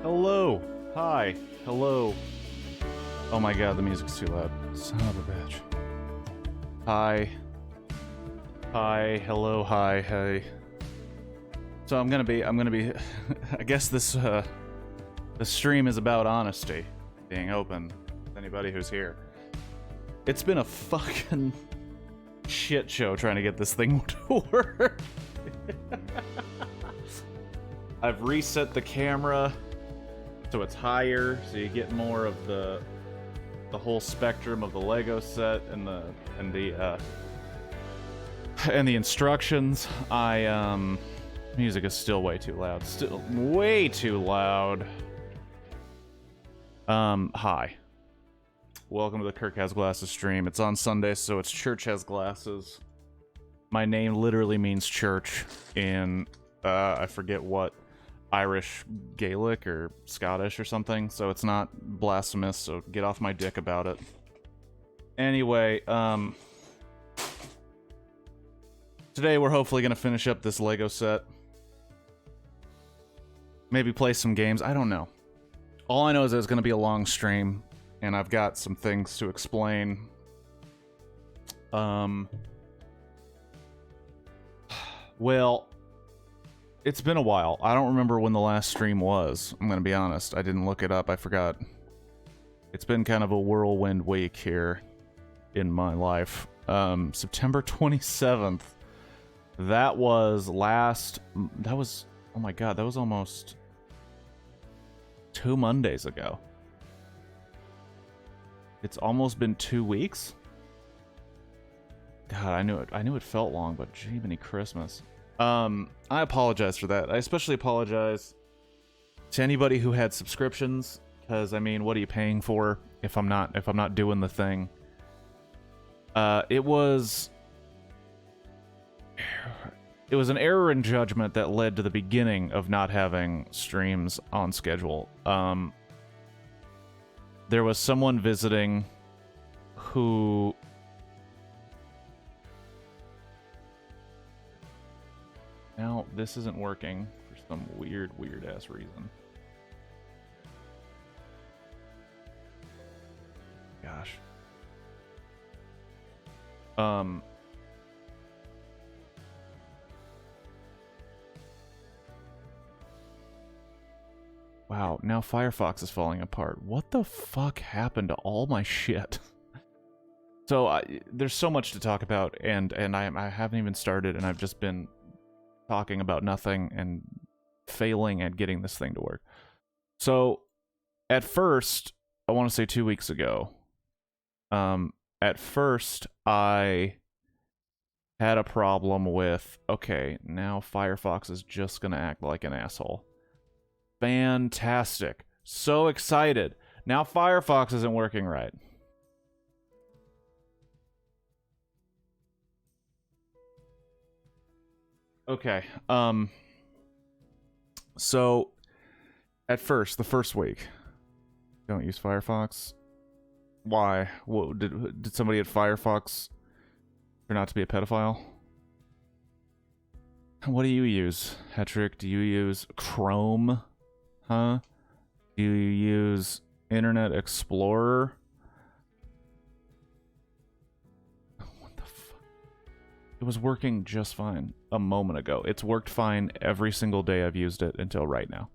Hello. Hi. Hello. Oh my god, the music's too loud. Son of a bitch. Hi. Hi. Hello. Hi. Hey. So I'm gonna be, I guess the stream is about honesty being open to anybody who's here. It's been a fucking shit show trying to get this thing to work. I've reset the camera so it's higher, so you get more of the whole spectrum of the Lego set and the instructions. Music is still way too loud. Still way too loud. Hi. Welcome to the Kirk Has Glasses stream. It's on Sunday, so it's Church Has Glasses. My name literally means church in, I forget what, Irish, Gaelic, or Scottish or something, so it's not blasphemous, so get off my dick about it. Anyway, today we're hopefully gonna finish up this Lego set. Maybe play some games, I don't know. All I know is that it's gonna be a long stream, and I've got some things to explain. Well, it's been a while. I don't remember when the last stream was. I'm gonna be honest. I didn't look it up. I forgot. It's been kind of a whirlwind week here in my life. September 27th. That was, oh my god, that was almost 2 Mondays ago. It's almost been 2 weeks? God, I knew it felt long, but Jiminy Christmas. I apologize for that. I especially apologize to anybody who had subscriptions, because I mean, what are you paying for if I'm not doing the thing? It was an error in judgment that led to the beginning of not having streams on schedule. There was someone visiting who now, this isn't working for some weird-ass reason. Gosh. Wow, now Firefox is falling apart. What the fuck happened to all my shit? So, there's so much to talk about, and I haven't even started, and I've just been talking about nothing and failing at getting this thing to work. So, at first, I want to say 2 weeks ago, at first, I had a problem with, okay, now Firefox is just gonna act like an asshole. Fantastic. So excited. Now Firefox isn't working right. Okay, so, at first, the first week, don't use Firefox. Why? What, did somebody at Firefox turn out to be a pedophile? What do you use, Hetrick? Do you use Chrome? Huh? Do you use Internet Explorer? What the fuck? It was working just fine a moment ago. It's worked fine every single day I've used it until right now.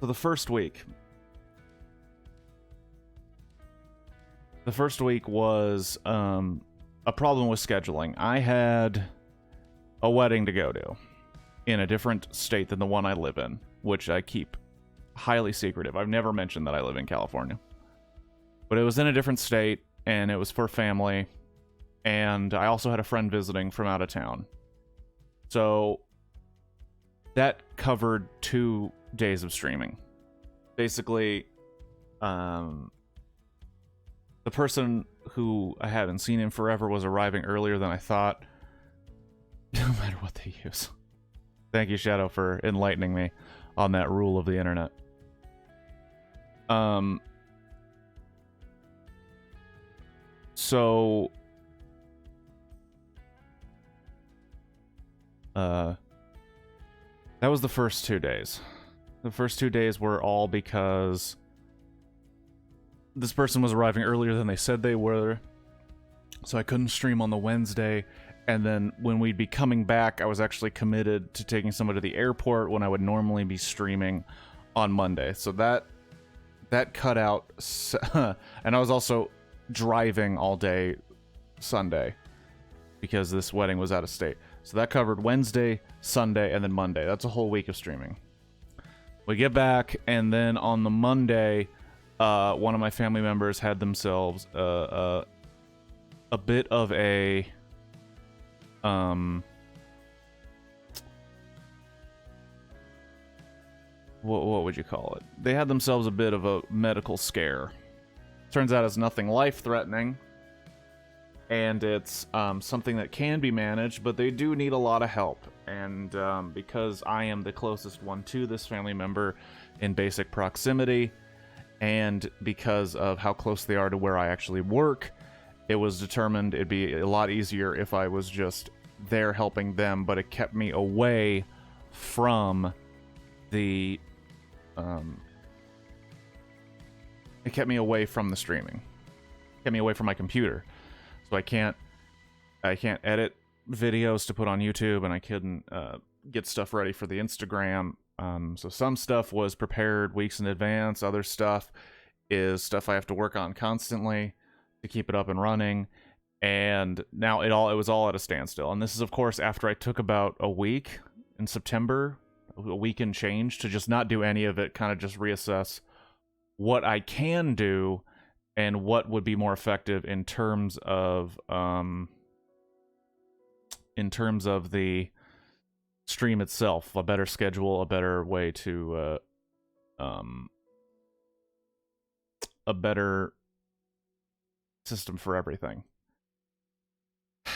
So the first week was a problem with scheduling. I had a wedding to go to in a different state than the one I live in, which I keep highly secretive. I've never mentioned that I live in California. But it was in a different state, and it was for family, and I also had a friend visiting from out of town. So that covered 2 days of streaming. Basically, the person who I hadn't seen in forever was arriving earlier than I thought. No matter what they use. Thank you, Shadow, for enlightening me on that rule of the internet. So That was the first 2 days. The first 2 days were all because this person was arriving earlier than they said they were, so I couldn't stream on the Wednesday. And then when we'd be coming back, I was actually committed to taking someone to the airport when I would normally be streaming on Monday. So that cut out. And I was also driving all day Sunday because this wedding was out of state. So that covered Wednesday, Sunday, and then Monday. That's a whole week of streaming. We get back, and then on the Monday, one of my family members had themselves a bit of a what would you call it? They had themselves a bit of a medical scare. Turns out it's nothing life-threatening, and it's something that can be managed, but they do need a lot of help. And because I am the closest one to this family member in basic proximity, and because of how close they are to where I actually work, it was determined it'd be a lot easier if I was just there helping them, but it kept me away from the it kept me away from the streaming. It kept me away from my computer. So I can't edit videos to put on YouTube, and I couldn't get stuff ready for the Instagram. So some stuff was prepared weeks in advance. Other stuff is stuff I have to work on constantly to keep it up and running. And now it was all at a standstill. And this is, of course, after I took about a week in September, a week and change, to just not do any of it, kind of just reassess what I can do and what would be more effective in terms of the stream itself, a better schedule, a better way to a better system for everything.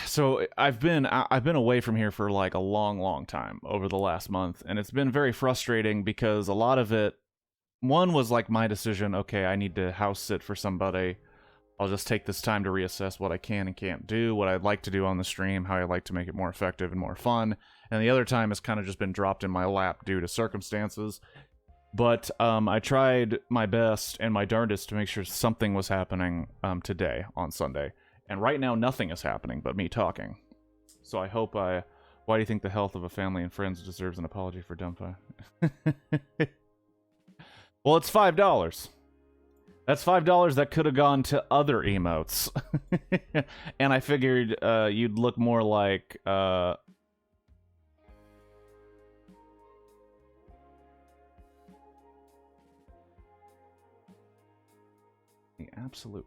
So I've been away from here for like a long time over the last month, and it's been very frustrating because a lot of it, one was like my decision, okay, I need to house sit for somebody. I'll just take this time to reassess what I can and can't do, what I'd like to do on the stream, how I'd like to make it more effective and more fun. And the other time has kind of just been dropped in my lap due to circumstances. But I tried my best and my darndest to make sure something was happening today on Sunday. And right now, nothing is happening but me talking. So I hope why do you think the health of a family and friends deserves an apology for Dumpy? Well, it's $5. That's $5 that could have gone to other emotes. And I figured you'd look more like... the absolute...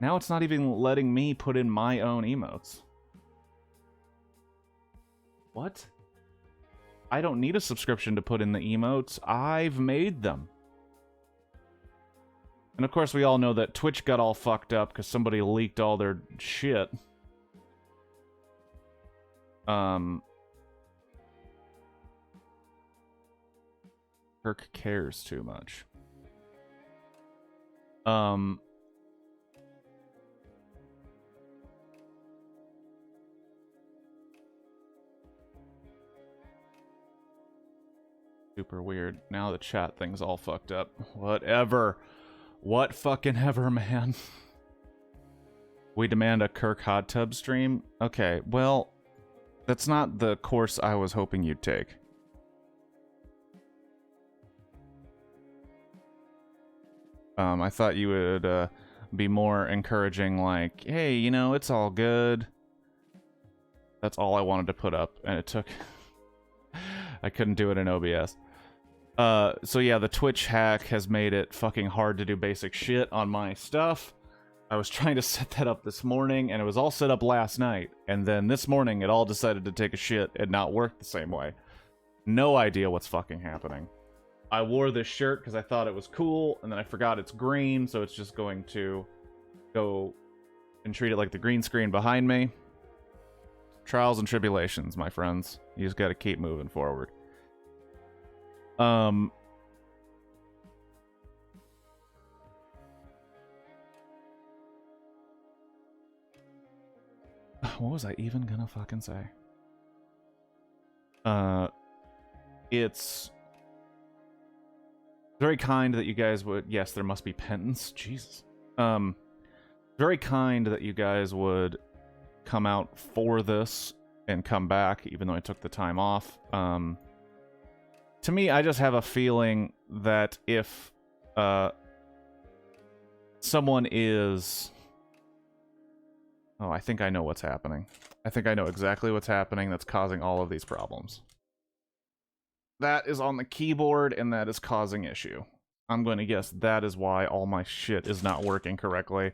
Now it's not even letting me put in my own emotes. What? I don't need a subscription to put in the emotes. I've made them. And of course we all know that Twitch got all fucked up because somebody leaked all their shit. Kirk cares too much. Super weird. Now the chat thing's all fucked up. Whatever. What fucking ever, man. We demand a Kirk hot tub stream? Okay, well, that's not the course I was hoping you'd take. I thought you would be more encouraging, like, hey, you know, it's all good. That's all I wanted to put up, and it took... I couldn't do it in OBS. So yeah, the Twitch hack has made it fucking hard to do basic shit on my stuff. I was trying to set that up this morning, and it was all set up last night. And then this morning, it all decided to take a shit and not work the same way. No idea what's fucking happening. I wore this shirt because I thought it was cool, and then I forgot it's green, so it's just going to go and treat it like the green screen behind me. Trials and tribulations, my friends. You just gotta keep moving forward. what was I even gonna fucking say? It's very kind that you guys would... Yes, there must be penance. Jesus. Very kind that you guys would come out for this and come back, even though I took the time off. To me, I just have a feeling that if someone is... Oh, I think I know what's happening. I think I know exactly what's happening that's causing all of these problems. That is on the keyboard, and that is causing issue. I'm going to guess that is why all my shit is not working correctly,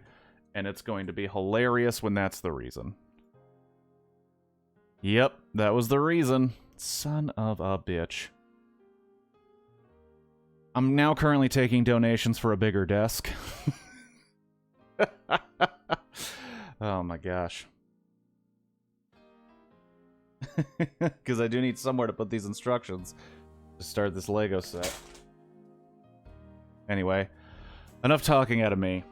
and it's going to be hilarious when that's the reason. Yep, that was the reason. Son of a bitch. I'm now currently taking donations for a bigger desk. Oh my gosh. Because I do need somewhere to put these instructions to start this Lego set. Anyway, enough talking out of me.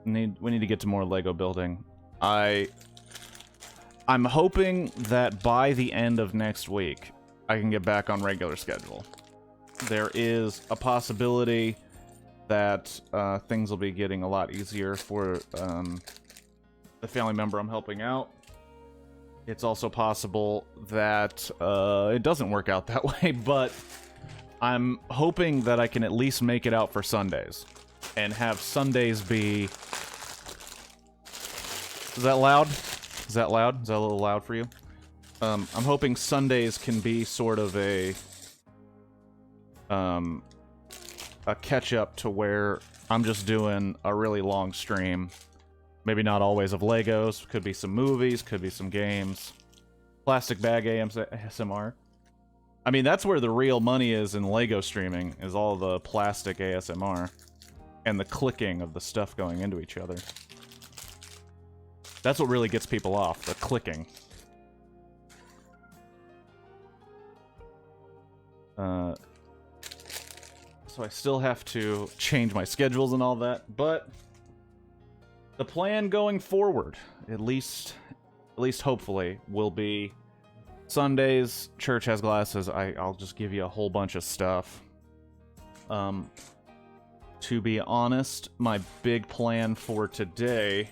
We need to get to more Lego building. I'm hoping that by the end of next week, I can get back on regular schedule. There is a possibility that things will be getting a lot easier for the family member I'm helping out. It's also possible that it doesn't work out that way, but I'm hoping that I can at least make it out for Sundays and have Sundays be... Is that loud? Is that loud? Is that a little loud for you? I'm hoping Sundays can be sort of a catch-up to where I'm just doing a really long stream. Maybe not always of Legos. Could be some movies. Could be some games. Plastic bag ASMR. I mean, that's where the real money is in Lego streaming, is all the plastic ASMR. And the clicking of the stuff going into each other. That's what really gets people off, the clicking. So I still have to change my schedules and all that, but the plan going forward, at least hopefully, will be Sundays, Church Has Glasses. I'll just give you a whole bunch of stuff. To be honest, my big plan for today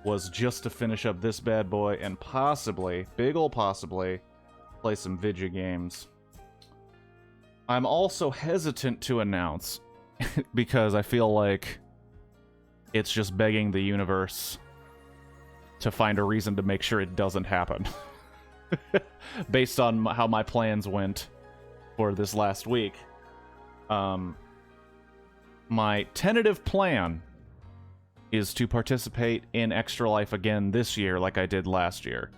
was just to finish up this bad boy and possibly, big ol' possibly, play some video games. I'm also hesitant to announce because I feel like it's just begging the universe to find a reason to make sure it doesn't happen. Based on how my plans went for this last week. My tentative plan is to participate in Extra Life again this year like I did last year.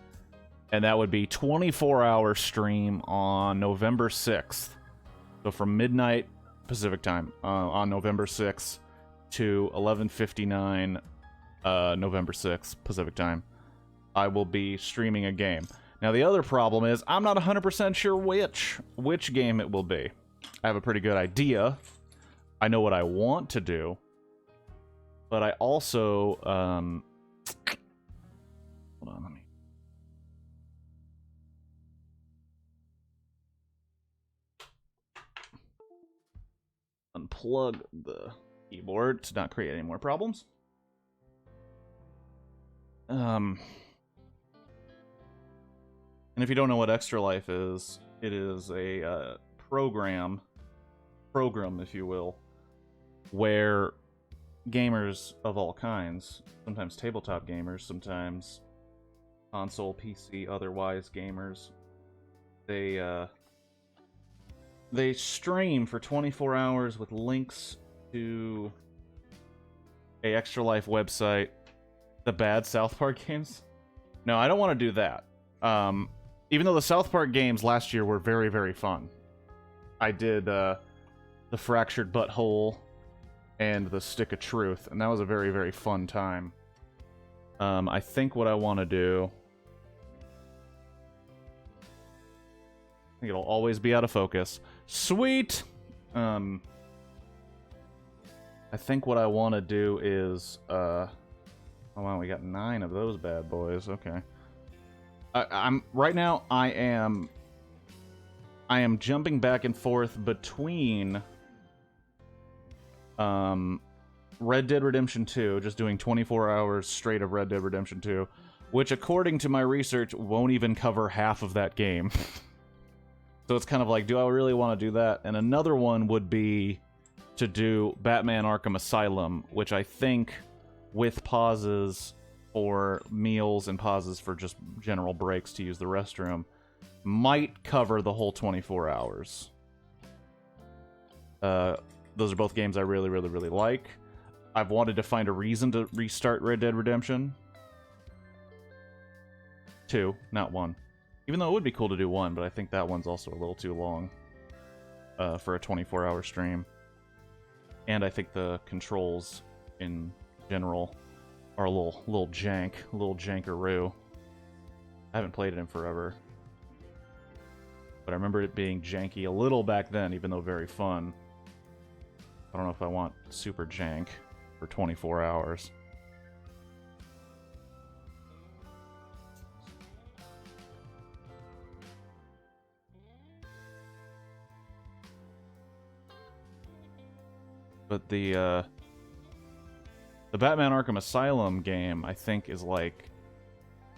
And that would be 24-hour stream on November 6th. So from midnight Pacific time on November 6th to 11:59 November 6th Pacific time, I will be streaming a game. Now the other problem is I'm not 100% sure which game it will be. I have a pretty good idea. I know what I want to do. But I also hold on, let me unplug the keyboard to not create any more problems. And if you don't know what Extra Life is, it is a program, if you will, where gamers of all kinds, sometimes tabletop gamers, sometimes console, PC, otherwise gamers, they stream for 24 hours with links to a Extra Life website. The bad South Park games? No, I don't want to do that. Even though the South Park games last year were very, very fun. I did the Fractured Butthole and the Stick of Truth, and that was a very, very fun time. I think what I want to do... I think it'll always be out of focus. Sweet! I think what I want to do is Oh wow, we got 9 of those bad boys. Okay. I'm right now. I am jumping back and forth between Red Dead Redemption 2, just doing 24 hours straight of Red Dead Redemption 2, which according to my research won't even cover half of that game. So it's kind of like, do I really want to do that? And another one would be to do Batman Arkham Asylum, which I think, with pauses for meals and pauses for just general breaks to use the restroom, might cover the whole 24 hours. Those are both games I really, really, really like. I've wanted to find a reason to restart Red Dead Redemption 2, not 1. Even though it would be cool to do 1, but I think that one's also a little too long for a 24-hour stream. And I think the controls in general are a little jank, a little jankaroo. I haven't played it in forever. But I remember it being janky a little back then, even though very fun. I don't know if I want super jank for 24 hours. But the Batman Arkham Asylum game, I think, is like...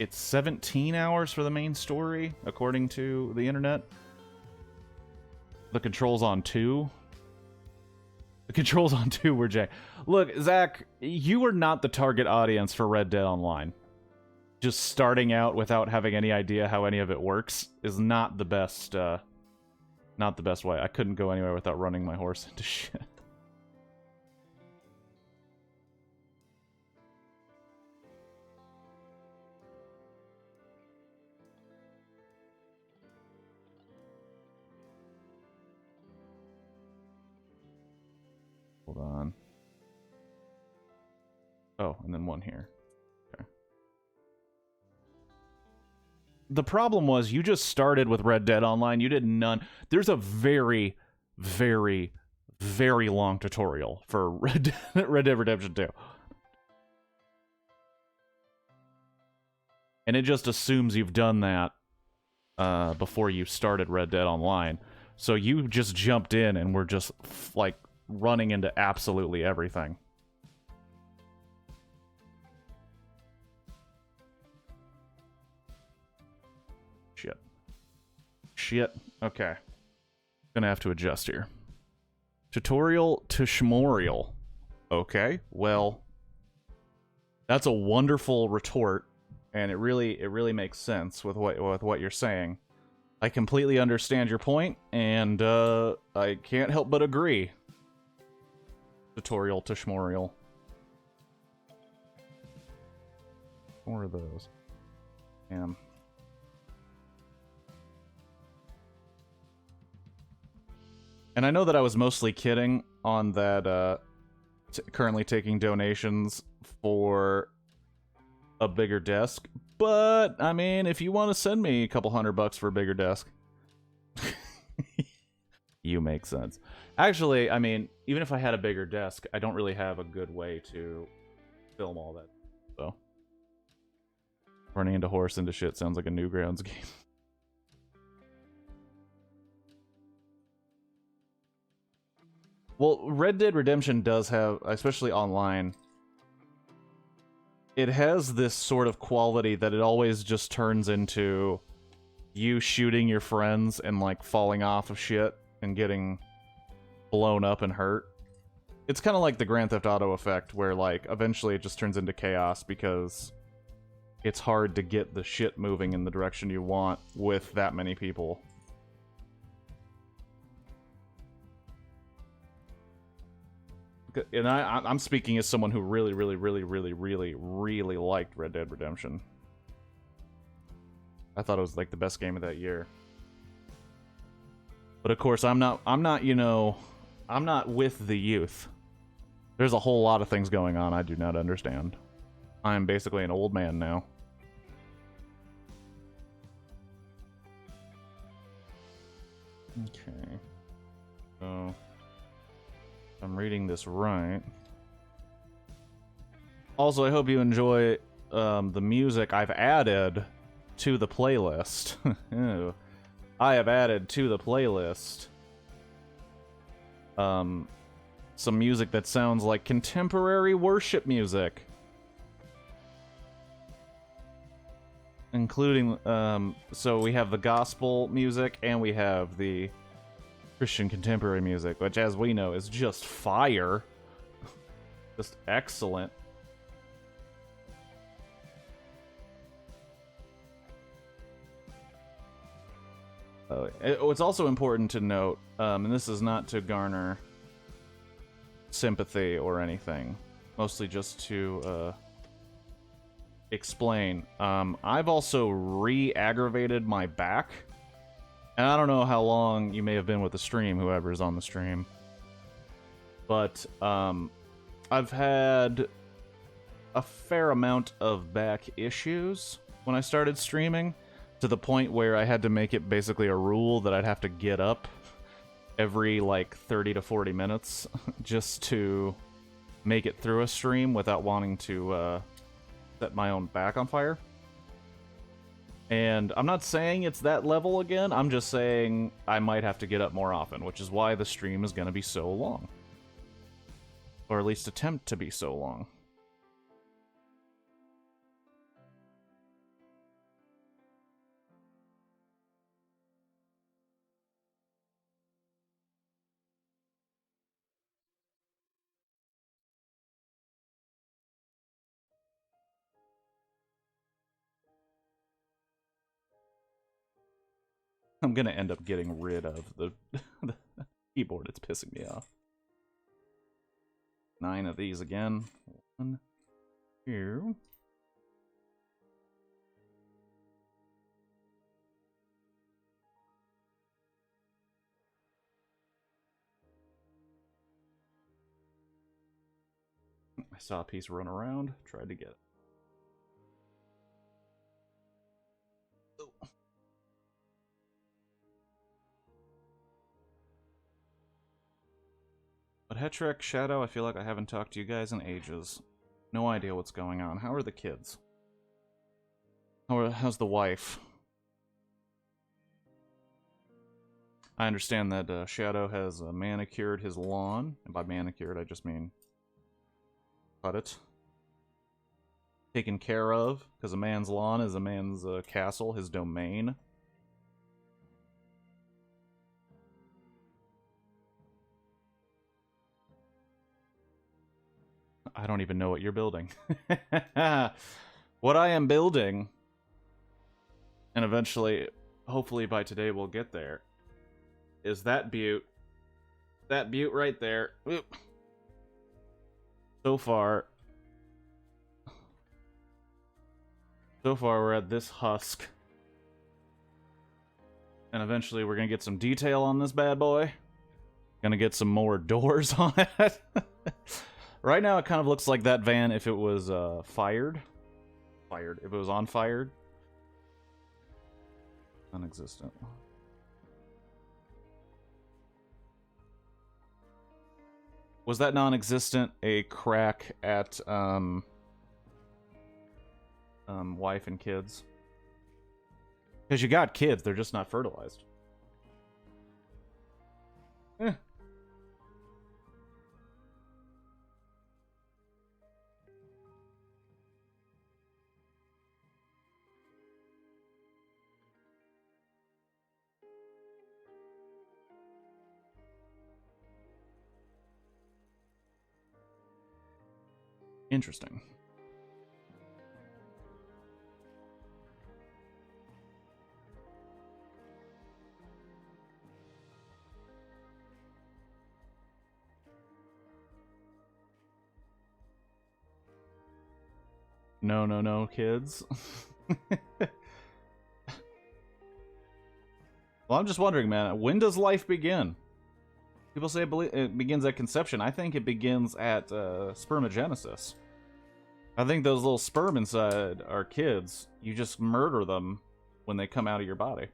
It's 17 hours for the main story, according to the internet. The controls on 2. The controls on 2 were jank. Look, Zach, you are not the target audience for Red Dead Online. Just starting out without having any idea how any of it works is not the best, not the best way. I couldn't go anywhere without running my horse into shit. Hold on. Oh, and then one here. Okay. The problem was you just started with Red Dead Online. You did none. There's a very, very, very long tutorial for Red Dead Redemption 2. And it just assumes you've done that before you started Red Dead Online. So you just jumped in and were just, like, running into absolutely everything. Shit. Okay. Gonna have to adjust here. Tutorial to Schmorial. Okay, well, that's a wonderful retort, and it really makes sense with what you're saying. I completely understand your point, and I can't help but agree. Tutorial to Schmorial. More of those. Damn. And I know that I was mostly kidding on that, currently taking donations for a bigger desk, but, I mean, if you want to send me a couple $100 for a bigger desk, you make sense. Actually, I mean, even if I had a bigger desk, I don't really have a good way to film all that, so. Running into horse into shit sounds like a Newgrounds game. Well, Red Dead Redemption does have, especially online, it has this sort of quality that it always just turns into you shooting your friends and, like, falling off of shit and getting blown up and hurt. It's kind of like the Grand Theft Auto effect, where, like, eventually it just turns into chaos because it's hard to get the shit moving in the direction you want with that many people. And I'm speaking as someone who really liked Red Dead Redemption. I thought it was like the best game of that year. But of course, I'm not, you know, I'm not with the youth. There's a whole lot of things going on I do not understand. I am basically an old man now. Okay. So, I'm reading this right. Also, I hope you enjoy the music I've added to the playlist. Ew. I have added to the playlist some music that sounds like contemporary worship music. Including, so we have the gospel music and we have the Christian contemporary music, which, as we know, is just fire. Just excellent. It's also important to note, and this is not to garner sympathy or anything, mostly just to explain. I've also re-aggravated my back, and I don't know how long you may have been with the stream, whoever's on the stream, but I've had a fair amount of back issues when I started streaming, to the point where I had to make it basically a rule that I'd have to get up every like 30 to 40 minutes just to make it through a stream without wanting to set my own back on fire. And I'm not saying it's that level again, I'm just saying I might have to get up more often, which is why the stream is going to be so long. Or at least attempt to be so long. I'm gonna end up getting rid of the keyboard. It's pissing me off. 9 of these again. 1, 2. I saw a piece run around. Tried to get it. But Hetrek, Shadow, I feel like I haven't talked to you guys in ages. No idea what's going on. How are the kids? How's the wife? I understand that Shadow has manicured his lawn. And by manicured, I just mean cut it. Taken care of, because a man's lawn is a man's castle, his domain. I don't even know what you're building. What I am building, and eventually, hopefully by today we'll get there, is that butte. That butte right there. Oop. So far, we're at this husk. And eventually we're gonna get some detail on this bad boy. Gonna get some more doors on it. Right now, it kind of looks like that van if it was fired. If it was on fired. Non-existent. Was that non-existent a crack at wife and kids? Because you got kids, they're just not fertilized. Eh. Interesting. No, kids. Well, I'm just wondering, man, when does life begin? People say it begins at conception. I think it begins at spermogenesis. I think those little sperm inside our kids, you just murder them when they come out of your body.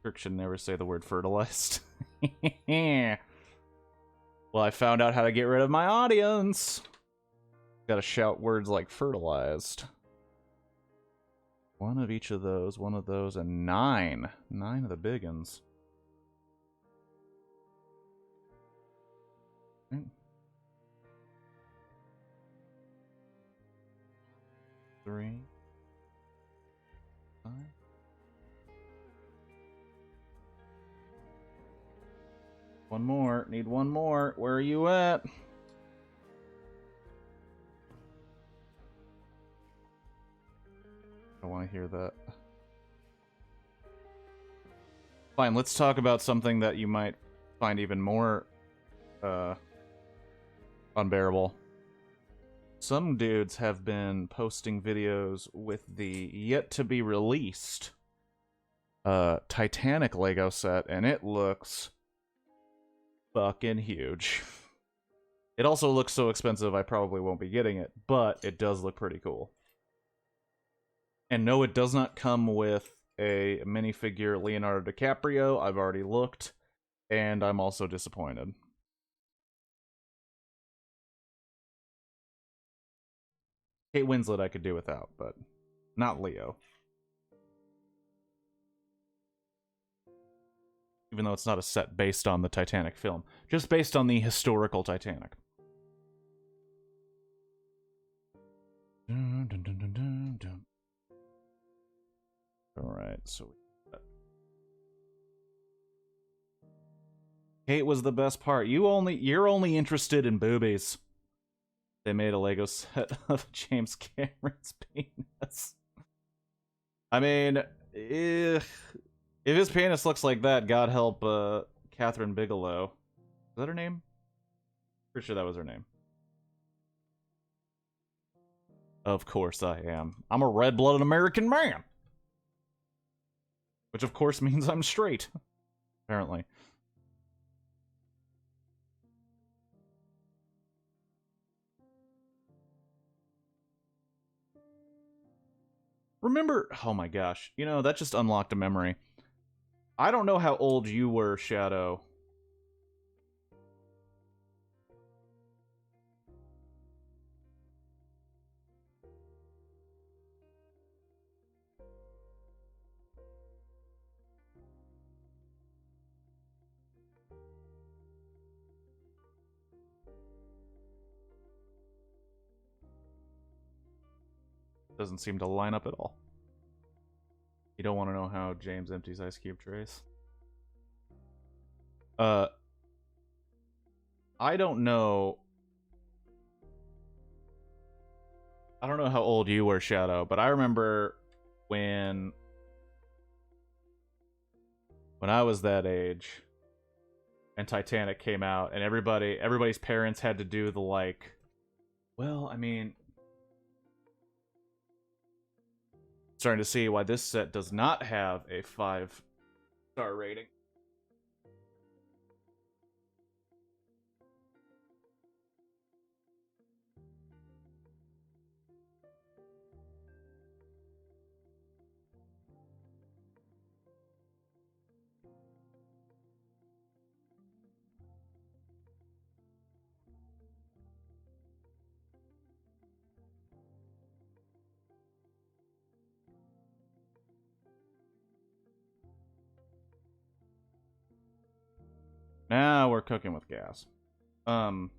Kirk should never say the word fertilized. Well, I found out how to get rid of my audience. Gotta shout words like fertilized. One of each of those, and 9. 9 of the big ones. Okay. 3. 5. One more. Need one more. Where are you at? I want to hear that. Fine, let's talk about something that you might find even more unbearable. Some dudes have been posting videos with the yet-to-be-released Titanic Lego set, and it looks fucking huge. It also looks so expensive I probably won't be getting it, but it does look pretty cool. And no, it does not come with a minifigure Leonardo DiCaprio. I've already looked, and I'm also disappointed. Kate Winslet I could do without, but not Leo. Even though it's not a set based on the Titanic film. Just based on the historical Titanic. Dun, dun, dun, dun, dun, dun. Alright, so... Kate was the best part. You're only interested in boobies. They made a Lego set of James Cameron's penis. I mean, if his penis looks like that, God help Catherine Bigelow. Is that her name? Pretty sure that was her name. Of course I am. I'm a red-blooded American man. Which of course means I'm straight. Apparently. Remember, oh my gosh, you know, that just unlocked a memory. I don't know how old you were, Shadow. Doesn't seem to line up at all. You don't want to know how James empties ice cube trays? I don't know. I don't know how old you were, Shadow, but I remember when I was that age and Titanic came out and everybody's parents had to do the like, well, I mean, starting to see why this set does not have a 5-star rating. Now we're cooking with gas. Doesn't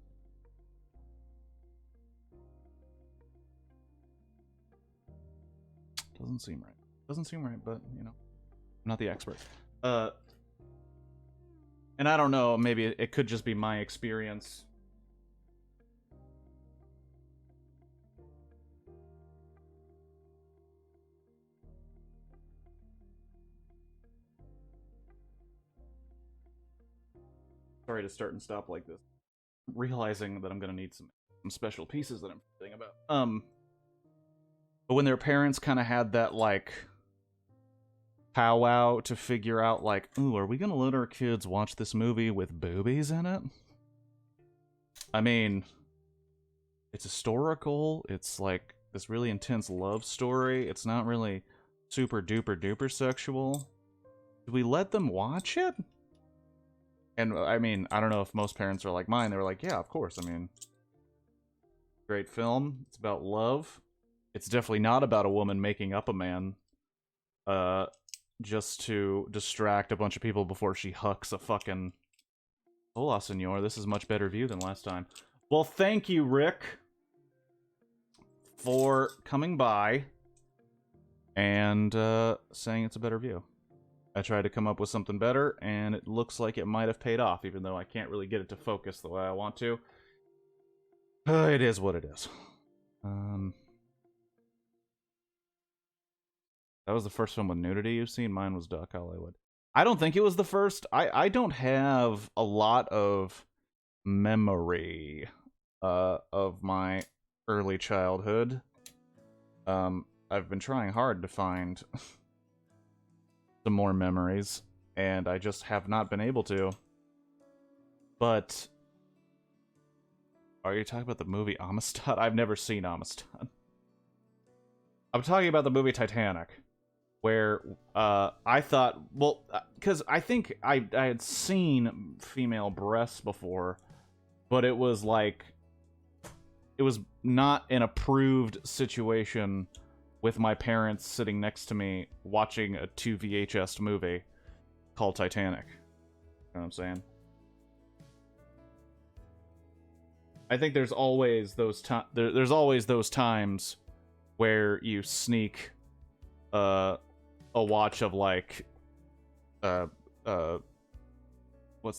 seem right. Doesn't seem right, but, you know, I'm not the expert. And I don't know, maybe it could just be my experience. Sorry to start and stop like this. Realizing that I'm gonna need some special pieces that I'm thinking about. But when their parents kind of had that, like, powwow to figure out, like, ooh, are we gonna let our kids watch this movie with boobies in it? I mean, it's historical, it's like this really intense love story, it's not really super duper duper sexual. Do we let them watch it? And, I mean, I don't know if most parents are like mine. They were like, yeah, of course. I mean, Great film. It's about love. It's definitely not about a woman making up a man just to distract a bunch of people before she hucks a fucking... Hola, senor. This is much better view than last time. Well, thank you, Rick, for coming by and saying it's a better view. I tried to come up with something better, and it looks like it might have paid off, even though I can't really get it to focus the way I want to. It is what it is. That was the first film with nudity you've seen? Mine was Duck Hollywood. I don't think it was the first. I don't have a lot of memory of my early childhood. I've been trying hard to find some more memories, and I just have not been able to. But are you talking about the movie Amistad? I've never seen Amistad. I'm talking about the movie Titanic, where I thought, well, because I think I had seen female breasts before, but it was like, it was not an approved situation with my parents sitting next to me watching a 2 VHS movie called Titanic. You know what I'm saying? I think there's always those there's always those times where you sneak a watch of like what's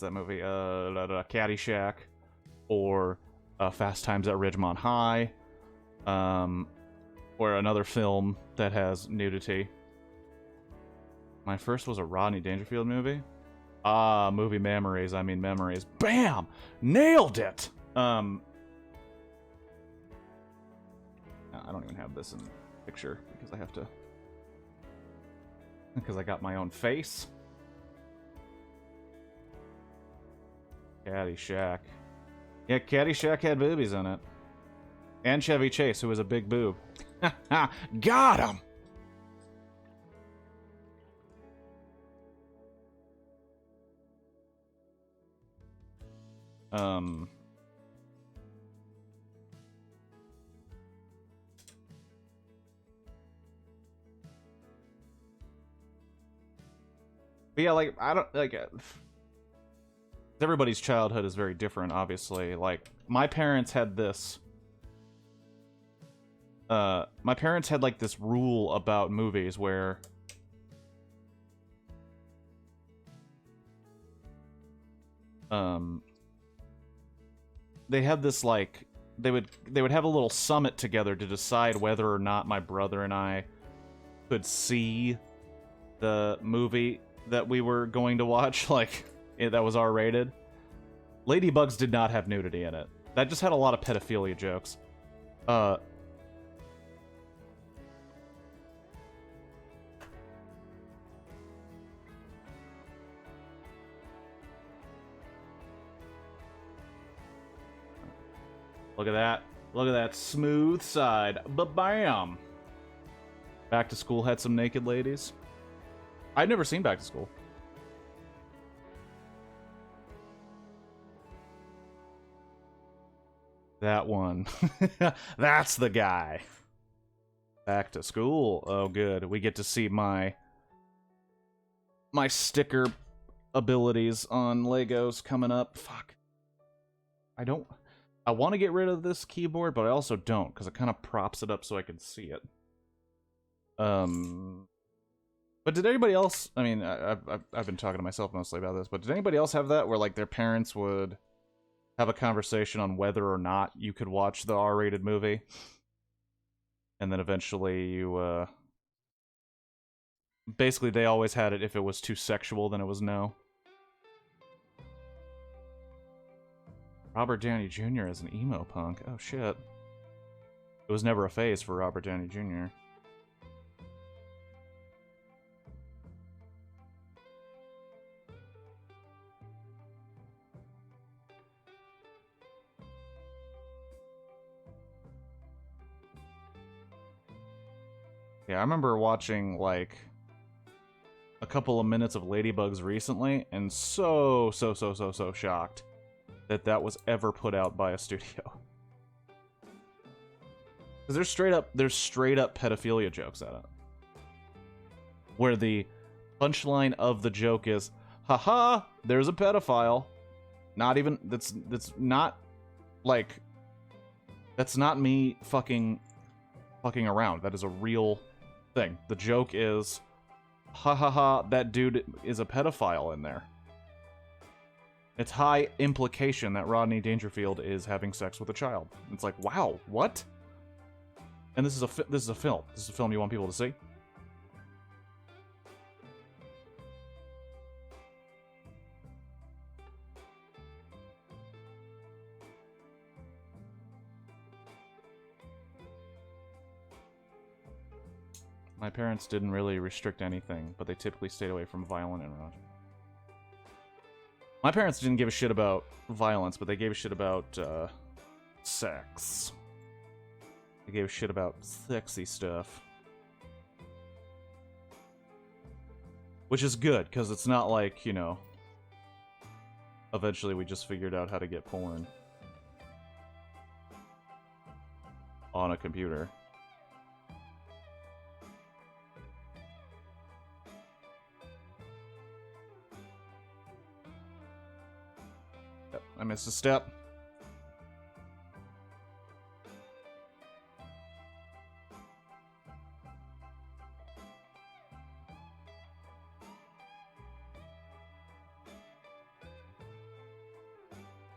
that movie? Caddyshack, or Fast Times at Ridgemont High, or another film that has nudity. My first was a Rodney Dangerfield movie. Movie memories. I mean memories. Bam! Nailed it! I don't even have this in picture because I have to... Because I got my own face. Caddyshack. Yeah, Caddyshack had boobies in it. And Chevy Chase, who was a big boob. Got him! But yeah, like, I don't, like, everybody's childhood is very different, obviously. Like, my parents had this, my parents had, like, this rule about movies where, they had this, like, they would have a little summit together to decide whether or not my brother and I could see the movie that we were going to watch, like, that was R-rated. Ladybugs did not have nudity in it. That just had a lot of pedophilia jokes. Look at that. Look at that smooth side. Ba-bam! Back to School had some naked ladies. I'd never seen Back to School. That one. That's the guy. Back to School. Oh, good. We get to see my sticker abilities on Legos coming up. Fuck. I want to get rid of this keyboard, but I also don't, because it kind of props it up so I can see it. But did anybody else, I mean, I've been talking to myself mostly about this, but did anybody else have that, where, like, their parents would have a conversation on whether or not you could watch the R-rated movie? And then eventually you, basically they always had it if it was too sexual, then it was no. Robert Downey Jr. as an emo punk. Oh, shit. It was never a phase for Robert Downey Jr. Yeah, I remember watching, like, a couple of minutes of Ladybugs recently, and so shocked that that was ever put out by a studio. Because there's straight up pedophilia jokes at it. Where the punchline of the joke is, haha, there's a pedophile. Not even, that's not, like, that's not me fucking around. That is a real thing. The joke is, ha ha ha, that dude is a pedophile in there. It's high implication that Rodney Dangerfield is having sex with a child. It's like, wow, what? And this is a film. This is a film you want people to see. My parents didn't really restrict anything, but they typically stayed away from violent and erotic. My parents didn't give a shit about violence, but they gave a shit about sex. They gave a shit about sexy stuff. Which is good, because it's not like, you know, eventually we just figured out how to get porn on a computer. Yep, I missed a step.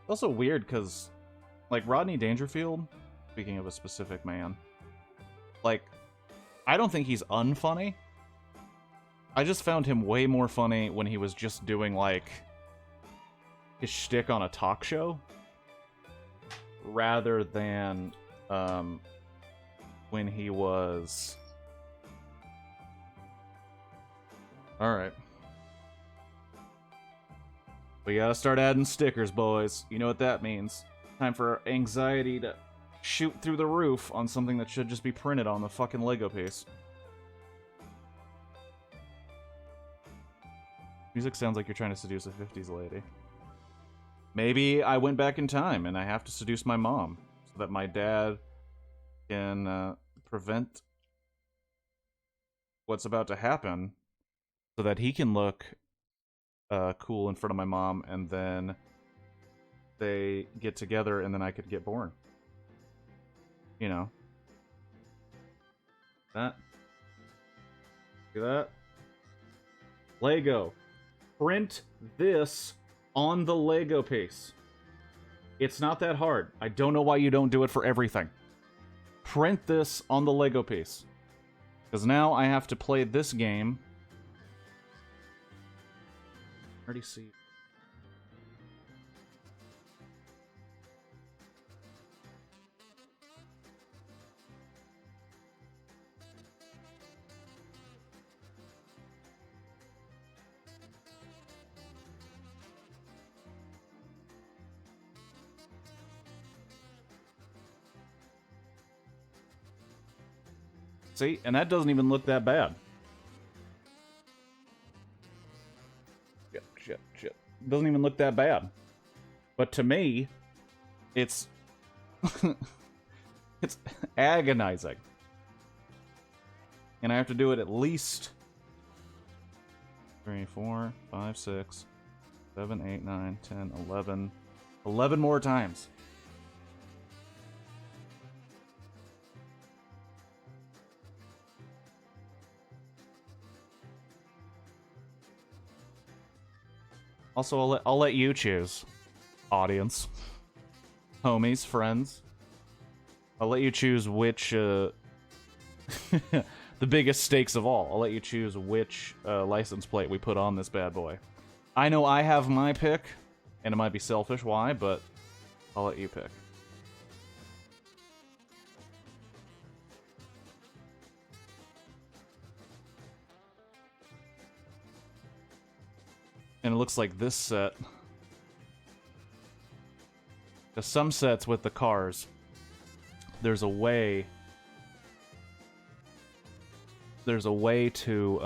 Also weird because, like, Rodney Dangerfield, speaking of a specific man, like, I don't think he's unfunny. I just found him way more funny when he was just doing, like, his shtick on a talk show, rather than, when he was... Alright. We gotta start adding stickers, boys. You know what that means. Time for anxiety to shoot through the roof on something that should just be printed on the fucking Lego piece. Music sounds like you're trying to seduce a 50s lady. Maybe I went back in time and I have to seduce my mom so that my dad can prevent what's about to happen so that he can look cool in front of my mom, and then they get together and then I could get born. You know. That. See that? Lego. Print this on the Lego piece. It's not that hard. I don't know why you don't do it for everything. Print this on the Lego piece. Because now I have to play this game. I already see. See, and that doesn't even look that bad. Shit. Doesn't even look that bad. But to me, it's... it's agonizing. And I have to do it at least 3, 4, 5, 6, 7, 8, 9, 10, 11. 11 more times. Also, I'll let you choose, audience, homies, friends. I'll let you choose which, the biggest stakes of all. I'll let you choose which license plate we put on this bad boy. I know I have my pick, and it might be selfish why, but I'll let you pick. And it looks like this set. Because some sets with the cars, there's a way to,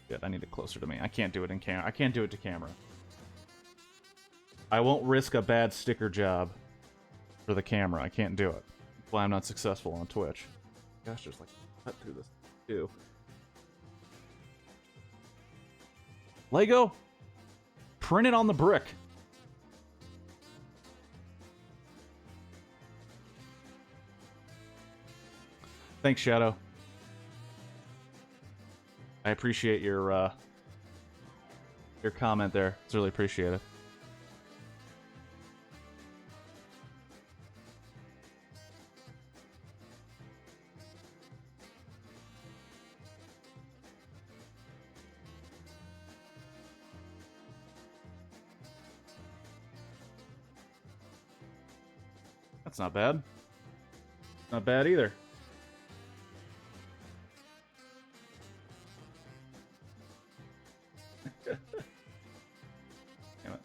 Shit, I need it closer to me. I can't do it in camera. I can't do it to camera. I won't risk a bad sticker job for the camera. I can't do it. That's why I'm not successful on Twitch. Gosh, there's like cut through this too. Lego, print it on the brick. Thanks, Shadow. I appreciate your comment there. It's really appreciated. That's not bad. Not bad either. Damn it.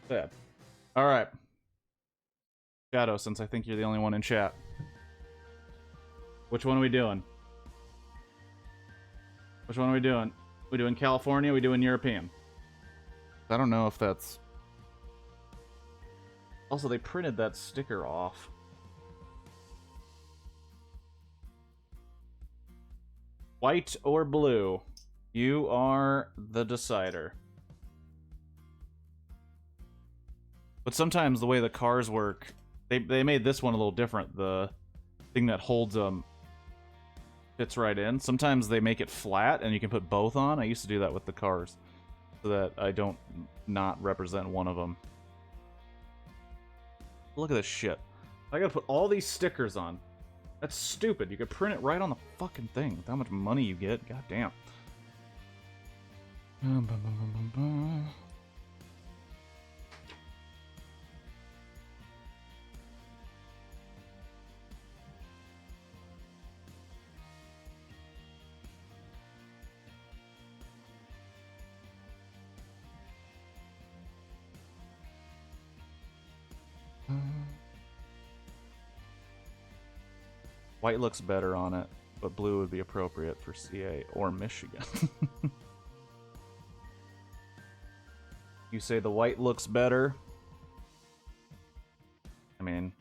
Bad. All right. Shadow, since I think you're the only one in chat. Which one are we doing? Which one are we doing? We doing California? We doing European? I don't know if that's... Also, they printed that sticker off. White or blue? You are the decider. But sometimes the way the cars work, they made this one a little different. The thing that holds them fits right in. Sometimes they make it flat and you can put both on. I used to do that with the cars so that I don't not represent one of them. Look at this shit. I gotta put all these stickers on. That's stupid. You could print it right on the fucking thing with how much money you get. God damn. White looks better on it, but blue would be appropriate for CA or Michigan. You say the white looks better? I mean,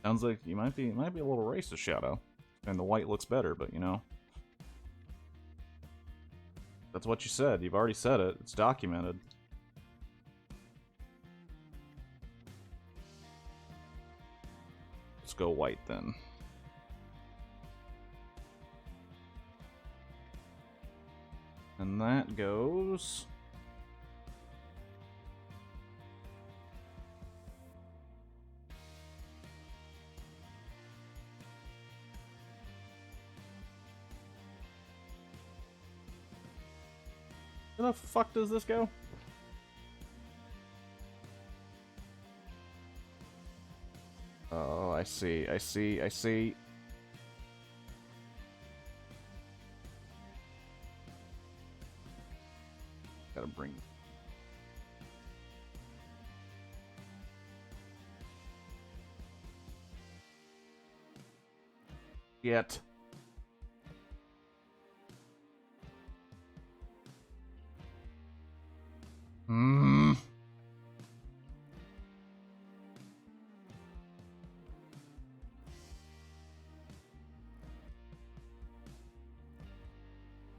sounds like you might be a little racist, Shadow. And the white looks better, but you know. That's what you said. You've already said it. It's documented. Let's go white then. And that goes... Where the fuck does this go? Oh, I see. Gotta bring... Yet.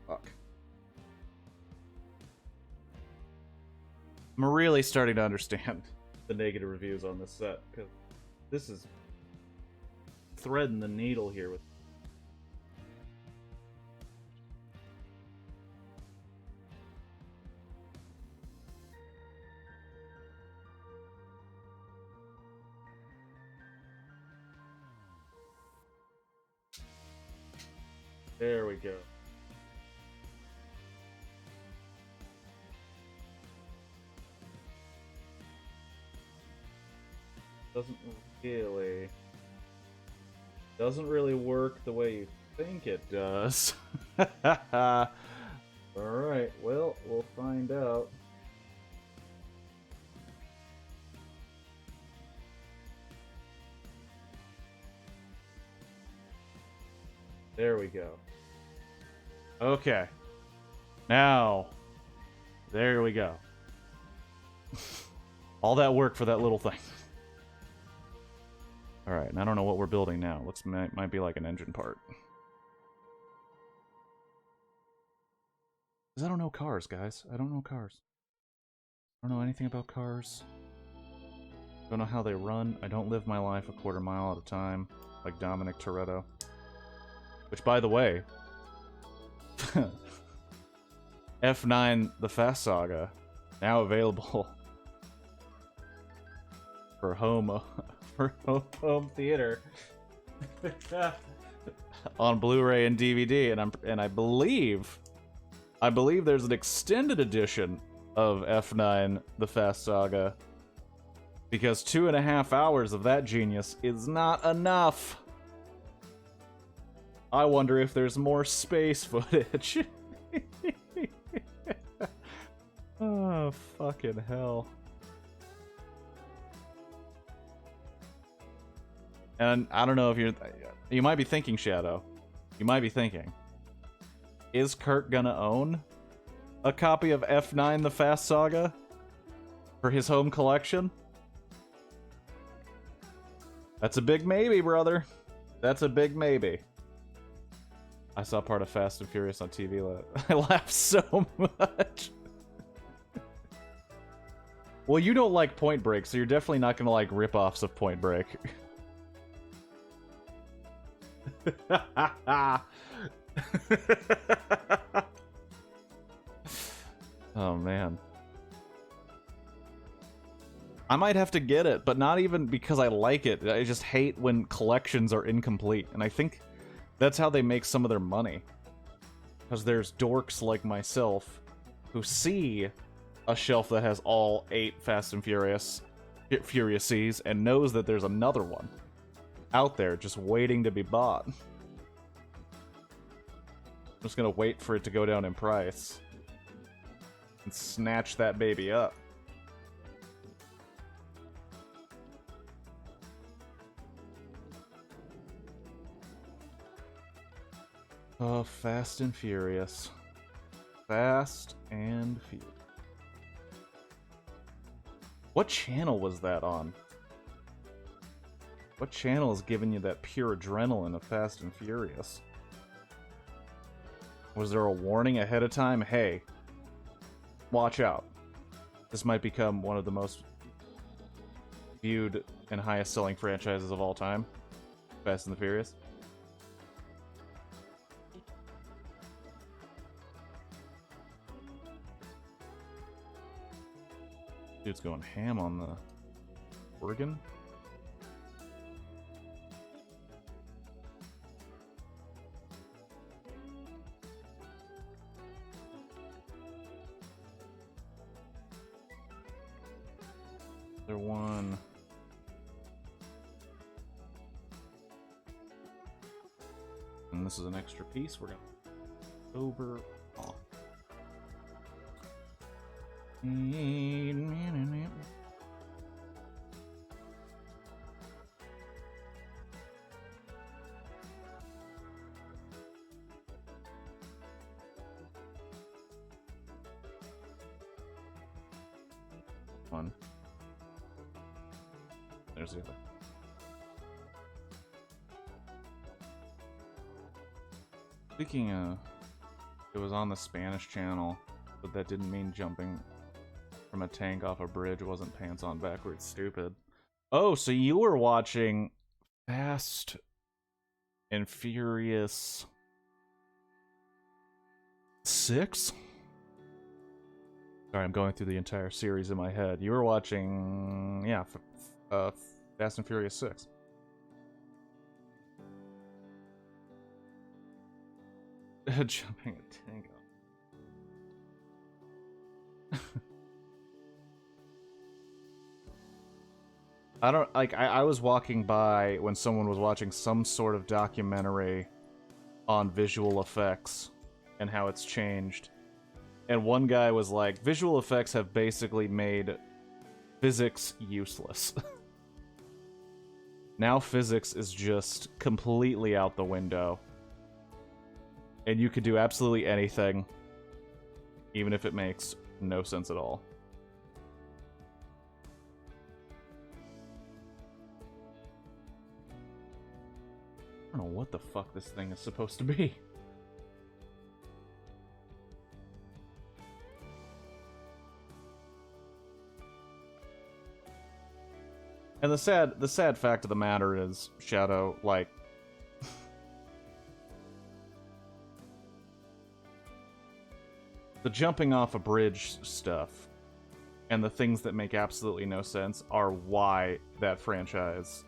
Fuck. I'm really starting to understand the negative reviews on this set, because this is threading the needle here with... There we go. Doesn't really work the way you think it does. Alright, well, we'll find out. There we go. Okay. Now, there we go. All that work for that little thing. Alright, and I don't know what we're building now. Looks might be like an engine part. Because I don't know cars, guys. I don't know cars. I don't know anything about cars. Don't know how they run. I don't live my life a quarter mile at a time, like Dominic Toretto. Which, by the way, F9 The Fast Saga, now available for home theater on Blu-ray and DVD, and I believe there's an extended edition of F9 The Fast Saga, because 2.5 hours of that genius is not enough. I wonder if there's more space footage. Oh, fucking hell. And I don't know if you might be thinking, Shadow. You might be thinking, is Kirk gonna own a copy of F9 The Fast Saga for his home collection? That's a big maybe, brother. That's a big maybe. I saw part of Fast and Furious on TV. I laughed so much. Well, you don't like Point Break, so you're definitely not gonna like rip-offs of Point Break. Oh, man. I might have to get it, but not even because I like it. I just hate when collections are incomplete, and I think that's how they make some of their money. Because there's dorks like myself who see a shelf that has all 8 Fast and Furiouses and knows that there's another one out there just waiting to be bought. I'm just gonna wait for it to go down in price and snatch that baby up. Oh, Fast and Furious. Fast and Furious. What channel was that on? What channel is giving you that pure adrenaline of Fast and Furious? Was there a warning ahead of time? Hey, watch out. This might become one of the most viewed and highest selling franchises of all time. Fast and the Furious. Dude's going ham on the organ. There one. And this is an extra piece. We're gonna over off. One. There's the other. Speaking of, it was on the Spanish channel, but that didn't mean jumping from a tank off a bridge. Wasn't pants on backwards, stupid. Oh, so you were watching Fast and Furious 6? Sorry, I'm going through the entire series in my head. You were watching, yeah, Fast and Furious 6. Jumping a tank off. I don't, like, I was walking by when someone was watching some sort of documentary on visual effects and how it's changed. And one guy was like, visual effects have basically made physics useless. Now physics is just completely out the window. And you could do absolutely anything, even if it makes no sense at all. what the fuck this thing is supposed to be. And the sad fact of the matter is, Shadow, like, the jumping off a bridge stuff and the things that make absolutely no sense are why that franchise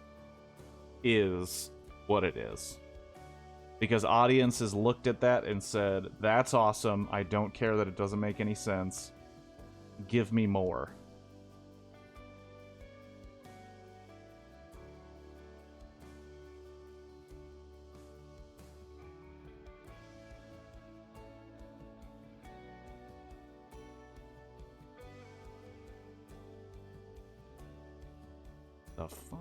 is what it is. Because audiences looked at that and said, that's awesome, I don't care that it doesn't make any sense, give me more. The fuck?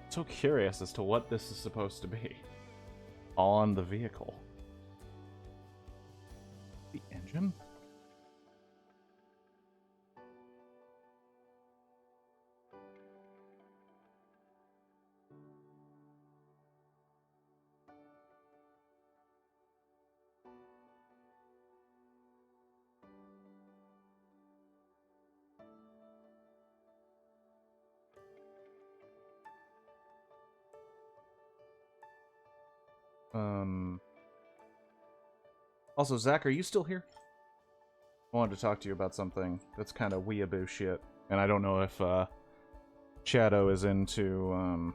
So curious as to what this is supposed to be on the vehicle. The engine? Also, Zach, are you still here? I wanted to talk to you about something that's kind of weeaboo shit, and I don't know if Shadow is into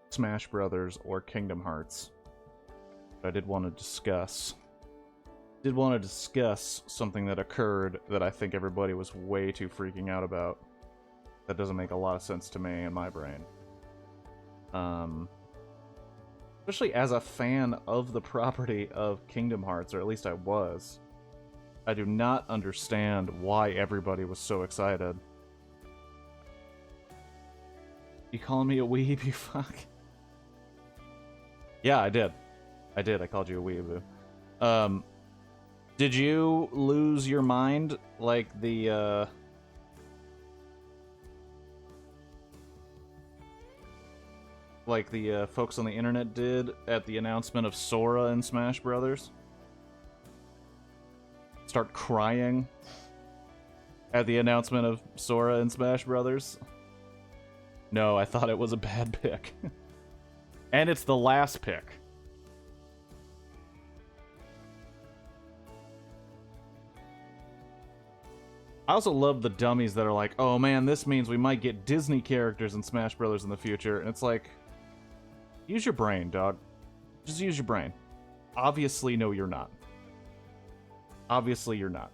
Smash Brothers or Kingdom Hearts. But I did want to discuss something that occurred that I think everybody was way too freaking out about. That doesn't make a lot of sense to me in my brain. Especially as a fan of the property of Kingdom Hearts, or at least I was. I do not understand why everybody was so excited. You calling me a weeb, you fuck? Yeah, I did. I called you a weeaboo. Did you lose your mind like the, folks on the internet did at the announcement of Sora in Smash Brothers? Start crying at the announcement of Sora in Smash Brothers? No, I thought it was a bad pick. And it's the last pick. I also love the dummies that are like, oh man, this means we might get Disney characters in Smash Brothers in the future. And it's like, use your brain, dog. Just use your brain. Obviously, no, you're not. Obviously, you're not.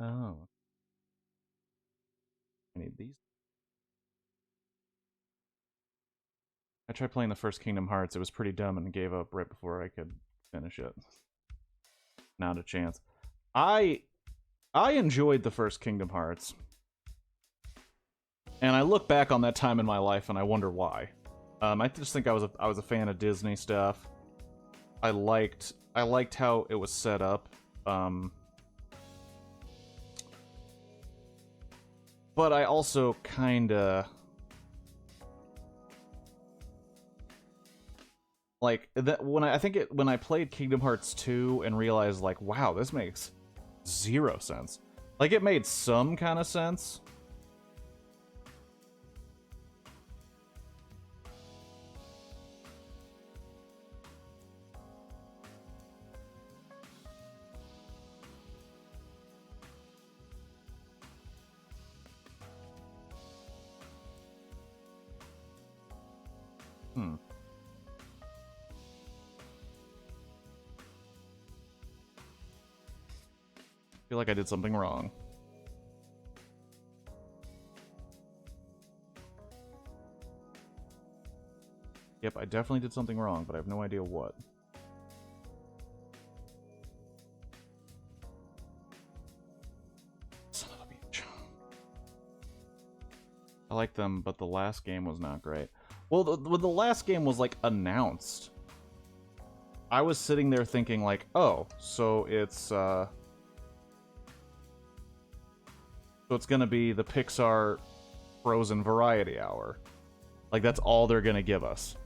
Oh. I need these. I tried playing the first Kingdom Hearts. It was pretty dumb and gave up right before I could finish it. Not a chance. I enjoyed the first Kingdom Hearts. And I look back on that time in my life and I wonder why. I just think I was a fan of Disney stuff. I liked how it was set up. But I also kinda like that when I played Kingdom Hearts 2 and realized like, wow, this makes zero sense. Like it made some kind of sense. I feel like I did something wrong. Yep, I definitely did something wrong, but I have no idea what. Son of a bitch. I like them, but the last game was not great. Well, the last game was, like, announced. I was sitting there thinking like, oh, so it's gonna be the Pixar Frozen Variety Hour. Like, that's all they're gonna give us.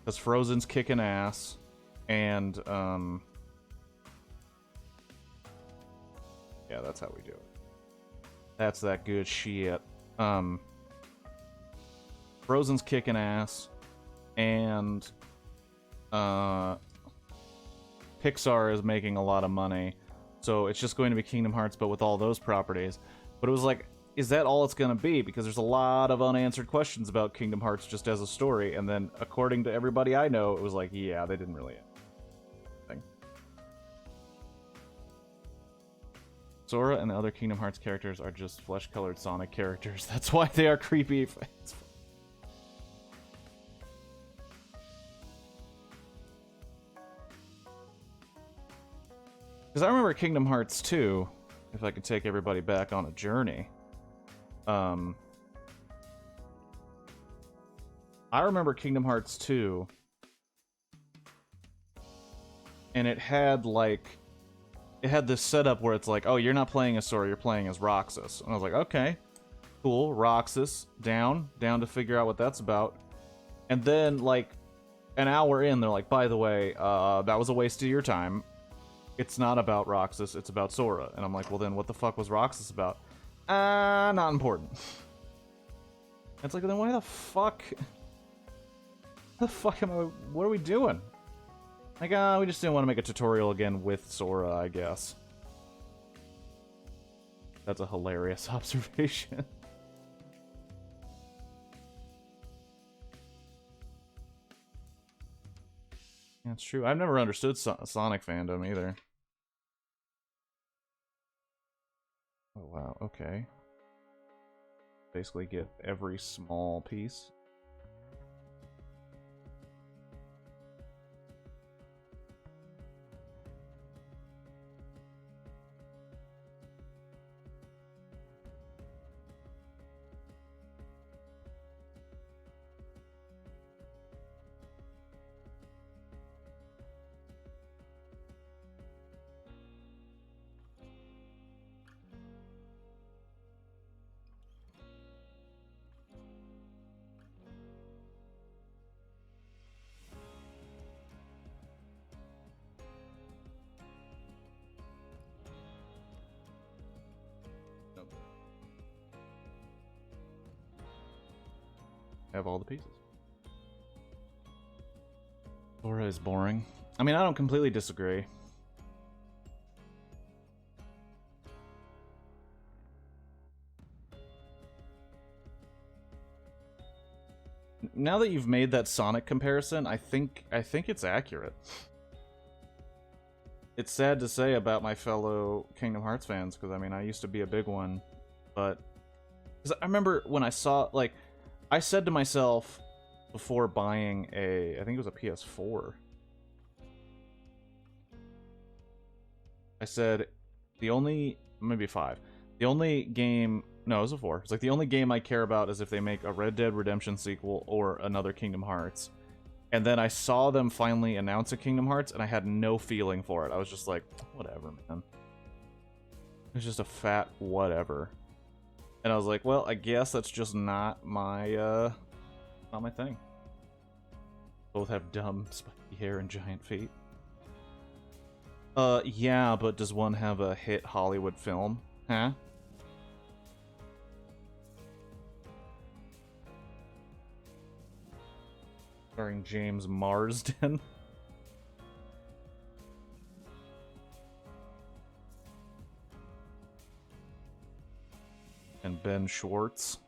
Because Frozen's kicking ass, and, yeah, that's how we do it. That's that good shit. Frozen's kicking ass, and, Pixar is making a lot of money, so it's just going to be Kingdom Hearts, but with all those properties. But it was like, is that all it's going to be? Because there's a lot of unanswered questions about Kingdom Hearts just as a story, and then according to everybody I know, it was like, yeah, they didn't really thing. Sora and the other Kingdom Hearts characters are just flesh-colored Sonic characters. That's why they are creepy. Because I remember Kingdom Hearts 2, if I could take everybody back on a journey. I remember Kingdom Hearts 2, and it had, like, it had this setup where it's like, oh, you're not playing as Sora, you're playing as Roxas. And I was like, okay, cool, Roxas, down to figure out what that's about. And then, like, an hour in, they're like, by the way, that was a waste of your time. It's not about Roxas, it's about Sora. And I'm like, well then, what the fuck was Roxas about? Not important. It's like, then why the fuck? Am I? What are we doing? Like, we just didn't want to make a tutorial again with Sora, I guess. That's a hilarious observation. That's true. I've never understood Sonic fandom either. Oh, wow, okay. Basically get every small piece. Have all the pieces. Sora is boring. I mean, I don't completely disagree. Now that you've made that Sonic comparison, I think it's accurate. It's sad to say about my fellow Kingdom Hearts fans, because I mean, I used to be a big one, but because I remember when I saw, like, I said to myself before buying I think it was a PS4. I said, maybe 5. The only game, no, it was a 4. It's like, the only game I care about is if they make a Red Dead Redemption sequel or another Kingdom Hearts. And then I saw them finally announce a Kingdom Hearts, and I had no feeling for it. I was just like, whatever, man. It's just a fat whatever. And I was like, well, I guess that's just not my thing. Both have dumb, spiky hair and giant feet. Yeah, but does one have a hit Hollywood film? Huh? Starring James Marsden. And Ben Schwartz.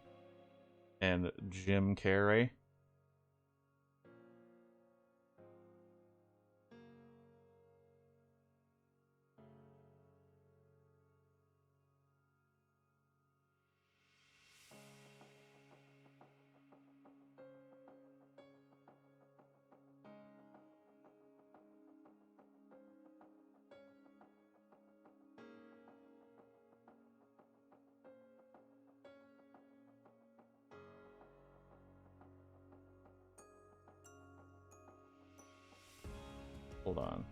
And Jim Carrey. Hold on.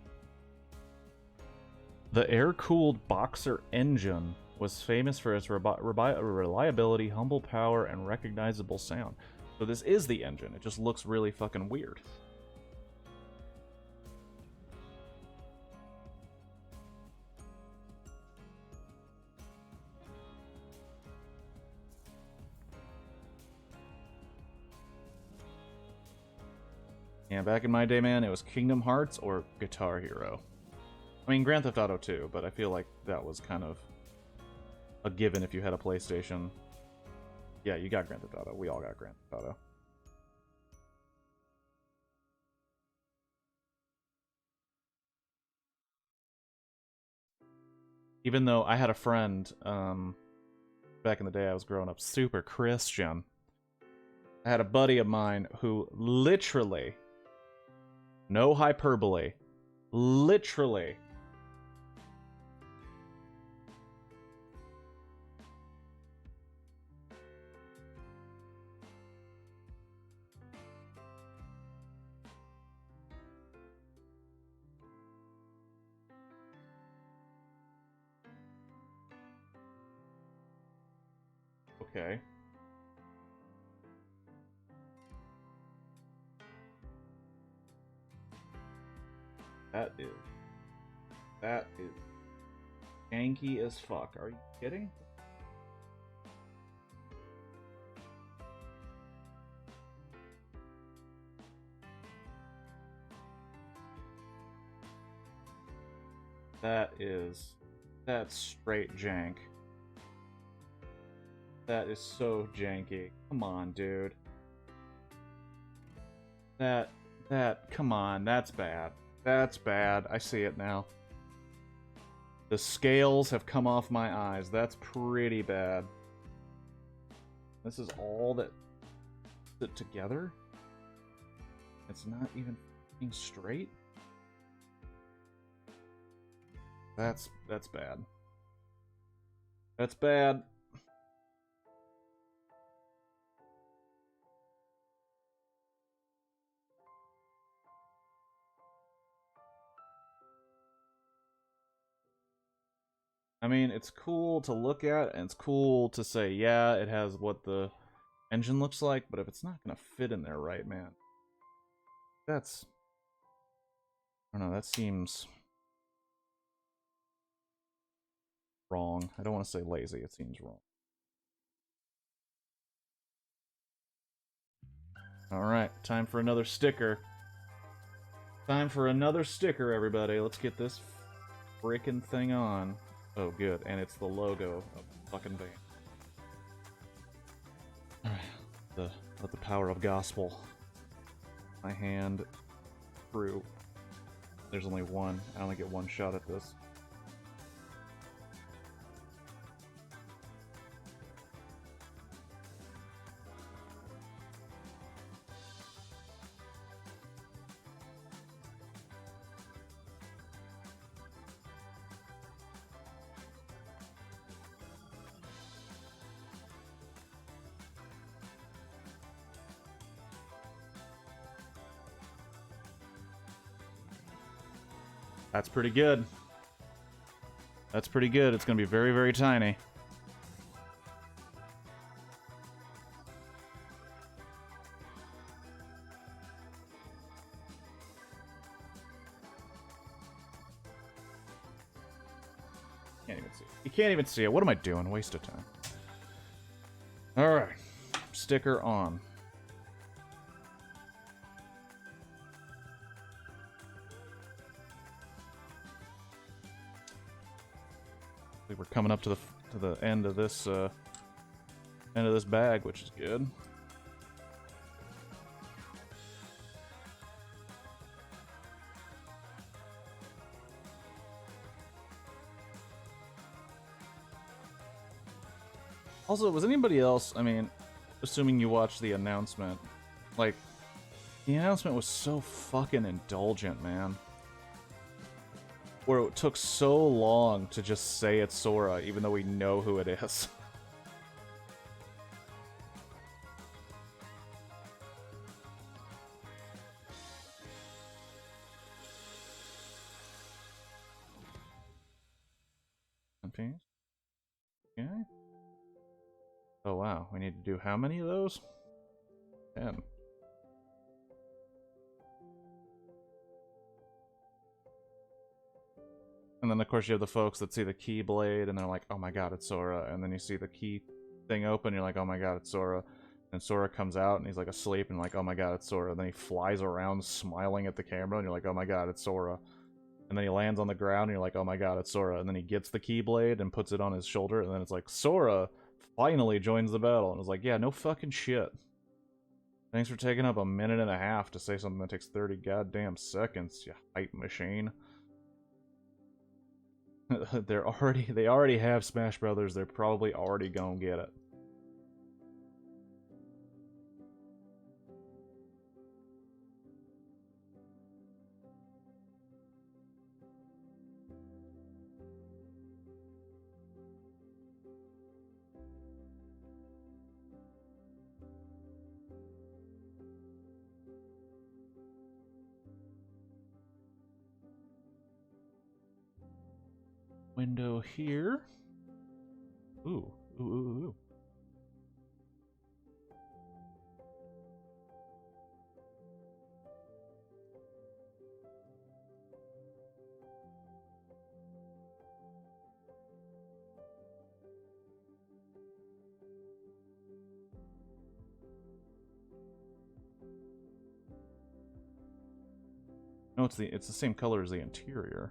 The air-cooled Boxer engine was famous for its reliability, humble power, and recognizable sound. So this is the engine. It just looks really fucking weird. Yeah, back in my day, man, it was Kingdom Hearts or Guitar Hero. I mean, Grand Theft Auto 2, but I feel like that was kind of a given if you had a PlayStation. Yeah, you got Grand Theft Auto. We all got Grand Theft Auto. Even though I had a friend, back in the day I was growing up, super Christian. I had a buddy of mine who literally, no hyperbole, literally okay. That is janky as fuck. Are you kidding? That's straight jank. That is so janky. Come on, dude. Come on, that's bad. That's bad. I see it now. The scales have come off my eyes. That's pretty bad. This is all that put together? It's not even f***ing straight? That's bad. That's bad. I mean, it's cool to look at, and it's cool to say, yeah, it has what the engine looks like, but if it's not gonna fit in there right, man, that's... I don't know, that seems... wrong. I don't want to say lazy, it seems wrong. Alright, time for another sticker. Time for another sticker, everybody. Let's get this frickin' thing on. Oh, good. And it's the logo of the fucking band. Alright, let the power of gospel. My hand through. There's only one. I only get one shot at this. That's pretty good. That's pretty good. It's going to be very, very tiny. Can't even see it. You can't even see it. What am I doing? Waste of time. Alright. Sticker on. We're coming up to the end of this bag, which is good. Also, was anybody else, I mean, assuming you watched the announcement, like, the announcement was so fucking indulgent, man. Where it took so long to just say it's Sora, even though we know who it is. piece. Okay. Oh wow, we need to do how many of those? 10. And then of course you have the folks that see the keyblade and they're like, oh my god, it's Sora. And then you see the key thing open, you're like, oh my god, it's Sora. And Sora comes out and he's like asleep and like, oh my god, it's Sora. And then he flies around smiling at the camera and you're like, oh my god, it's Sora. And then he lands on the ground and you're like, oh my god, it's Sora. And then he gets the keyblade and puts it on his shoulder and then it's like, Sora finally joins the battle. And it's like, yeah, no fucking shit. Thanks for taking up a minute and a half to say something that takes 30 goddamn seconds, you hype machine. They already have Smash Brothers. They're probably already gonna get it. Window here. Ooh, ooh, ooh, ooh. No, it's the same color as the interior.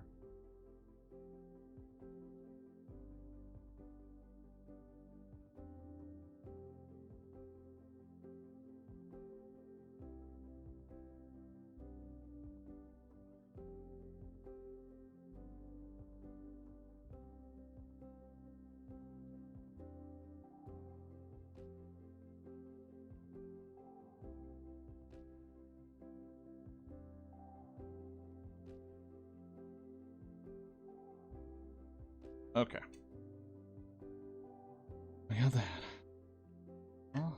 Okay. I got that. Oh.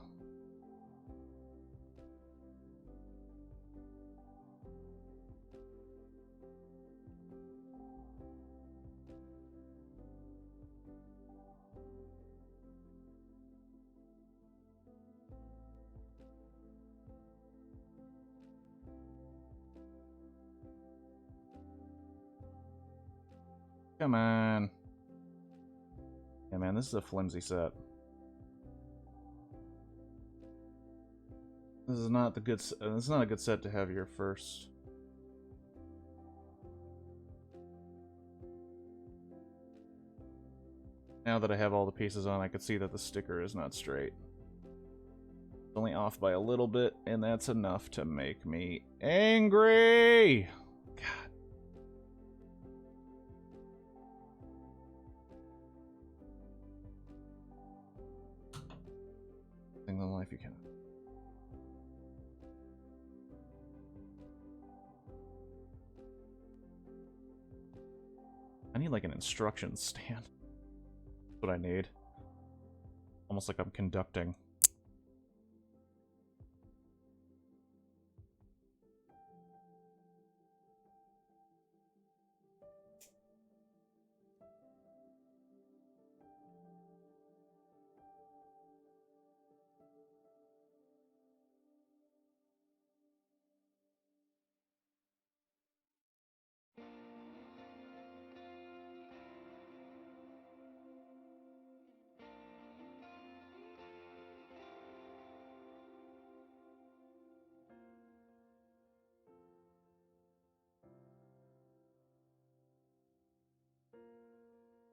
Come on. Yeah, man, this is a flimsy set. This is not the good. This is not a good set to have your first. Now that I have all the pieces on, I could see that the sticker is not straight. It's only off by a little bit, and that's enough to make me angry. God. Thing in life you cannot. I need like an instruction stand. That's what I need. Almost like I'm conducting.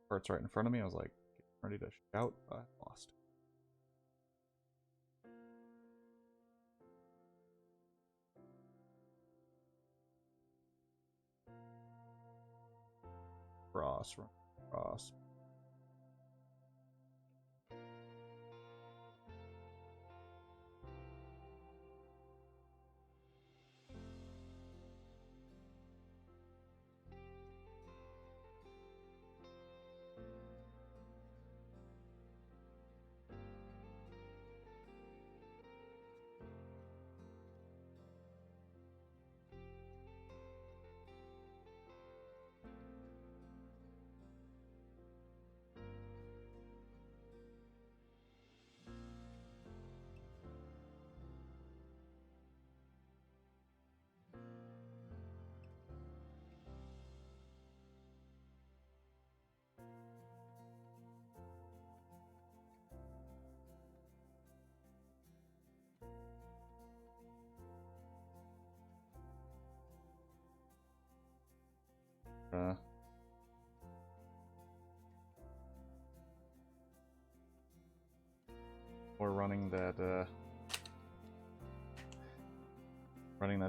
It's right in front of me. I was like, ready to shout. I lost. Cross, cross. Or running that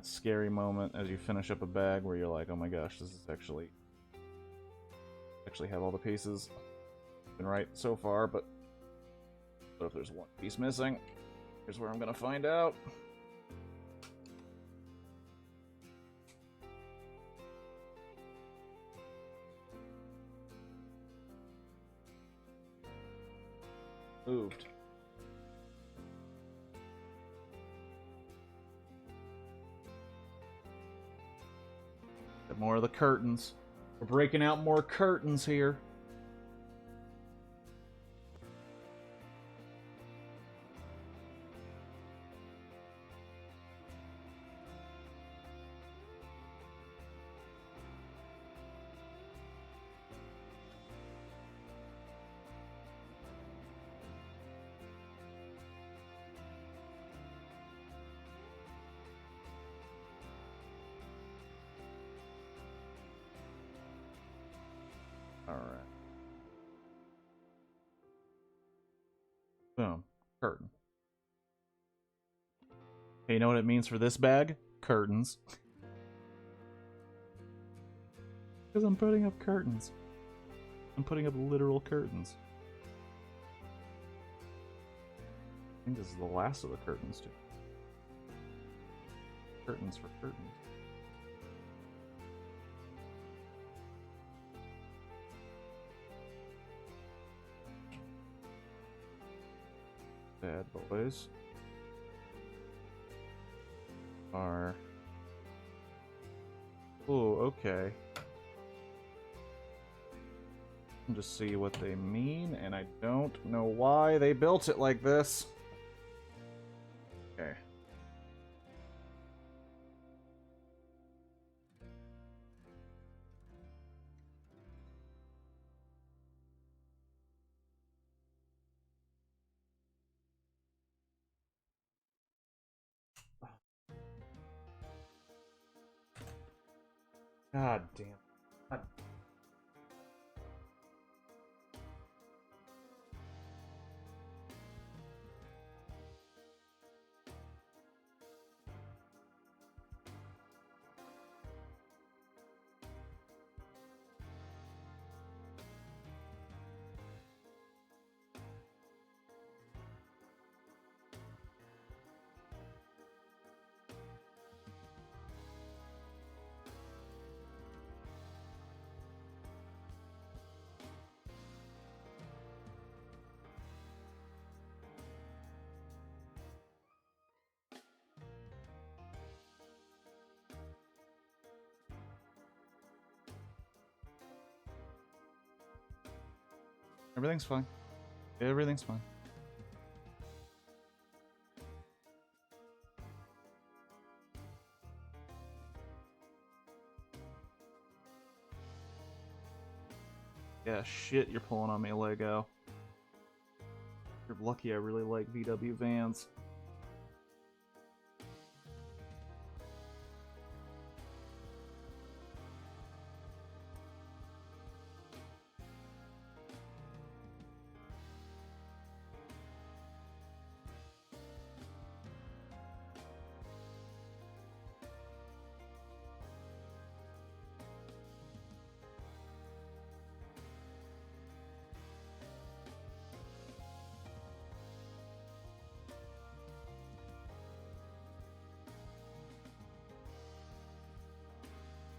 scary moment as you finish up a bag where you're like, oh my gosh, this is actually have all the pieces. Been right so far, but if there's one piece missing, here's where I'm gonna find out. Moved. Got more of the curtains. We're breaking out more curtains here. Alright. Boom. Curtain. Hey, you know what it means for this bag? Curtains. Because I'm putting up curtains. I'm putting up literal curtains. I think this is the last of the curtains, too. Curtains for curtains. Bad boys are... Ooh, okay. Just see what they mean, and I don't know why they built it like this. Okay. God damn. God. Everything's fine. Everything's fine. Yeah, shit, you're pulling on me, Lego. You're lucky I really like VW vans.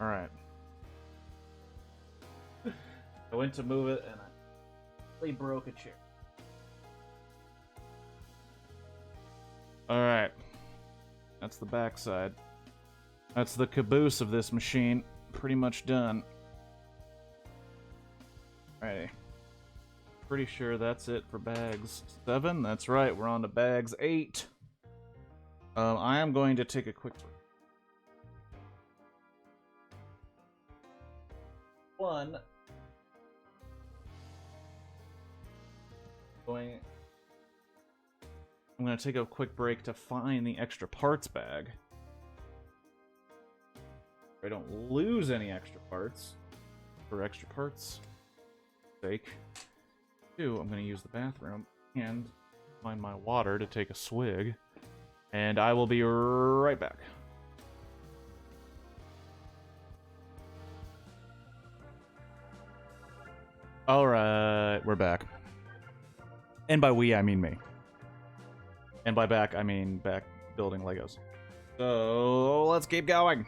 Alright. I went to move it and I really broke a chair. Alright. That's the backside. That's the caboose of this machine. Pretty much done. Alrighty. Pretty sure that's it for bags 7. That's right, we're on to bags 8. I am going to take a quick break. I'm going to take a quick break to find the extra parts bag. I don't lose any extra parts. for extra parts' sake. 2, I'm going to use the bathroom and find my water to take a swig. And I will be right back. Alright, we're back. And by we, I mean me. And by back, I mean back building Legos. So, let's keep going.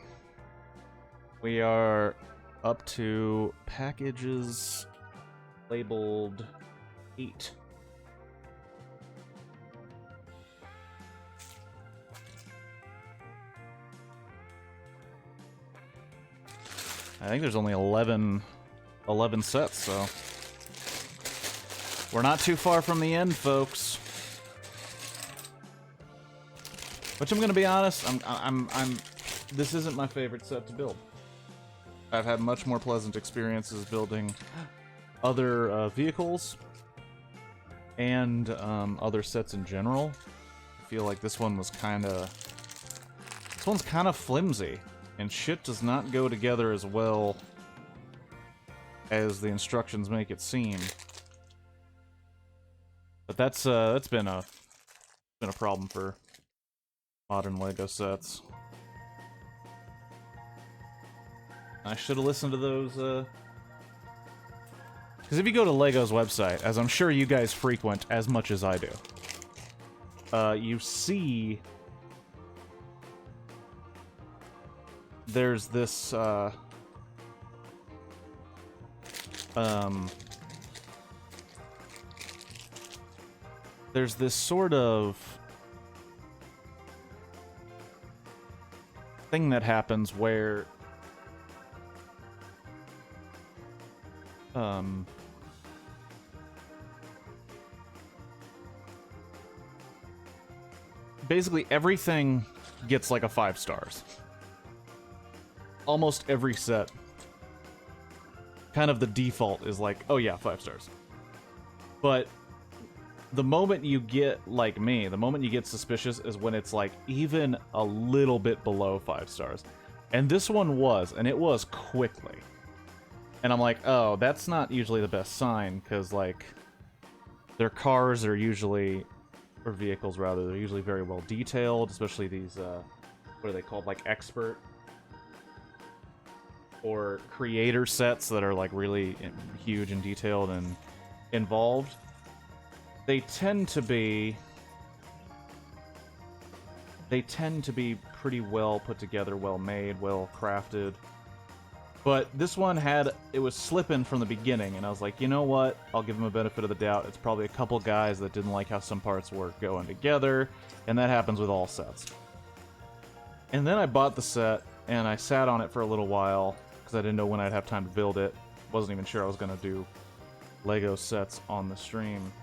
We are up to packages labeled 8. I think there's only 11 sets, so we're not too far from the end, folks. Which I'm gonna be honest, this isn't my favorite set to build. I've had much more pleasant experiences building other vehicles and other sets in general. I feel like this one's kind of flimsy, and shit does not go together as well as the instructions make it seem. But that's been a problem for modern Lego sets. I should have listened to those, because if you go to Lego's website, as I'm sure you guys frequent as much as I do, you see there's this, there's this sort of thing that happens where basically everything gets like a 5 stars. Almost every set, kind of the default is like, oh yeah, 5 stars. But the moment you get, like me, the moment you get suspicious is when it's like even a little bit below 5 stars. And this one was, and it was quickly. And I'm like, oh, that's not usually the best sign, because, like, their cars are usually, or vehicles rather, they're usually very well detailed, especially these, what are they called, like, expert or creator sets that are, like, really huge and detailed and involved. They tend to be pretty well put together, well made, well crafted. But this one it was slipping from the beginning, and I was like, you know what? I'll give them a benefit of the doubt. It's probably a couple guys that didn't like how some parts were going together, and that happens with all sets. And then I bought the set, and I sat on it for a little while, because I didn't know when I'd have time to build it. Wasn't even sure I was going to do Lego sets on the stream.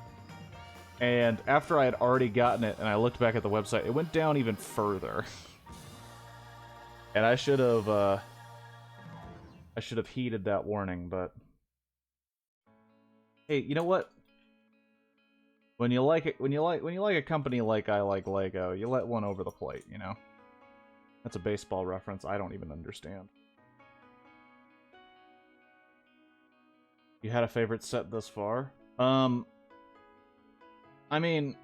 And after I had already gotten it, and I looked back at the website, it went down even further. And I should have heeded that warning, but hey, you know what? When you like a company like I like Lego, you let one over the plate, you know? That's a baseball reference I don't even understand. You had a favorite set thus far? I mean,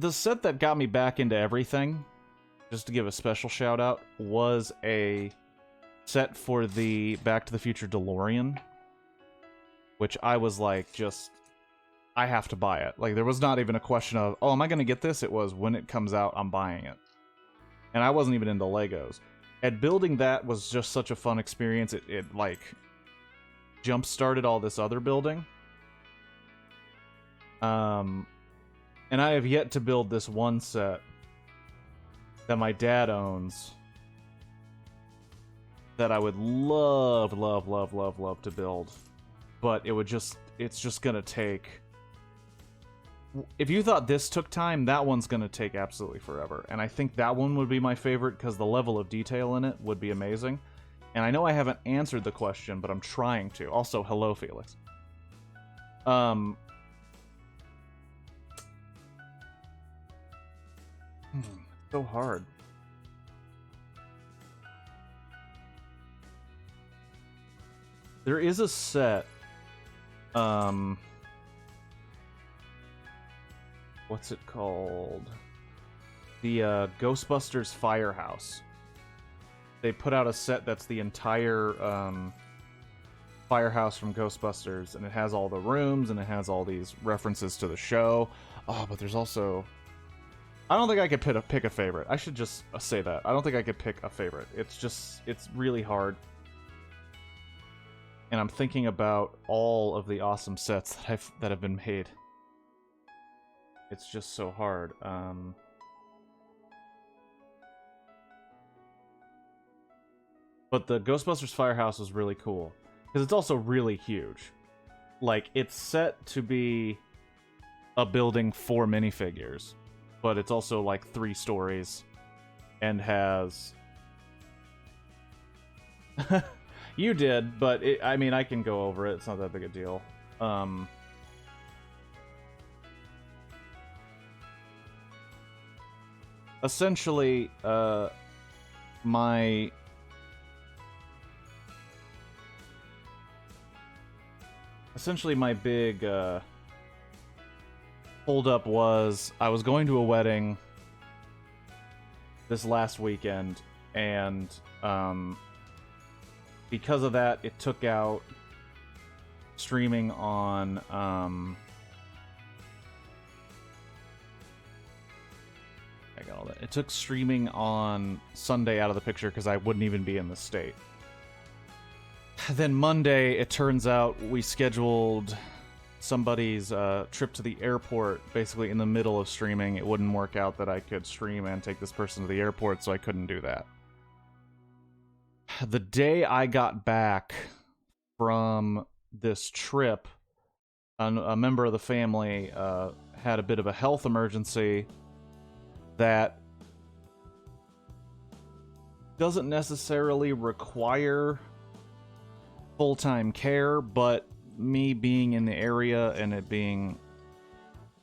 the set that got me back into everything, just to give a special shout out, was a set for the Back to the Future DeLorean, which I was like, I have to buy it. Like, there was not even a question of, oh, am I going to get this? It was, when it comes out, I'm buying it. And I wasn't even into Legos. And building that was just such a fun experience. It like, jump-started all this other building. And I have yet to build this one set that my dad owns that I would love to build. But it's just gonna take... If you thought this took time, that one's gonna take absolutely forever. And I think that one would be my favorite because the level of detail in it would be amazing. And I know I haven't answered the question, but I'm trying to. Also, hello, Felix. So hard. There is a set. What's it called? The Ghostbusters Firehouse. They put out a set that's the entire firehouse from Ghostbusters, and it has all the rooms, and it has all these references to the show. Oh, but there's also... I don't think I could pick a favorite. I should just say that. I don't think I could pick a favorite. It's really hard. And I'm thinking about all of the awesome sets that have been made. It's just so hard. But the Ghostbusters Firehouse was really cool. Because it's also really huge. Like, it's set to be a building for minifigures. But it's also like 3 stories. And has... You did, but I mean, I can go over it. It's not that big a deal. Essentially, my big hold-up was I was going to a wedding this last weekend, and because of that, it took out streaming on I got all that. It took streaming on Sunday out of the picture because I wouldn't even be in the state. Then Monday, it turns out we scheduled somebody's trip to the airport basically in the middle of streaming. It wouldn't work out that I could stream and take this person to the airport, so I couldn't do that. The day I got back from this trip, a member of the family had a bit of a health emergency that doesn't necessarily require full-time care, but me being in the area and it being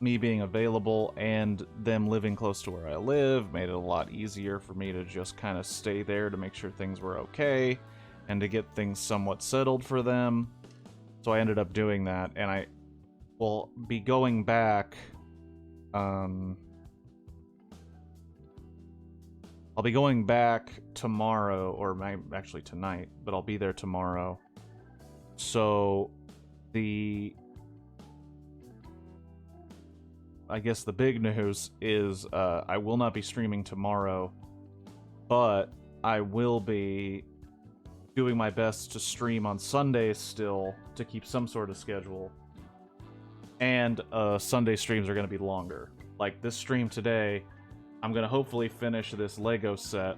me being available and them living close to where I live made it a lot easier for me to just kind of stay there to make sure things were okay and to get things somewhat settled for them. So I ended up doing that, and I will be going back I'll be going back tomorrow, or actually tonight, but I'll be there tomorrow. So I guess the big news is I will not be streaming tomorrow, but I will be doing my best to stream on Sundays still to keep some sort of schedule. And Sunday streams are going to be longer. Like this stream today, I'm going to hopefully finish this Lego set.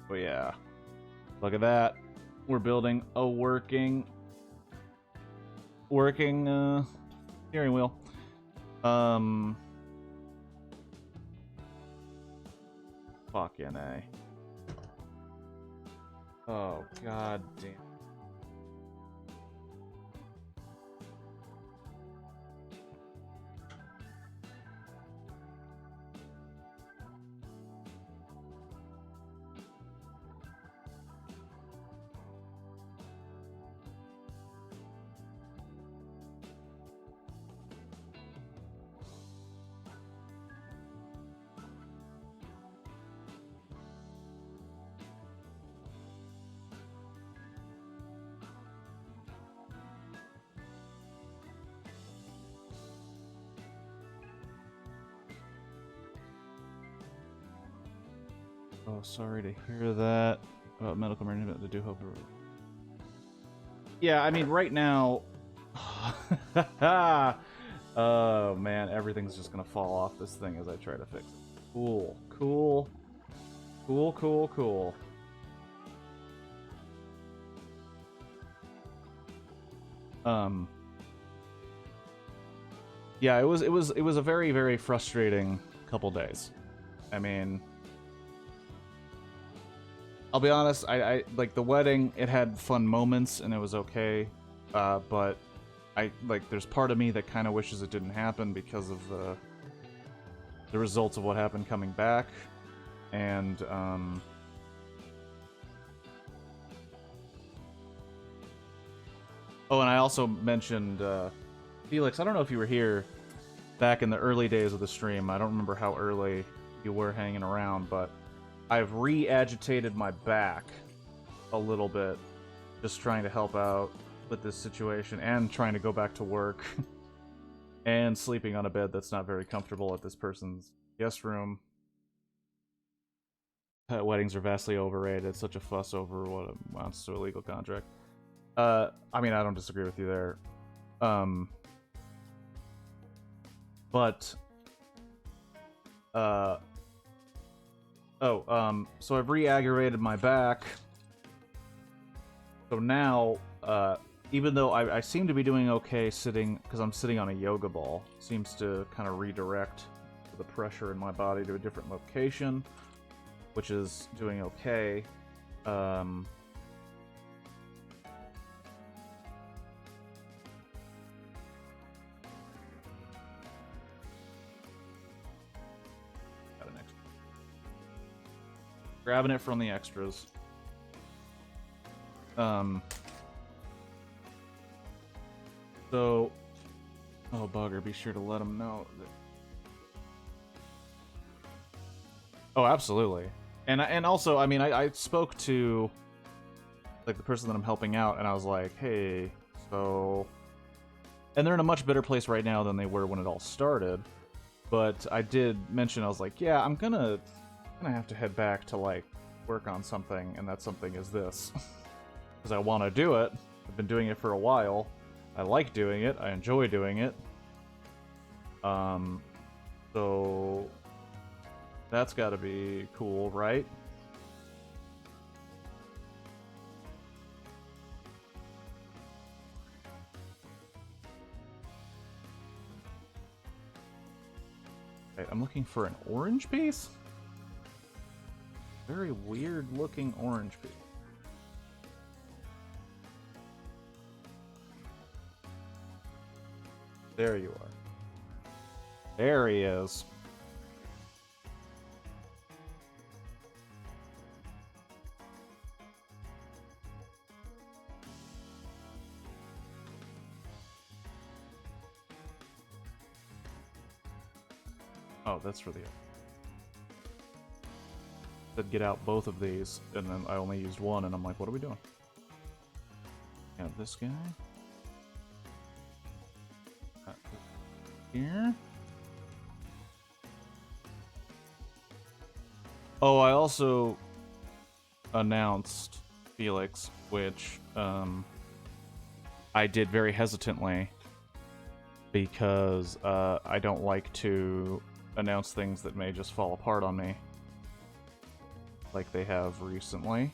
But yeah, look at that. We're building a working steering wheel. Fucking A. Oh, god damn. Oh, sorry to hear that about medical management. To do hope. Yeah, I mean, right now. Oh man, everything's just gonna fall off this thing as I try to fix it. Cool, cool, cool, cool, cool. Yeah, it was a very, very frustrating couple days. I mean, I'll be honest, I like the wedding, it had fun moments and it was okay, but there's part of me that kind of wishes it didn't happen because of the results of what happened coming back, and oh, and I also mentioned Felix. I don't know if you were here back in the early days of the stream. I don't remember how early you were hanging around, but I've re-agitated my back a little bit, just trying to help out with this situation and trying to go back to work and sleeping on a bed that's not very comfortable at this person's guest room. Pet weddings are vastly overrated. Such a fuss over what amounts to a legal contract. I mean, I don't disagree with you there. So I've re-aggravated my back. So now, even though I seem to be doing okay sitting, because I'm sitting on a yoga ball, seems to kind of redirect the pressure in my body to a different location, which is doing okay. Grabbing it from the extras. So, oh bugger, be sure to let them know that. Oh, absolutely. And also, I mean, I spoke to like the person that I'm helping out, and I was like, hey, so, and they're in a much better place right now than they were when it all started. But I did mention, I was like, yeah, I'm gonna have to head back to like work on something, and that something is this. Because I want to do it. I've been doing it for a while. I like doing it. I enjoy doing it. So that's got to be cool, right? Okay, I'm looking for an orange piece. Very weird looking orange piece. There you are. There he is. Oh, that's for the... Said get out both of these, and then I only used one, and I'm like, what are we doing? Got this guy. Here. Oh, I also announced Felix, which I did very hesitantly because I don't like to announce things that may just fall apart on me, like they have recently.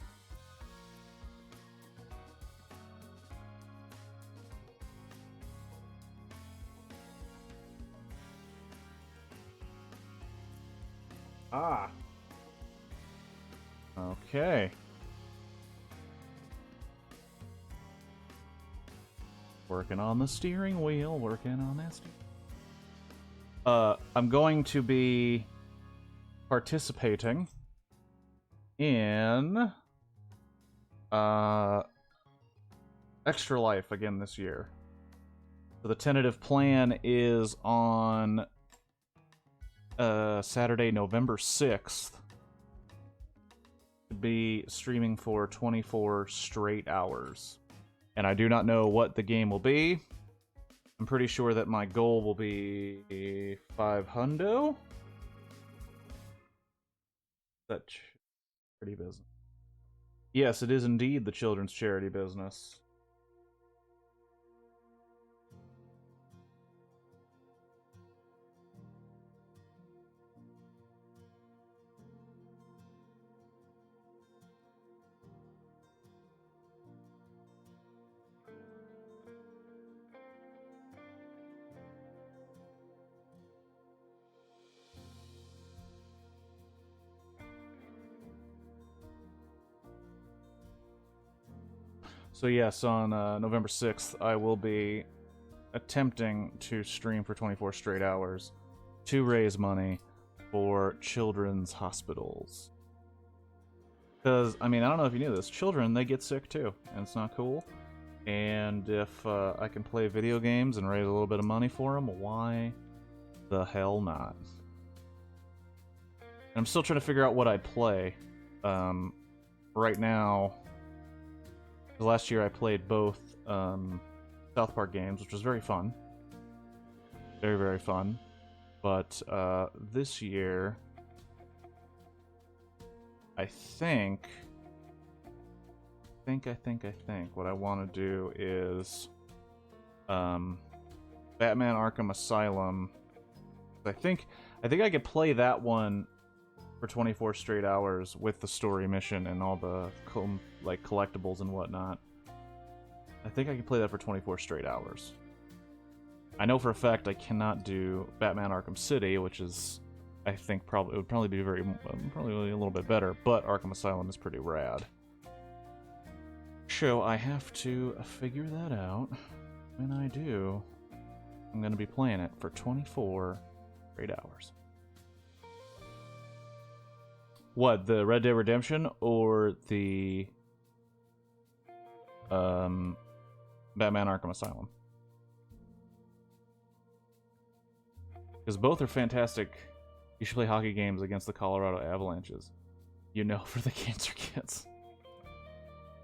Ah. Okay. Working on the steering wheel, working on that I'm going to be participating in Extra Life again this year. So the tentative plan is on Saturday, November 6th, to be streaming for 24 straight hours. And I do not know what the game will be. I'm pretty sure that my goal will be 500. That's charity business. Yes, it is indeed the children's charity business. So yes, on November 6th, I will be attempting to stream for 24 straight hours to raise money for children's hospitals. Because, I mean, I don't know if you knew this, children, they get sick too, and it's not cool. And if I can play video games and raise a little bit of money for them, why the hell not? And I'm still trying to figure out what I'd play. Right now, the last year I played both South Park games, which was very fun. Very, very fun. But this year, I think what I want to do is Batman Arkham Asylum. I think I could play that one for 24 straight hours with the story mission and all the like collectibles and whatnot. I think I can play that for 24 straight hours. I know for a fact I cannot do Batman Arkham City, which is, I think, it would probably be probably a little bit better, but Arkham Asylum is pretty rad. So I have to figure that out. When I do, I'm going to be playing it for 24 straight hours. What, the Red Dead Redemption or the Batman Arkham Asylum? Because both are fantastic. You should play hockey games against the Colorado Avalanches. You know, for the cancer kids.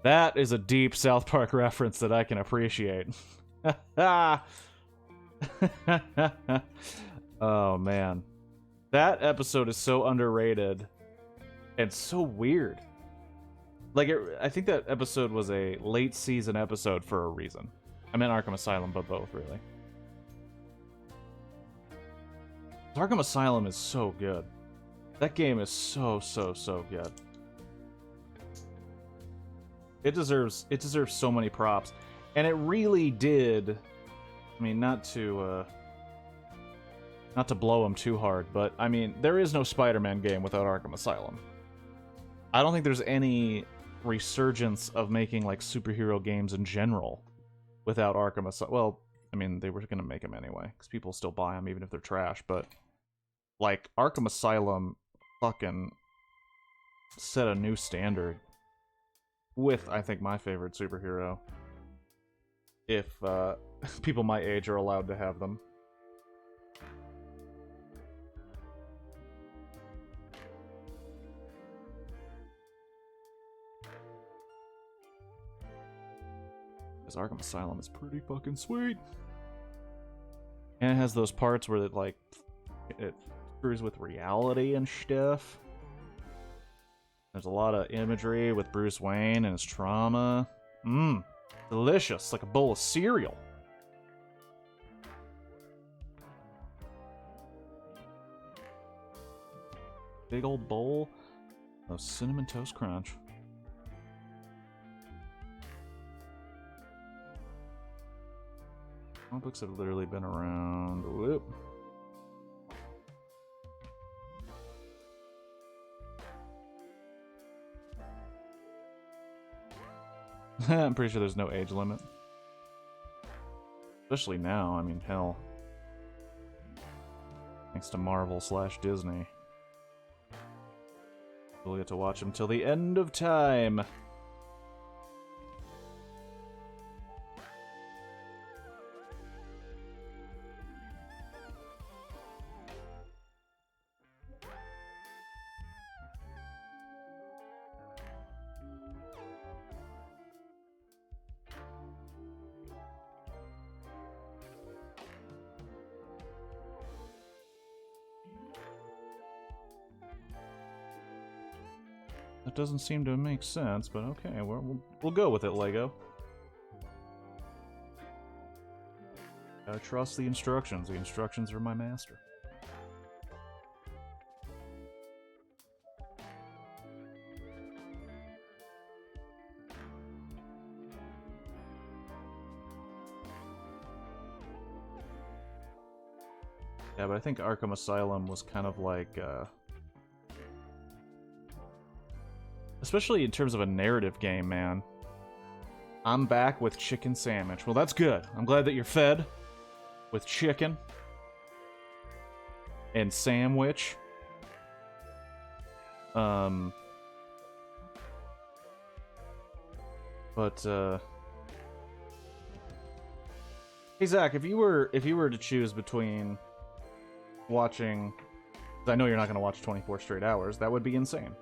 That is a deep South Park reference that I can appreciate. Oh, man. That episode is so underrated and so weird. Like, I think that episode was a late season episode for a reason. I meant Arkham Asylum, but both, really. Arkham Asylum is so good. That game is so good. It deserves so many props. And it really did. I mean, not to blow them too hard, but I mean, there is no Spider-Man game without Arkham Asylum. I don't think there's any resurgence of making like superhero games in general without Arkham Asylum. Well, I mean, they were going to make them anyway, because people still buy them even if they're trash, but like, Arkham Asylum fucking set a new standard with, I think, my favorite superhero. If people my age are allowed to have them. Because Arkham Asylum is pretty fucking sweet. And it has those parts where it, like, it screws with reality and stuff. There's a lot of imagery with Bruce Wayne and his trauma. Delicious, like a bowl of cereal. Big old bowl of Cinnamon Toast Crunch. Comic books have literally been around. Whoop. I'm pretty sure there's no age limit. Especially now, I mean, hell. Thanks to Marvel/Disney. We'll get to watch them till the end of time. That doesn't seem to make sense, but okay, we'll go with it, Lego. Gotta trust the instructions. The instructions are my master. Yeah, but I think Arkham Asylum was kind of like, especially in terms of a narrative game, man. I'm back with chicken sandwich. Well, that's good. I'm glad that you're fed. with chicken and sandwich. Hey Zach, if you were to choose between watching, 'cause I know you're not going to watch 24 straight hours, that would be insane.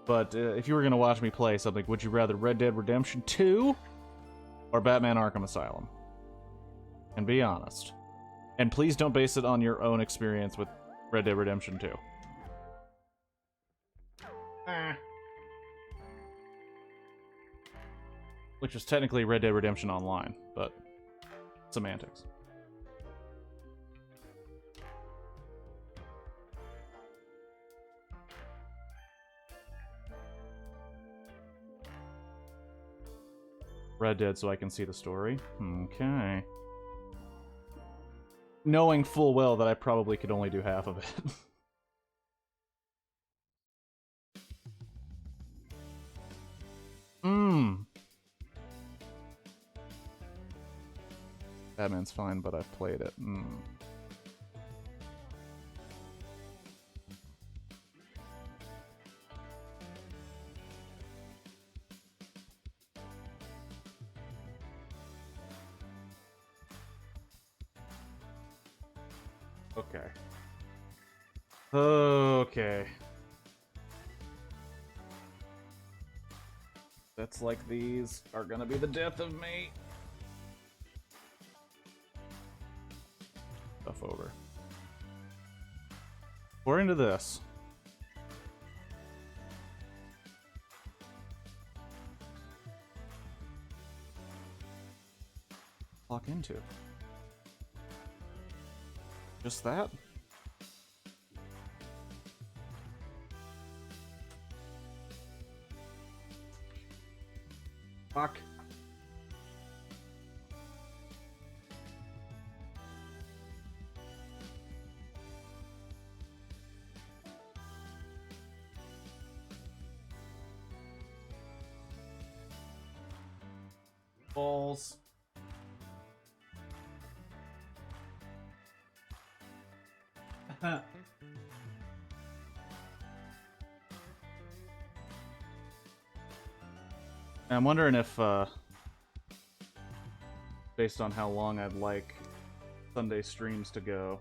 But if you were going to watch me play something, would you rather Red Dead Redemption 2 or Batman Arkham Asylum? And be honest. And please don't base it on your own experience with Red Dead Redemption 2. Which was technically Red Dead Redemption Online, but semantics. Red Dead so I can see the story. Okay. Knowing full well that I probably could only do half of it. Batman's fine, but I've played it. Okay. Okay. That's like these are gonna be the death of me. Stuff over. According to this. Lock into. Just that? Fuck. Balls. I'm wondering if, based on how long I'd like Sunday streams to go,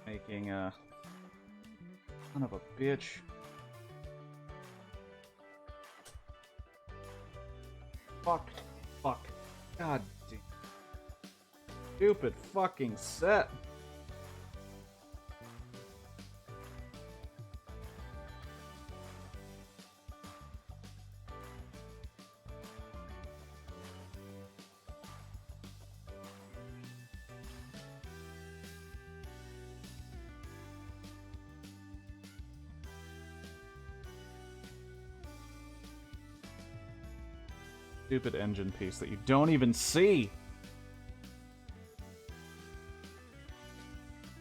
making a son of a bitch. Fuck. Fuck. God damn. Stupid fucking set. Stupid engine piece that you don't even see.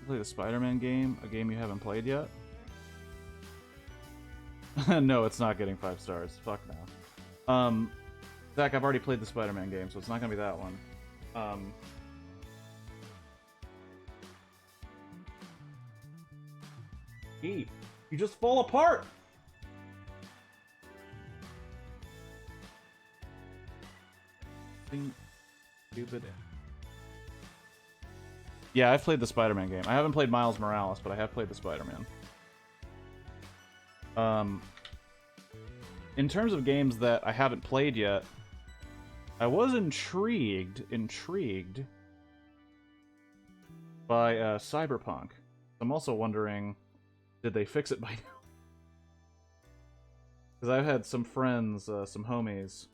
Play the Spider-Man game, a game you haven't played yet? No, it's not getting 5 stars. Fuck no. Zach, I've already played the Spider-Man game, so it's not gonna be that one. Eve, you just fall apart! Stupid. Yeah, I've played the Spider-Man game. I haven't played Miles Morales, but I have played the Spider-Man. In terms of games that I haven't played yet, I was intrigued by Cyberpunk. I'm also wondering, did they fix it by now? Because I've had some friends, some homies,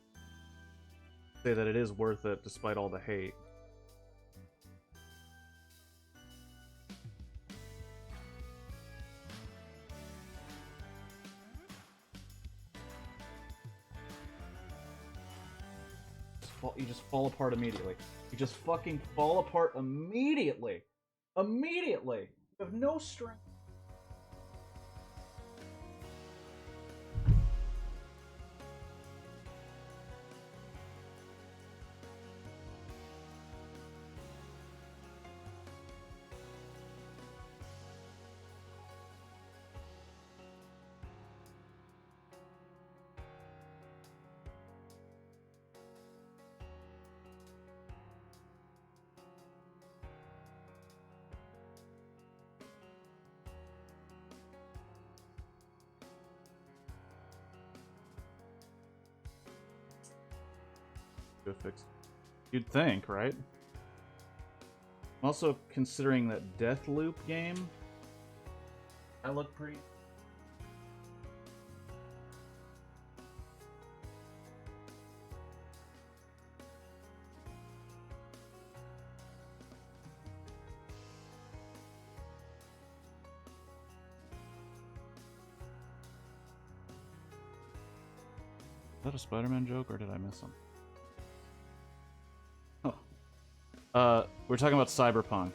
say that it is worth it despite all the hate. You just fall apart immediately. You just fucking fall apart immediately. Immediately. You have no strength. to fix. You'd think, right? I'm also considering that Deathloop game. I look pretty. Is that a Spider-Man joke, or did I miss something? We're talking about Cyberpunk.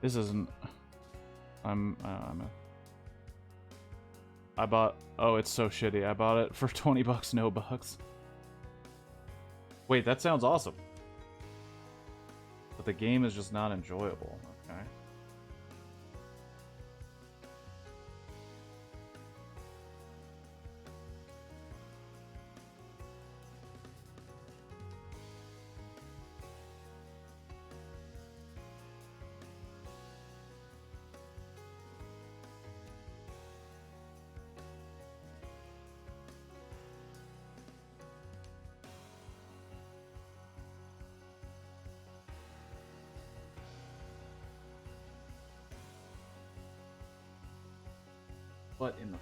This isn't. I bought. Oh, it's so shitty. I bought it for 20 bucks, no bucks. Wait, that sounds awesome. But the game is just not enjoyable. Okay. What in the...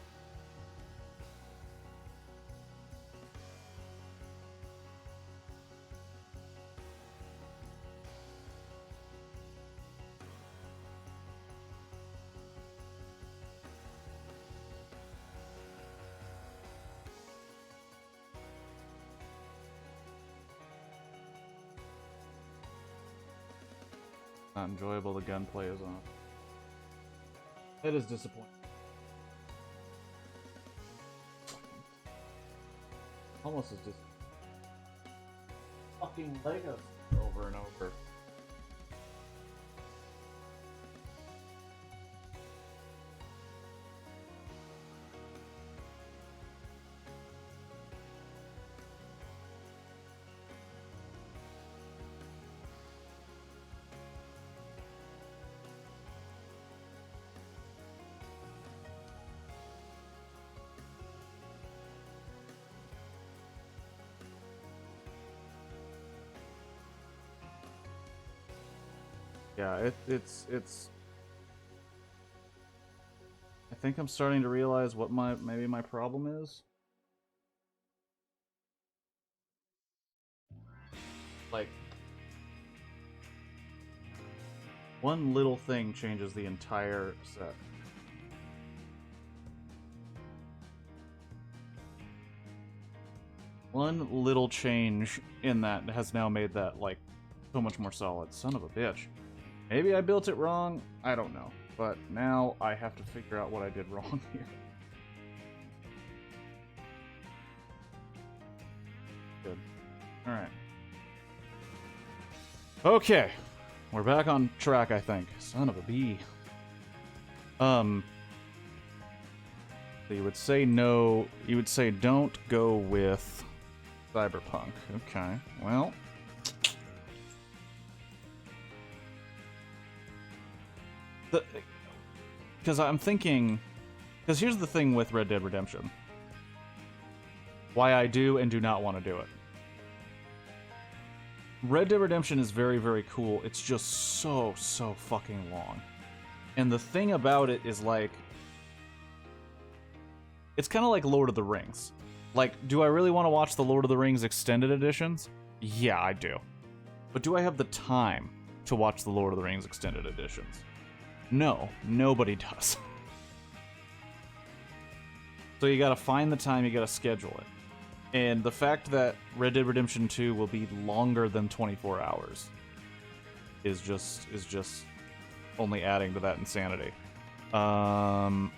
Not enjoyable, the gunplay is on. It is disappointing. Almost as just fucking Legos over and over. Yeah, it's. I think I'm starting to realize what maybe my problem is. Like, one little thing changes the entire set. One little change in that has now made that, like, so much more solid. Son of a bitch. Maybe I built it wrong, I don't know. But now I have to figure out what I did wrong here. Good. Alright. Okay. We're back on track, I think. Son of a bee. So you would say no, you would say don't go with Cyberpunk. Okay, well... Because I'm thinking... Because here's the thing with Red Dead Redemption. Why I do and do not want to do it. Red Dead Redemption is very, very cool. It's just so fucking long. And the thing about it is, like... It's kind of like Lord of the Rings. Like, do I really want to watch the Lord of the Rings extended editions? Yeah, I do. But do I have the time to watch the Lord of the Rings extended editions? No, nobody does. So you gotta find the time, you gotta schedule it. And the fact that Red Dead Redemption 2 will be longer than 24 hours is just only adding to that insanity. I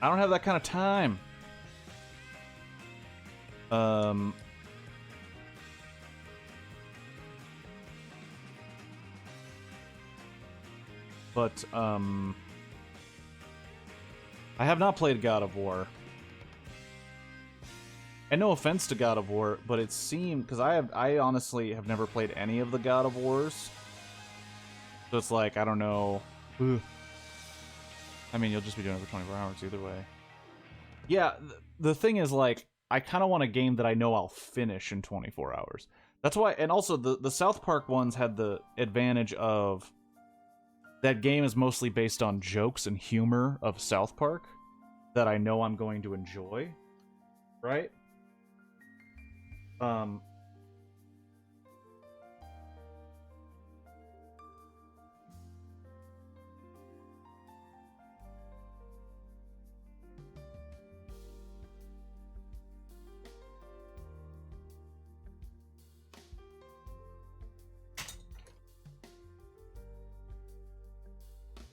don't have that kind of time. But I have not played God of War. And no offense to God of War, but it seemed, because I honestly have never played any of the God of Wars. So it's like, I don't know. Ugh. I mean, you'll just be doing it for 24 hours either way. Yeah, the thing is, like, I kind of want a game that I know I'll finish in 24 hours. That's why, and also the South Park ones had the advantage of that game is mostly based on jokes and humor of South Park that I know I'm going to enjoy, right?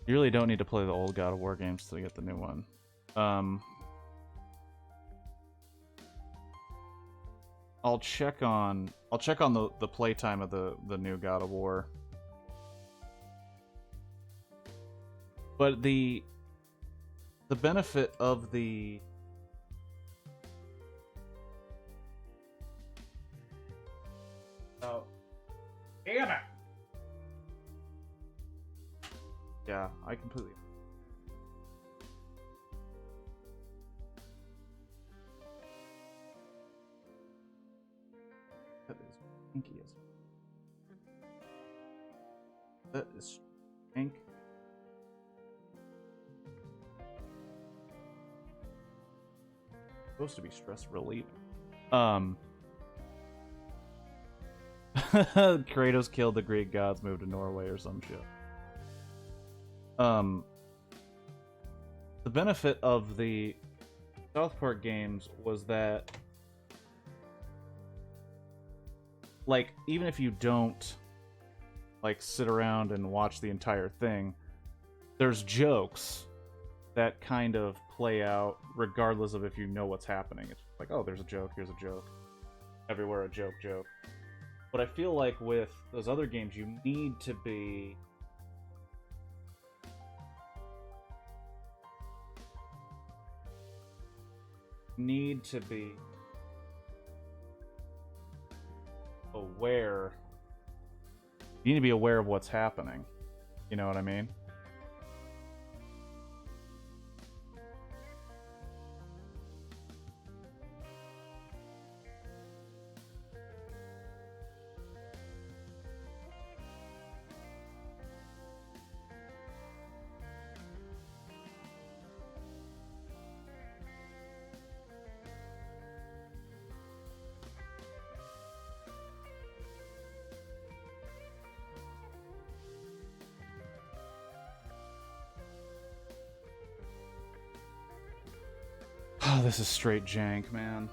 You really don't need to play the old God of War games to get the new one. I'll check on the playtime of the new God of War. But the benefit of the damn it. Yeah, I completely. That is pinky as. That is pink. Supposed to be stress relieving. Kratos killed the Greek gods, moved to Norway or some shit. The benefit of the South Park games was that, like, even if you don't, like, sit around and watch the entire thing, there's jokes that kind of play out regardless of if you know what's happening. It's like, oh, there's a joke, here's a joke. Everywhere a joke. But I feel like with those other games, you need to be aware. You need to be aware of what's happening. You know what I mean? Oh, this is straight jank, man.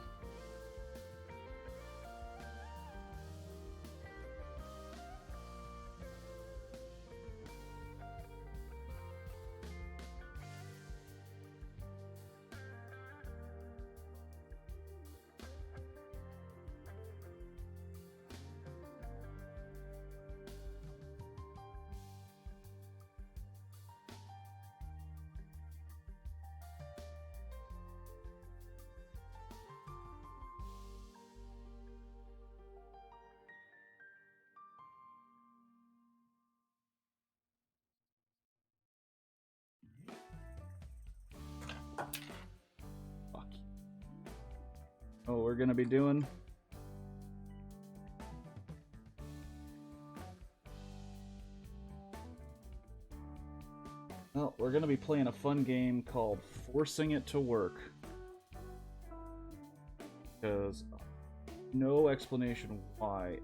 Oh, we're gonna be doing. Well, we're gonna be playing a fun game called Forcing It to Work. Because no explanation why.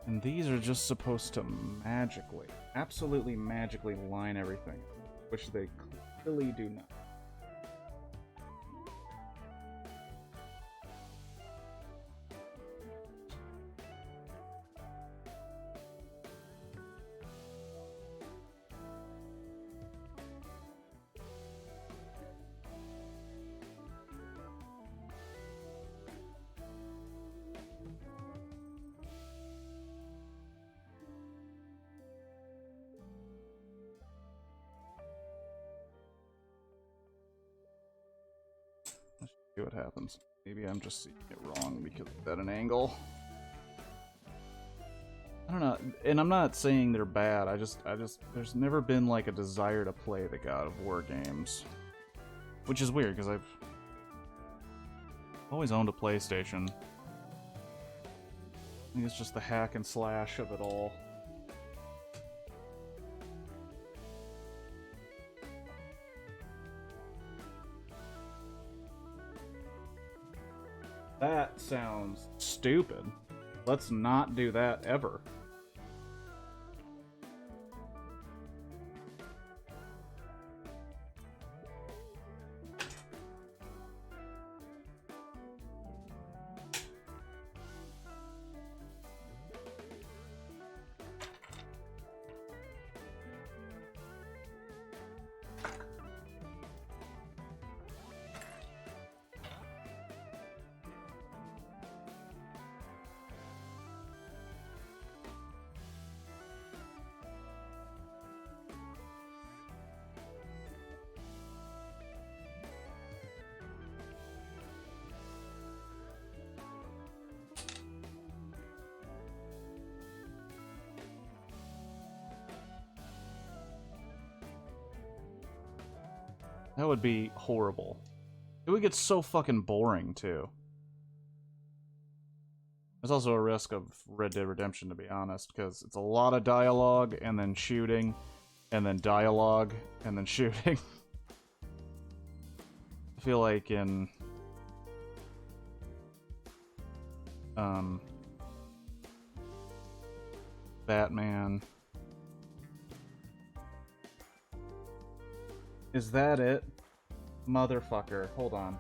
And these are just supposed to magically, absolutely magically line everything, which they clearly do not. See what happens. Maybe I'm just seeing it wrong because it's at an angle. I don't know, and I'm not saying they're bad. I just, there's never been like a desire to play the God of War games, which is weird because I've always owned a PlayStation. I think it's just the hack and slash of it all. That sounds stupid. Let's not do that ever. That would be horrible. It would get so fucking boring, too. There's also a risk of Red Dead Redemption, to be honest, because it's a lot of dialogue, and then shooting, and then dialogue, and then shooting. I feel like in... Batman... Is that it? Motherfucker. Hold on.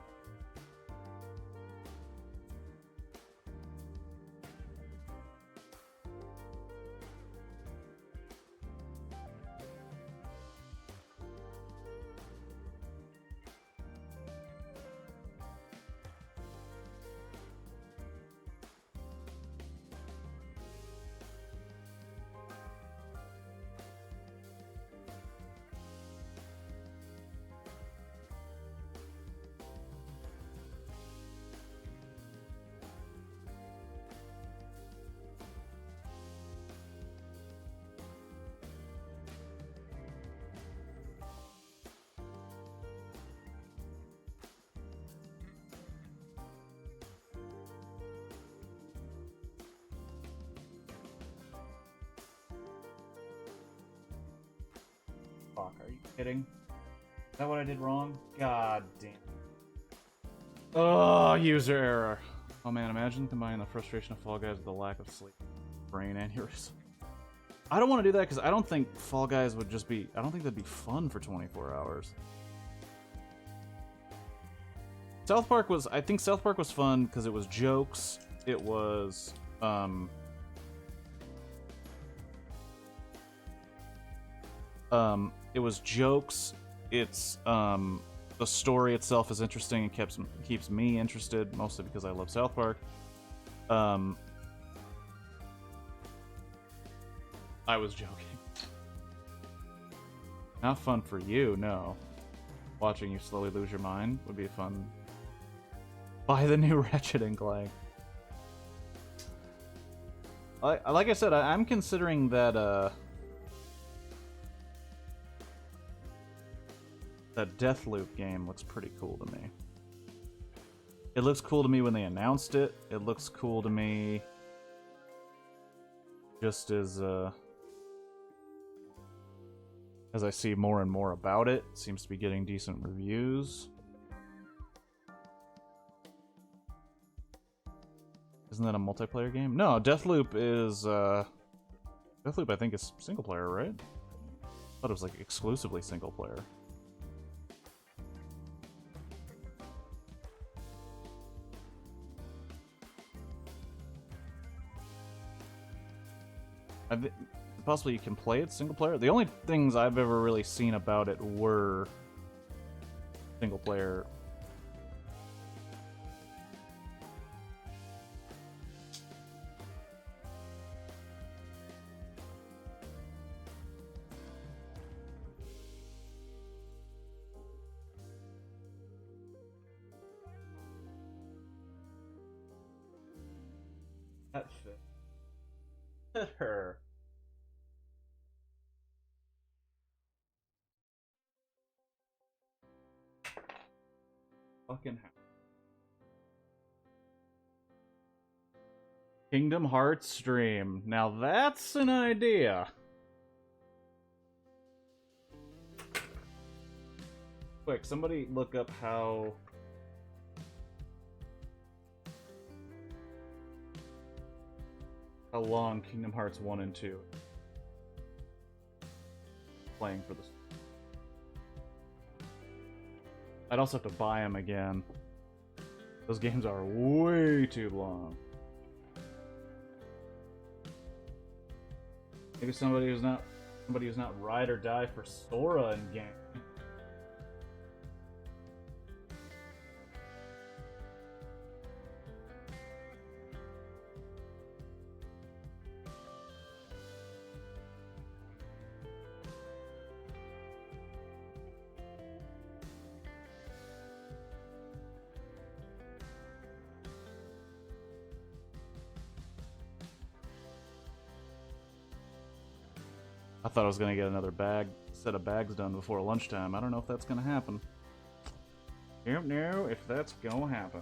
Fuck, are you kidding? Is that what I did wrong? God damn. Oh, user error. Oh man, imagine combining the frustration of Fall Guys with the lack of sleep. Brain aneurysm. I don't want to do that because I don't think Fall Guys would just be... I don't think that'd be fun for 24 hours. South Park was... I think South Park was fun because it was jokes. It was... it was jokes. It's the story itself is interesting and keeps me interested, mostly because I love South Park. I was joking. Not fun for you, no. Watching you slowly lose your mind would be fun. Buy the new Ratchet and Clank. Like I said, I'm considering that that Deathloop game looks pretty cool to me. It looks cool to me when they announced it. It looks cool to me just as I see more and more about it. It seems to be getting decent reviews. Isn't Isn't that a multiplayer game? No, Deathloop is, Deathloop I think is single player, right? I thought it was like exclusively single player. Possibly you can play it single player. The only things I've ever really seen about it were single player. That fit. Hit her. Fucking hell. Kingdom Hearts stream. Now that's an idea. Quick, somebody look up how long Kingdom Hearts 1 and 2 playing for this. I'd also have to buy them again. Those games are way too long. Maybe somebody who's not ride or die for Sora in game. I thought I was gonna get another set of bags done before lunchtime. I don't know if that's gonna happen. Don't know if that's gonna happen.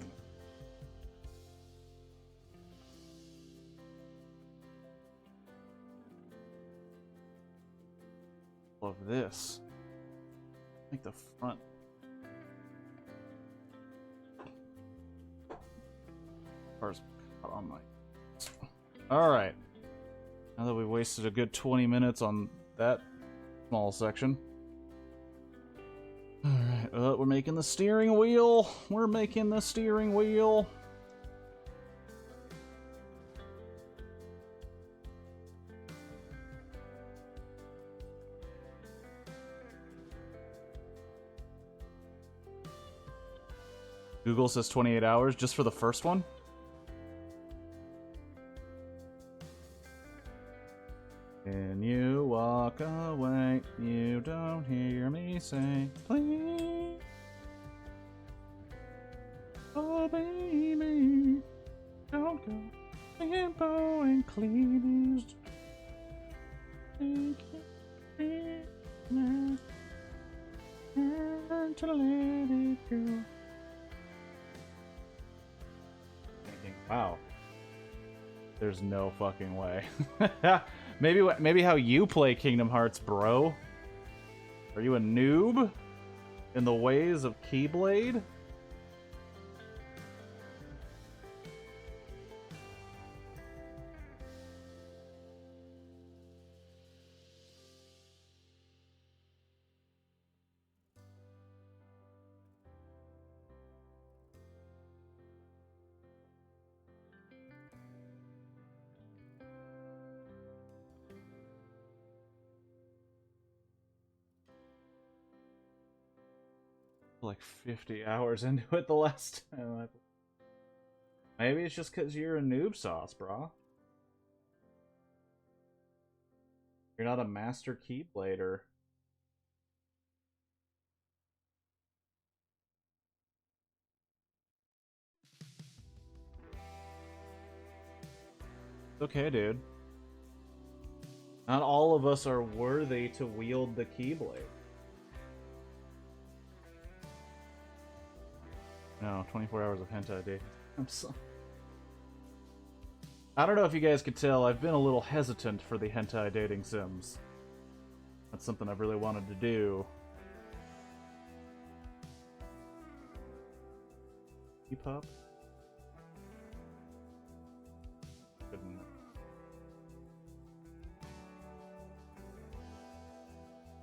Love this. Make the front. Car's cut on my. All right. Now that we wasted a good 20 minutes on that small section. Alright, we're making the steering wheel. We're making the steering wheel. Google says 28 hours just for the first one? Can you walk away? You don't hear me say, please. Oh, baby, don't go limbo and clean. Take it and to let it go. Wow. There's no fucking way. Maybe how you play Kingdom Hearts, bro. Are you a noob in the ways of Keyblade? Like 50 hours into it the last time. Maybe it's just because you're a noob sauce, bro. You're not a master keyblader. It's okay, dude. Not all of us are worthy to wield the keyblade. No, 24 hours of hentai dating. I'm so... I don't know if you guys could tell, I've been a little hesitant for the hentai dating sims. That's something I've really wanted to do. Keep up?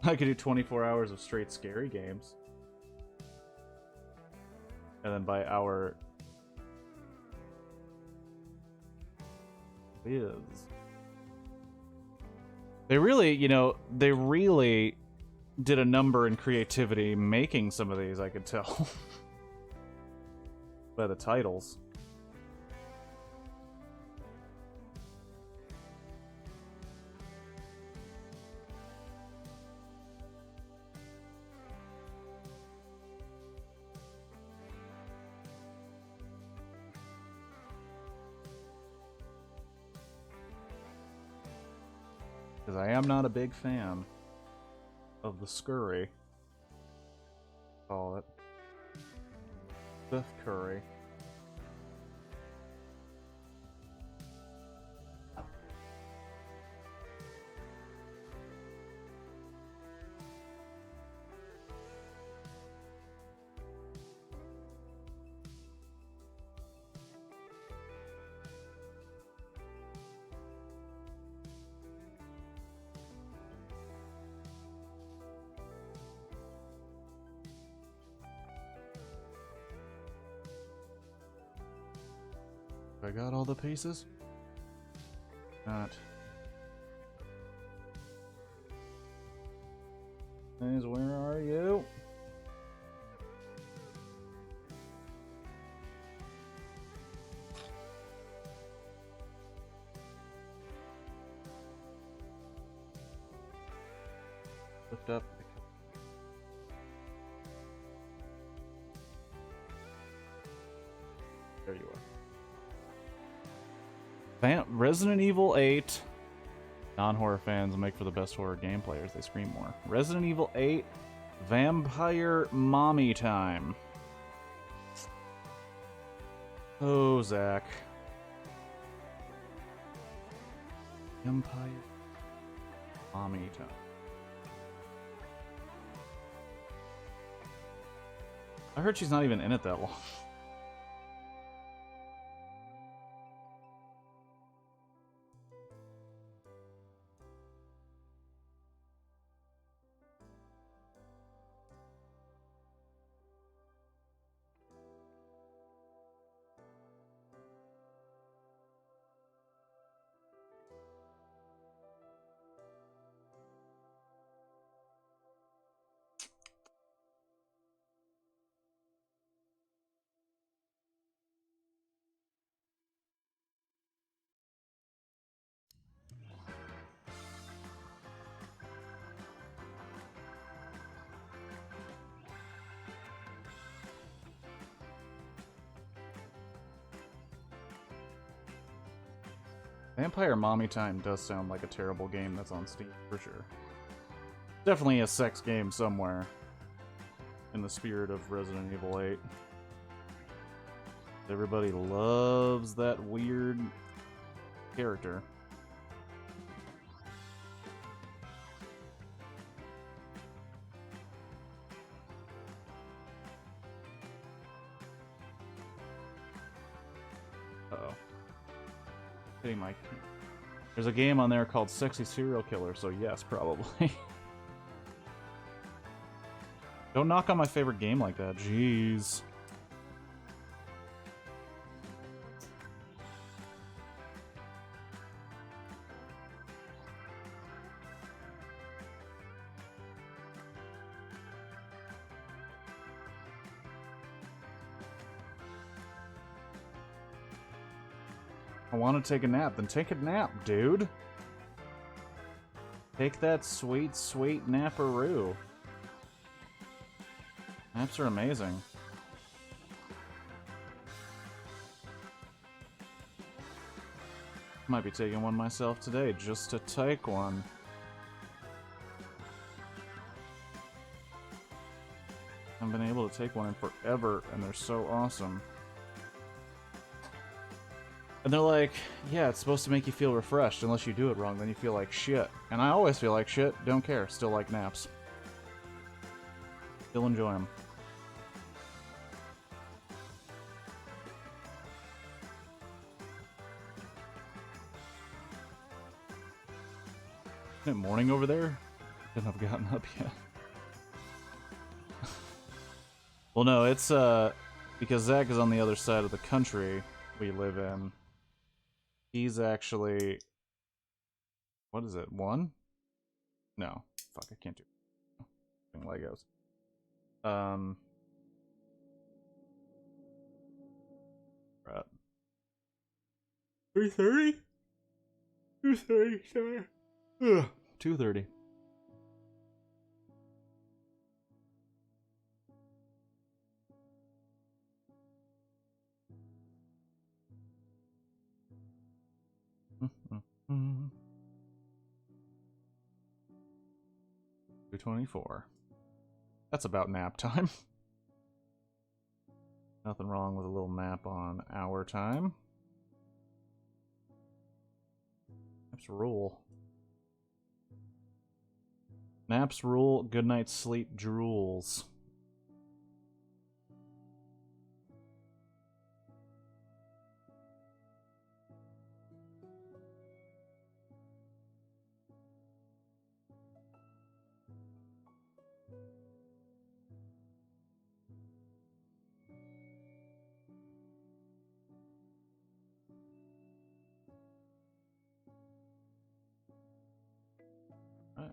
I could do 24 hours of straight scary games. And then by hour... is. They really, you know, they really did a number in creativity making some of these, I could tell. By the titles. Because I am not a big fan of the scurry. Call it. Beef curry. I got all the pieces? Not. Guys, where are you? Lift up. There you are. Resident Evil 8. Non-horror fans make for the best horror game players. They scream more. Resident Evil 8. Vampire Mommy Time. Oh, Zach. Vampire Mommy Time. I heard she's not even in it that long. Vampire Mommy Time does sound like a terrible game that's on Steam, for sure. Definitely a sex game somewhere. In the spirit of Resident Evil 8. Everybody loves that weird character. Uh-oh. Hitting my... There's a game on there called Sexy Serial Killer, so yes, probably. Don't knock on my favorite game like that, jeez. I want to take a nap, then take a nap, dude. Take that sweet, sweet naparoo. Naps are amazing. Might be taking one myself today, just to take one. I haven't been able to take one in forever, and they're so awesome. And they're like, yeah, it's supposed to make you feel refreshed. Unless you do it wrong, then you feel like shit. And I always feel like shit. Don't care. Still like naps. Still enjoy them. Isn't it morning over there? Shouldn't have gotten up yet. Well, no, it's because Zach is on the other side of the country we live in. He's actually, what is it? 1? No, fuck, I can't do Legos. 3:30. 2:30. Sorry. 2:30. Mm-hmm. 2:24. That's about nap time. Nothing wrong with a little nap on our time. Naps rule. Naps rule. Good night's sleep drools. Right.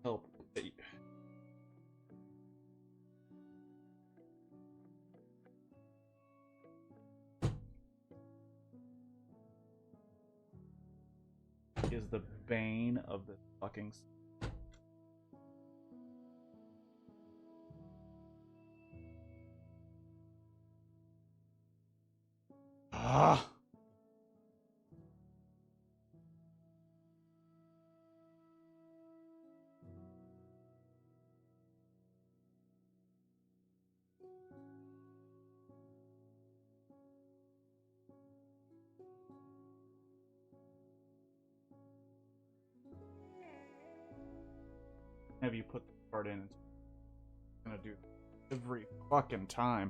Help. Is the bane of this fucking. Ah. Have you put the part in? It's gonna do every fucking time.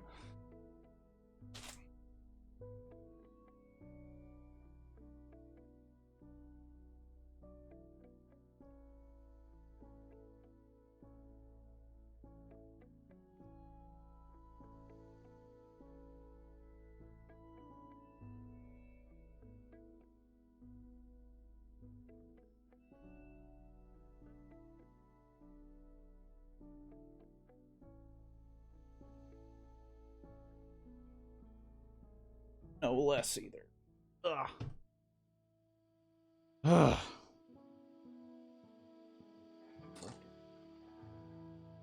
No less either. Ugh. Ugh.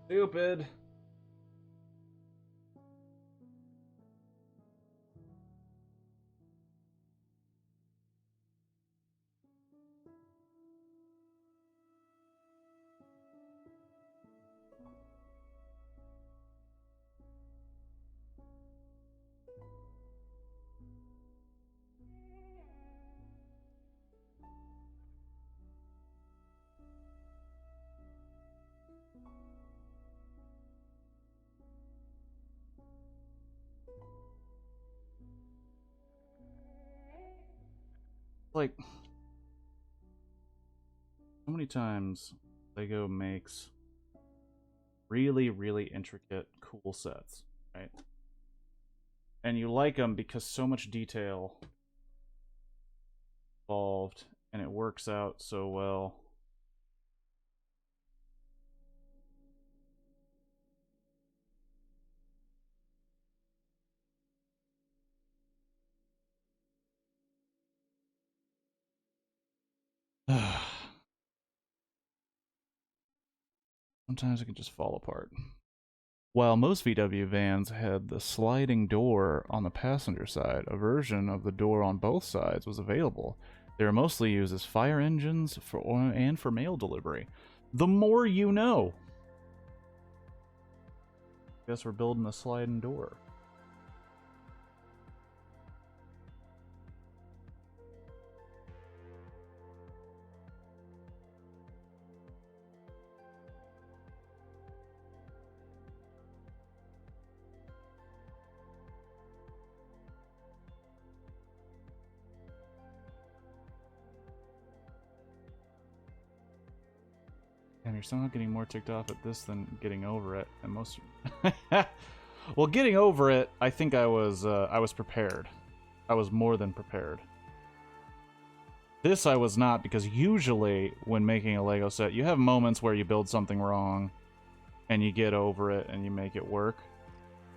Stupid. Like, so many times Lego makes really, really intricate, cool sets, right? And you like them because so much detail involved, and it works out so well. Sometimes it can just fall apart. While most VW vans had the sliding door on the passenger side, a version of the door on both sides was available. They were mostly used as fire engines and for mail delivery. The more you know. Guess we're building a sliding door. you're somehow getting more ticked off at this than getting over it. And most... Well, getting over it, I think I was prepared. I was more than prepared. This I was not, because usually when making a Lego set, you have moments where you build something wrong and you get over it and you make it work.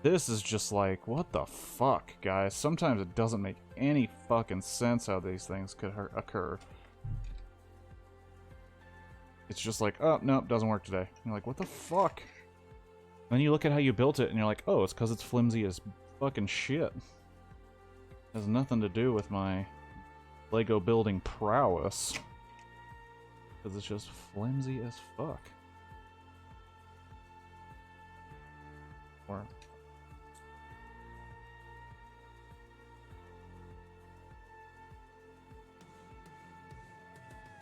This is just like, what the fuck, guys? Sometimes it doesn't make any fucking sense how these things could occur. It's just like, oh, nope, doesn't work today. You're like, what the fuck? And then you look at how you built it and you're like, oh, it's because it's flimsy as fucking shit. It has nothing to do with my Lego building prowess. Because it's just flimsy as fuck. Or...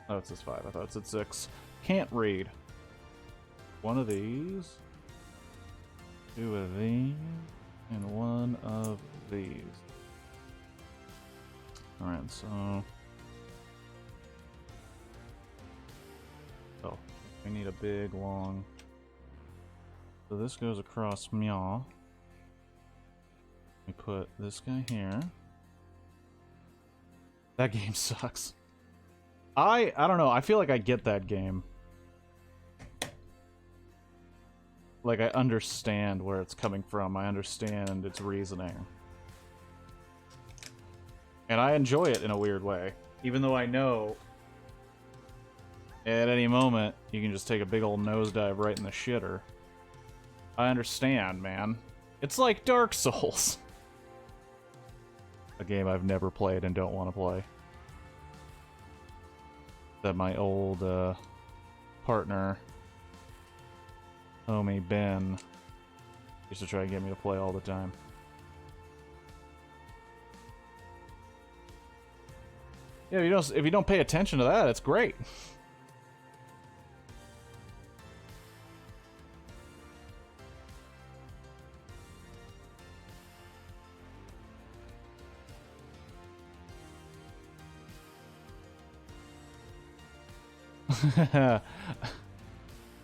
Oh, it says 5. I thought it said 6. Can't read. One of these. 2 of these. And 1 of these. Alright, so... Oh, we need a big, long... So this goes across meow. We put this guy here. That game sucks. I don't know, I feel like I get that game. Like, I understand where it's coming from. I understand its reasoning. And I enjoy it in a weird way. Even though I know at any moment you can just take a big old nosedive right in the shitter. I understand, man. It's like Dark Souls. A game I've never played and don't want to play. That my old partner, homie Ben, used to try to get me to play all the time. Yeah, if you don't pay attention to that, it's great.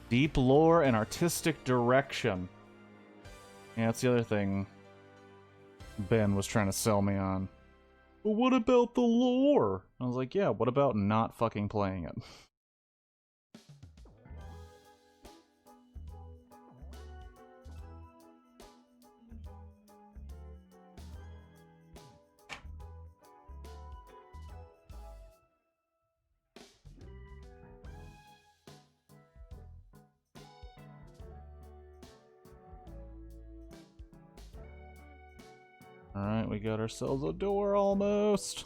Deep lore and artistic direction. Yeah, that's the other thing Ben was trying to sell me on. But what about the lore? I was like, yeah, what about not fucking playing it? Alright, we got ourselves a door almost.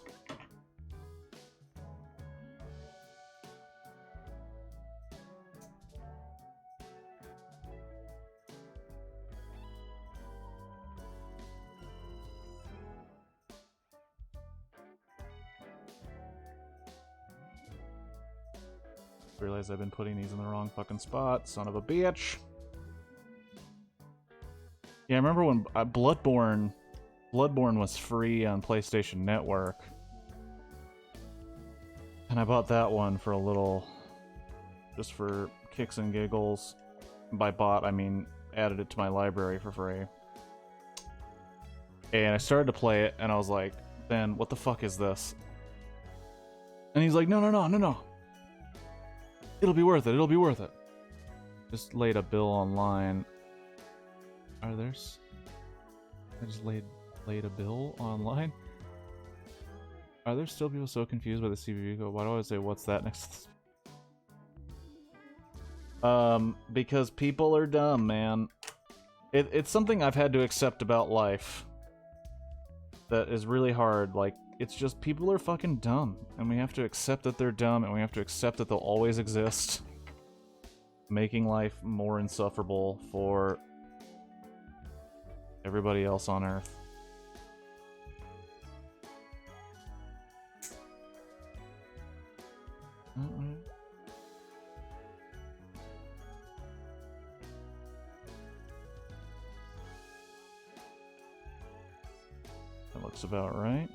Realize I've been putting these in the wrong fucking spot, son of a bitch. Yeah, I remember when Bloodborne was free on PlayStation Network. And I bought that one for a little, just for kicks and giggles. By bought, I mean added it to my library for free. And I started to play it, and I was like, Ben, what the fuck is this? And he's like, no. It'll be worth it, it'll be worth it. Just laid a bill online. Are there's... I just laid a bill online? Are there still people so confused by the CVV code? Why do I always say, what's that next to because people are dumb, man. It's something I've had to accept about life. That is really hard. Like, it's just people are fucking dumb. And we have to accept that they're dumb, and we have to accept that they'll always exist. Making life more insufferable for everybody else on Earth. That looks about right.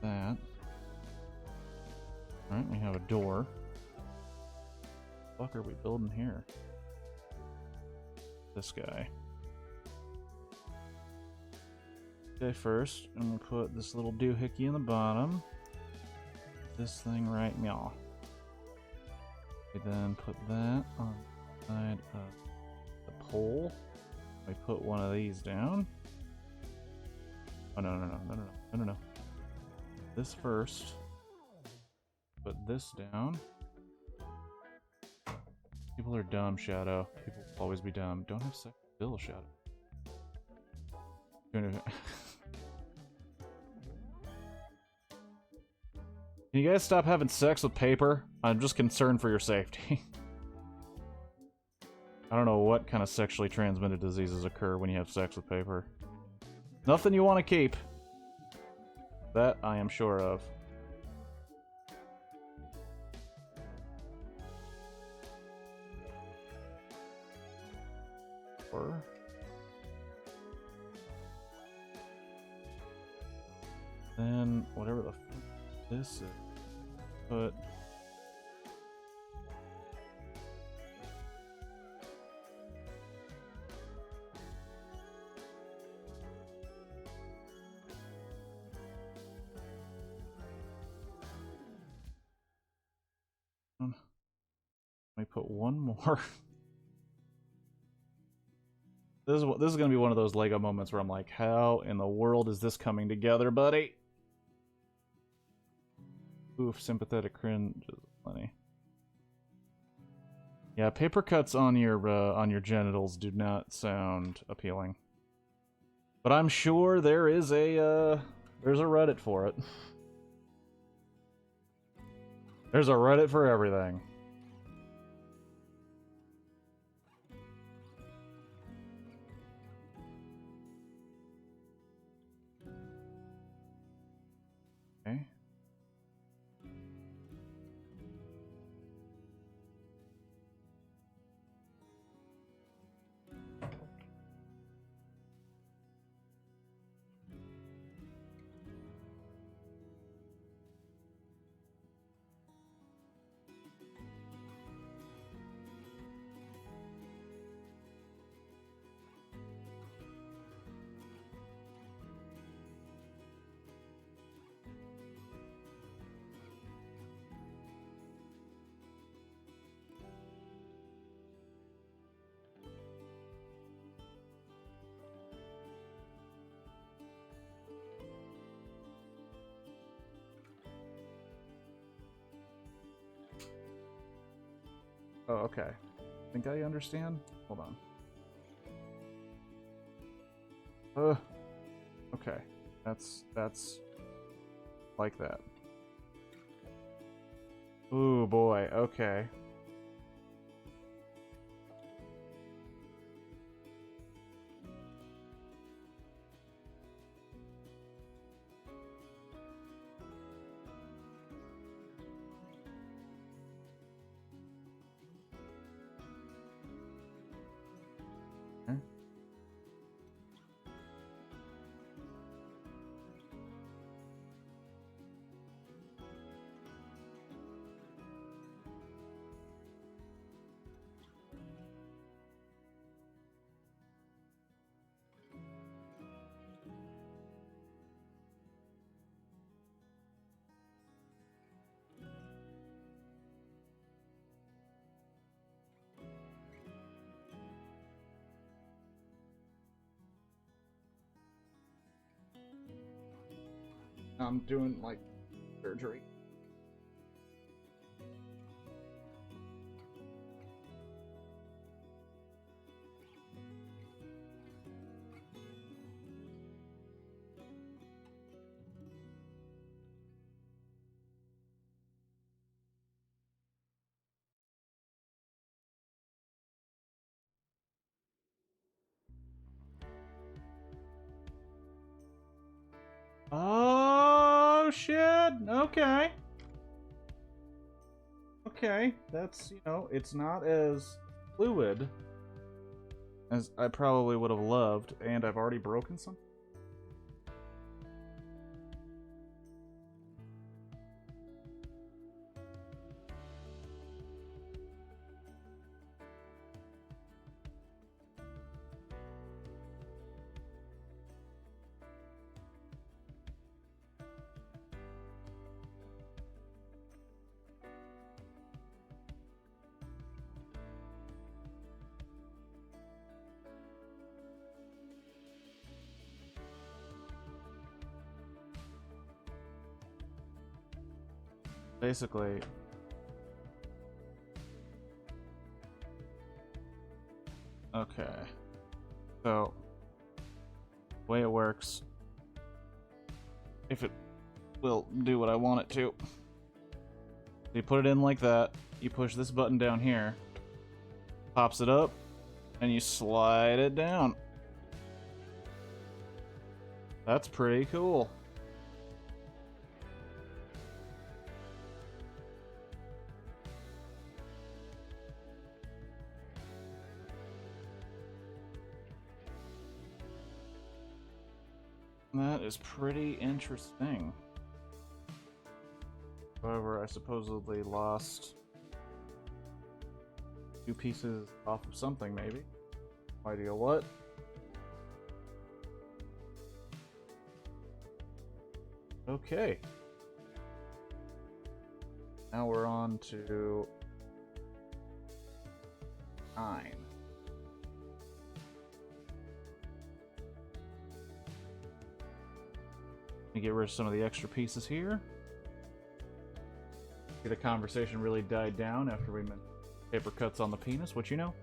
That. door. What the fuck are we building here? This guy. Okay, first, I'm gonna put this little doohickey in the bottom. This thing right now. We then put that on the side of the pole. We put one of these down. Oh, no. This first. Put this down. People are dumb, Shadow. People will always be dumb. Don't have sex with Bill, Shadow. Can you guys stop having sex with paper? I'm just concerned for your safety. I don't know what kind of sexually transmitted diseases occur when you have sex with paper. Nothing you want to keep. That I am sure of. Or... then, whatever the fuck this is, put... let me put one more. This is going to be one of those Lego moments where I'm like, how in the world is this coming together, buddy? Oof, sympathetic cringe is plenty. Yeah, paper cuts on your genitals do not sound appealing. But I'm sure there is there's a Reddit for it. There's a Reddit for everything. Okay. Oh, okay. Think I understand? Hold on. Okay. That's like that. Ooh, boy. Okay. I'm doing, like, surgery. Oh, shit! Okay. Okay, that's, you know, it's not as fluid as I probably would have loved, and I've already broken some. basically... Okay. So, the way it works, if it will do what I want it to, you put it in like that, you push this button down here, pops it up, and you slide it down. That's pretty cool. That is pretty interesting. However, I supposedly lost 2 pieces off of something, maybe. No idea what. Okay. Now we're on to 9. Let me get rid of some of the extra pieces here. The conversation really died down after we mentioned paper cuts on the penis, which, you know,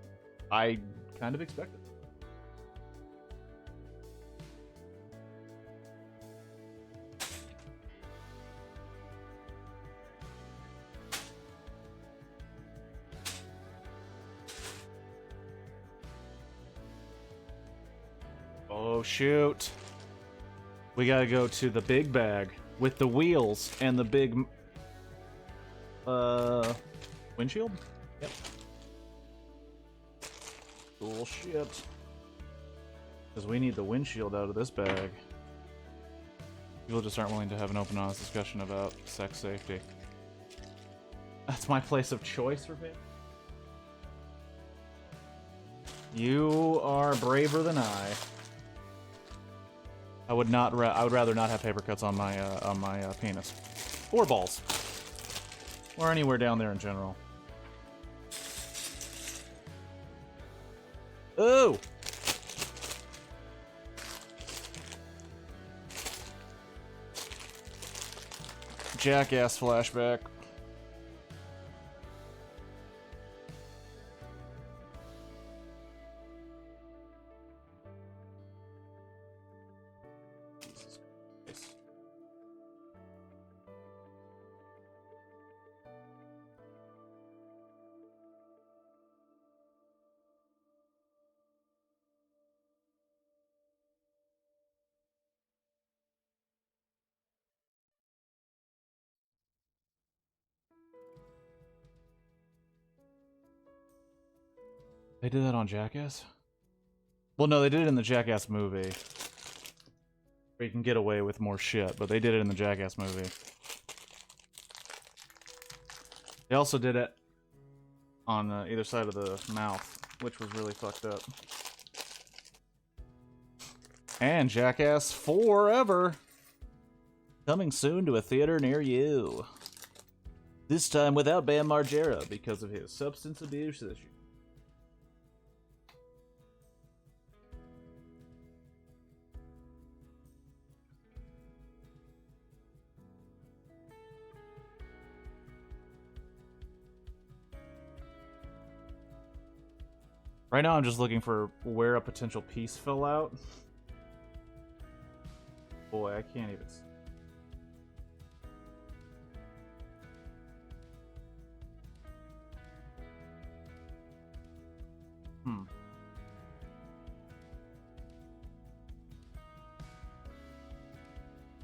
I kind of expected. Oh, shoot. We gotta go to the big bag with the wheels and the big... windshield? Yep. Cool shit. Because we need the windshield out of this bag. People just aren't willing to have an open, honest discussion about sex safety. That's my place of choice for me. You are braver than I. I would rather not have paper cuts on my penis. Or balls. Or anywhere down there in general. Ooh! Jackass flashback. They did that on Jackass? Well, no, they did it in the Jackass movie. Where you can get away with more shit, but they did it in the Jackass movie. They also did it on either side of the mouth, which was really fucked up. And Jackass Forever! Coming soon to a theater near you. This time without Bam Margera because of his substance abuse issue. Right now I'm just looking for where a potential piece fell out. Boy, I can't even...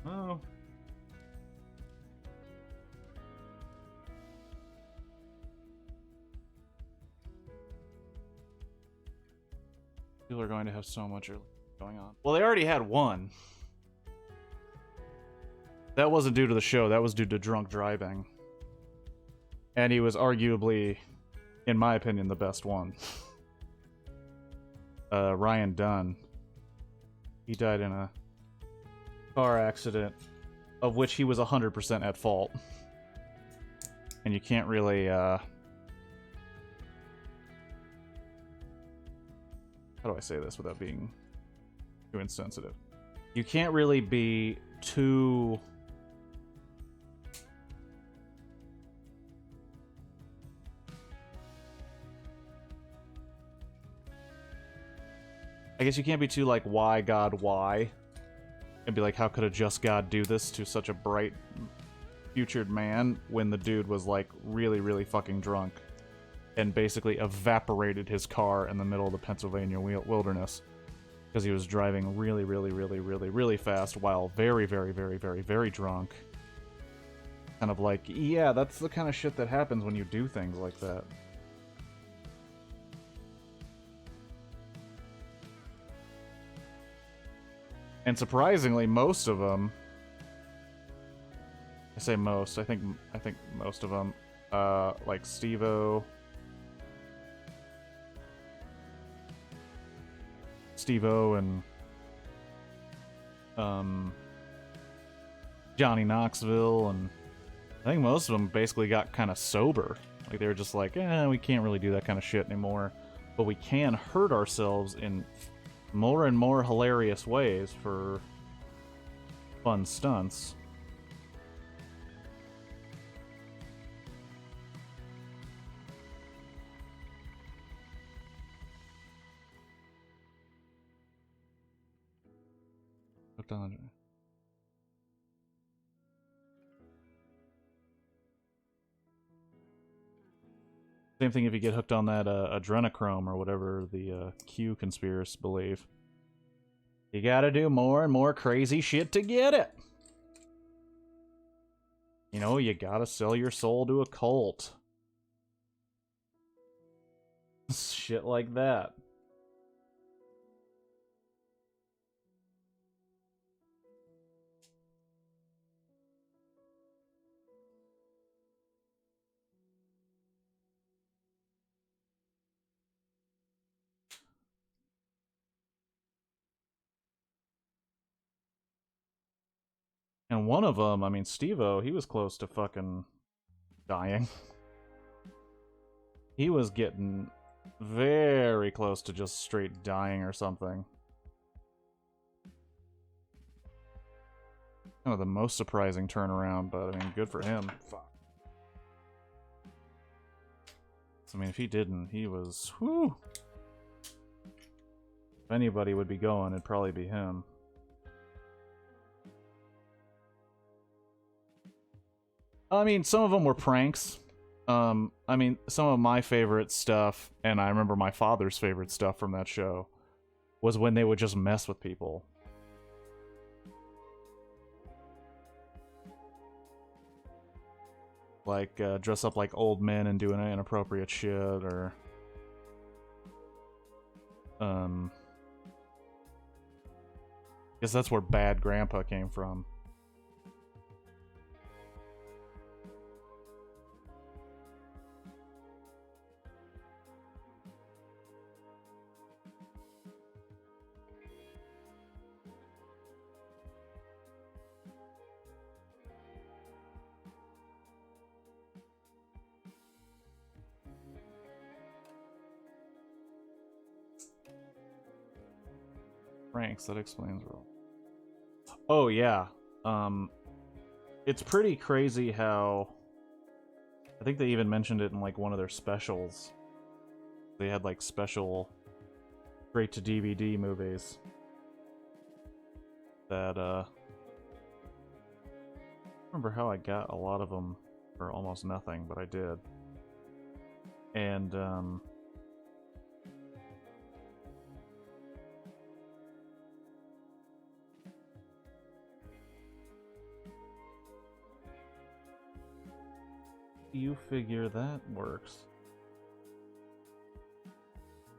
Oh. People are going to have so much going on. Well, they already had one. That wasn't due to the show, that was due to drunk driving. And he was arguably, in my opinion, the best one. Ryan Dunn. He died in a car accident of which he was 100% at fault. And you can't really, how do I say this without being too insensitive? You can't really be too I guess you can't be too like, why, God, why? And be like, how could a just God do this to such a bright, futured man when the dude was like really, really fucking drunk and basically evaporated his car in the middle of the Pennsylvania wilderness because he was driving really, really, really, really, really fast while very, very, very, very, very drunk. Kind of like, yeah, that's the kind of shit that happens when you do things like that. And surprisingly, most of them, I say most, I think most of them, like Steve-O and Johnny Knoxville, and I think most of them basically got kind of sober. Like they were just like, we can't really do that kind of shit anymore, but we can hurt ourselves in more and more hilarious ways for fun stunts. Hooked on. Same thing if you get hooked on that adrenochrome or whatever the Q conspiracists believe. You gotta do more and more crazy shit to get it. You know, you gotta sell your soul to a cult. Shit like that. And one of them, I mean, Steve-O, he was close to fucking dying. He was getting very close to just straight dying or something. Kind of the most surprising turnaround, but I mean, good for him. Fuck. So, I mean, if he didn't, he was, whew. If anybody would be going, it'd probably be him. I mean, some of them were pranks. I mean, some of my favorite stuff, and I remember my father's favorite stuff from that show, was when they would just mess with people. Like, dress up like old men and do inappropriate shit, or... I guess that's where Bad Grandpa came from. Pranks, that explains it all. Oh, yeah. It's pretty crazy how... I think they even mentioned it in, like, one of their specials. They had, like, special straight-to-DVD movies that, I don't remember how I got a lot of them for almost nothing, but I did. And, you figure that works.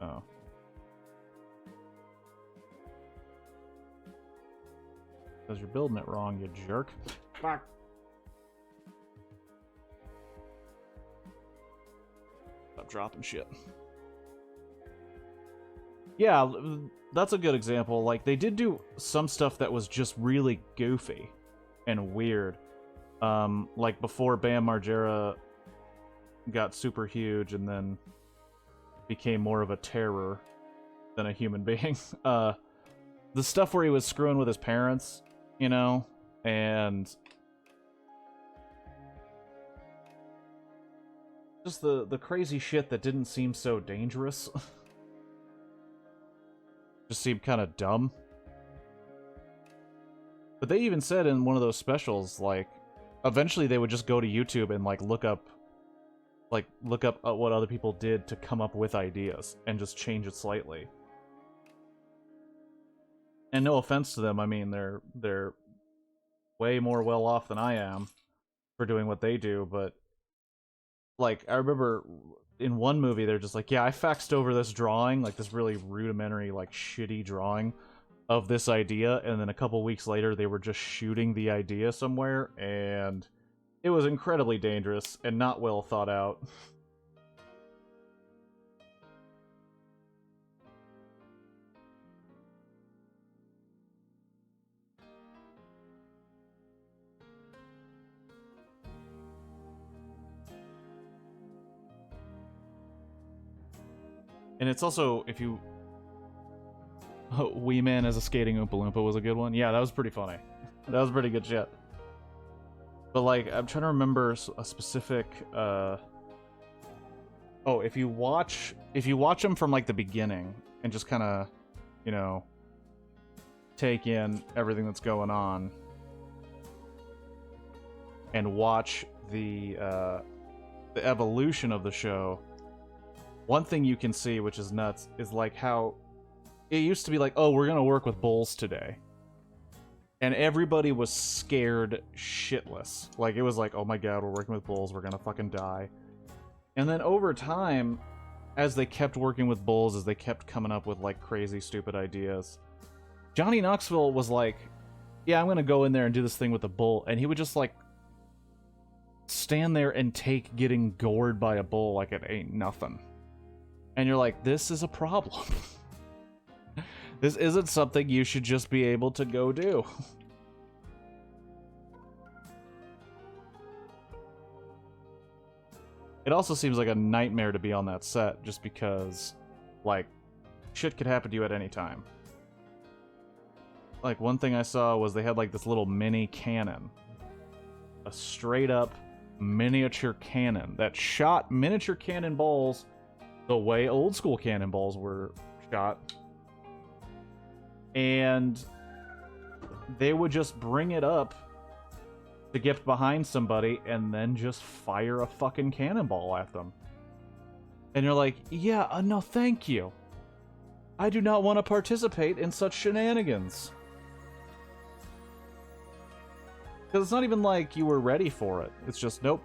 Oh. Because you're building it wrong, you jerk. Fuck. Stop dropping shit. Yeah, that's a good example. Like, they did do some stuff that was just really goofy and weird. Like before Bam Margera got super huge and then became more of a terror than a human being. The stuff where he was screwing with his parents, you know, and just the crazy shit that didn't seem so dangerous. just seemed kind of dumb. But they even said in one of those specials, like, eventually they would just go to YouTube and like look up what other people did to come up with ideas and just change it slightly. And no offense to them, I mean they're way more well off than I am for doing what they do, but like I remember in one movie they're just like, yeah, I faxed over this drawing, like this really rudimentary, like shitty drawing of this idea, and then a couple weeks later they were just shooting the idea somewhere, and it was incredibly dangerous and not well thought out. And it's also, if you... Wee Man as a skating Oompa Loompa was a good one. Yeah, that was pretty funny. That was pretty good shit. But, like, I'm trying to remember a specific, Oh, if you watch them from, like, the beginning, and just kind of, you know, take in everything that's going on, and watch the evolution of the show, one thing you can see, which is nuts, is, like, how it used to be like, oh, we're gonna work with bulls today. And everybody was scared shitless. Like, it was like, oh my god, we're working with bulls, we're gonna fucking die. And then over time, as they kept working with bulls, as they kept coming up with, like, crazy, stupid ideas, Johnny Knoxville was like, yeah, I'm gonna go in there and do this thing with the bull. And he would just, like, stand there and take getting gored by a bull like it ain't nothing. And you're like, this is a problem. This isn't something you should just be able to go do. It also seems like a nightmare to be on that set, just because, like, shit could happen to you at any time. Like, one thing I saw was they had, like, this little mini cannon. A straight-up miniature cannon that shot miniature cannonballs the way old-school cannonballs were shot. And they would just bring it up to get behind somebody and then just fire a fucking cannonball at them. And you're like, yeah, no thank you. I do not want to participate in such shenanigans. Because it's not even like you were ready for it. It's just, nope.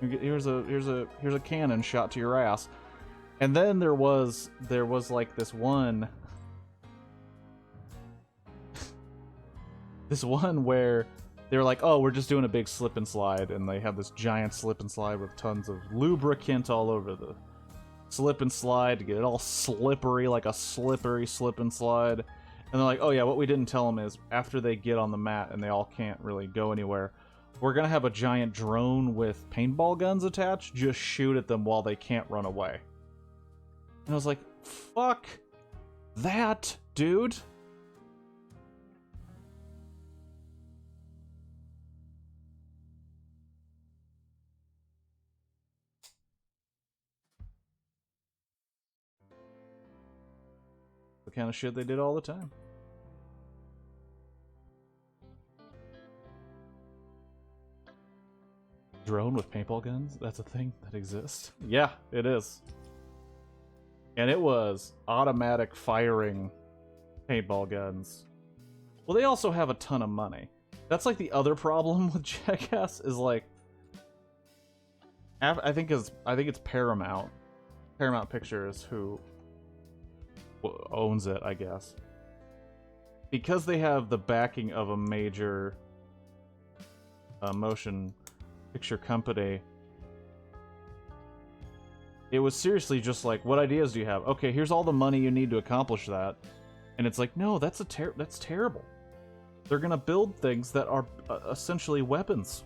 Here's a cannon shot to your ass. And then there was like this one where they were like, oh, we're just doing a big slip and slide, and they have this giant slip and slide with tons of lubricant all over the slip and slide to get it all slippery, like a slippery slip and slide. And they're like, oh yeah, what we didn't tell them is after they get on the mat and they all can't really go anywhere, we're gonna have a giant drone with paintball guns attached just shoot at them while they can't run away. And I was like, fuck that, dude. The kind of shit they did all the time. Drone with paintball guns? That's a thing that exists? Yeah, it is. And it was automatic firing paintball guns. Well, they also have a ton of money. That's like the other problem with Jackass is like, I think it's Paramount Pictures who owns it, I guess. Because they have the backing of a major motion picture company, it was seriously just like, what ideas do you have? Okay, here's all the money you need to accomplish that. And it's like, no, that's terrible. They're gonna build things that are essentially weapons.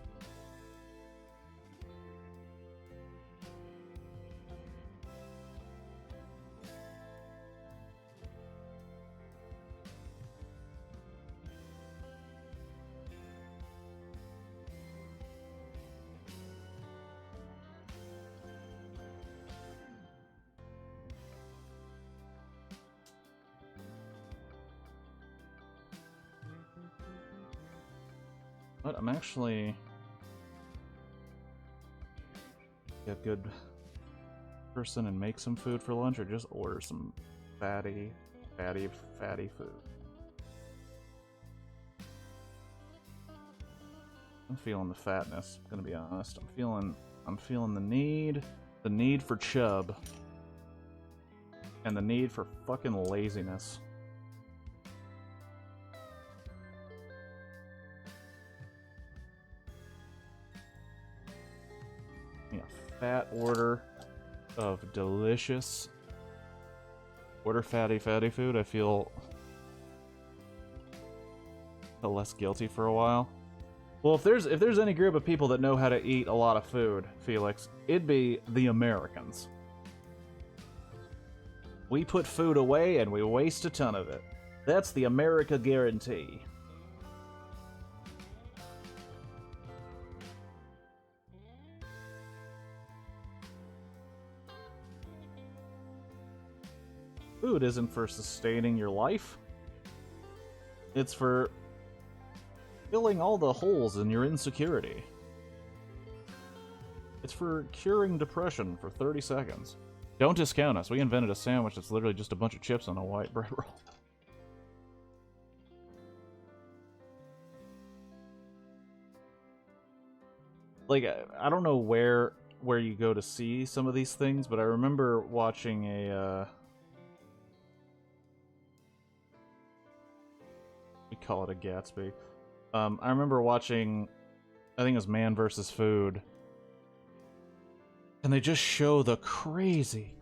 But I'm actually a good person and make some food for lunch, or just order some fatty food. I'm feeling the fatness, I'm gonna be honest. I'm feeling the need for chub, and the need for fucking laziness. Yeah, fat order of delicious. Order fatty food. I feel less guilty for a while. Well, if there's any group of people that know how to eat a lot of food, Felix, it'd be the Americans. We put food away and we waste a ton of it. That's the America guarantee. Food isn't for sustaining your life. It's for filling all the holes in your insecurity. It's for curing depression for 30 seconds. Don't discount us. We invented a sandwich that's literally just a bunch of chips on a white bread roll. Like, I don't know where you go to see some of these things, but I remember watching a, we call it a Gatsby. I remember watching, I think it was Man vs. Food, and they just show the crazy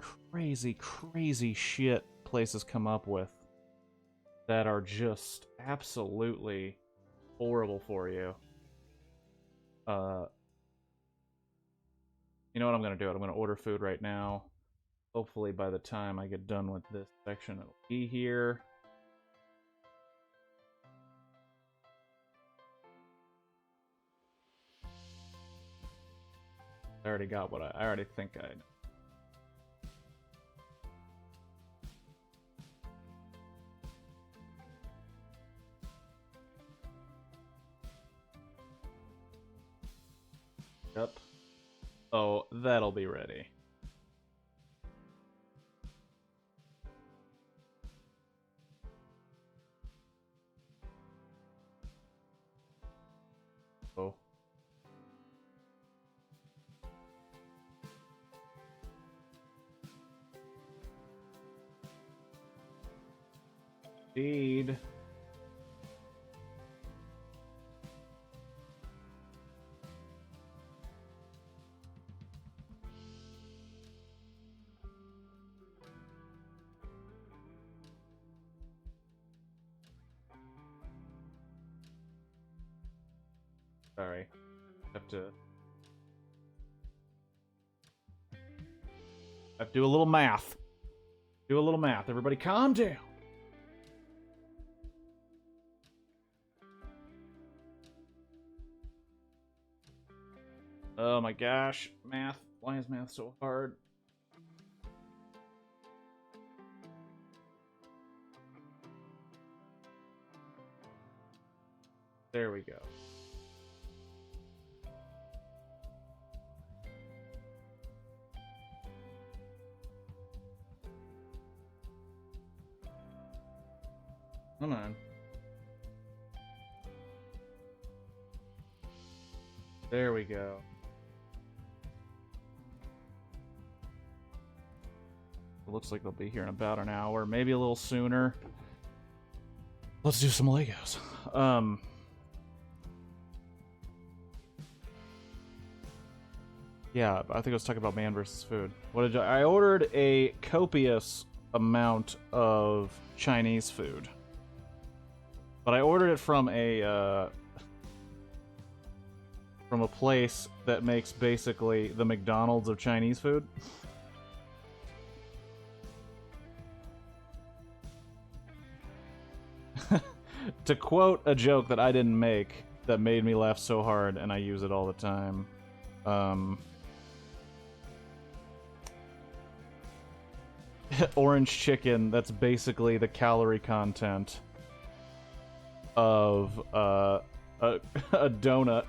shit places come up with that are just absolutely horrible for you. You know what I'm gonna do? I'm gonna order food right now. Hopefully by the time I get done with this section, it'll be here. I already got what I already think I know. Yep. Oh, that'll be ready. Oh. Indeed. Sorry. Have to do a little math. Do a little math. Everybody calm down. Oh my gosh. Math. Why is math so hard? There we go. Come on. There we go. It looks like they'll be here in about an hour, maybe a little sooner. Let's do some Legos. Yeah, I think I was talking about Man vs. Food. What did I ordered a copious amount of Chinese food. But I ordered it from a place that makes basically the McDonald's of Chinese food. To quote a joke that I didn't make that made me laugh so hard, and I use it all the time. Orange chicken, that's basically the calorie content of a, a donut.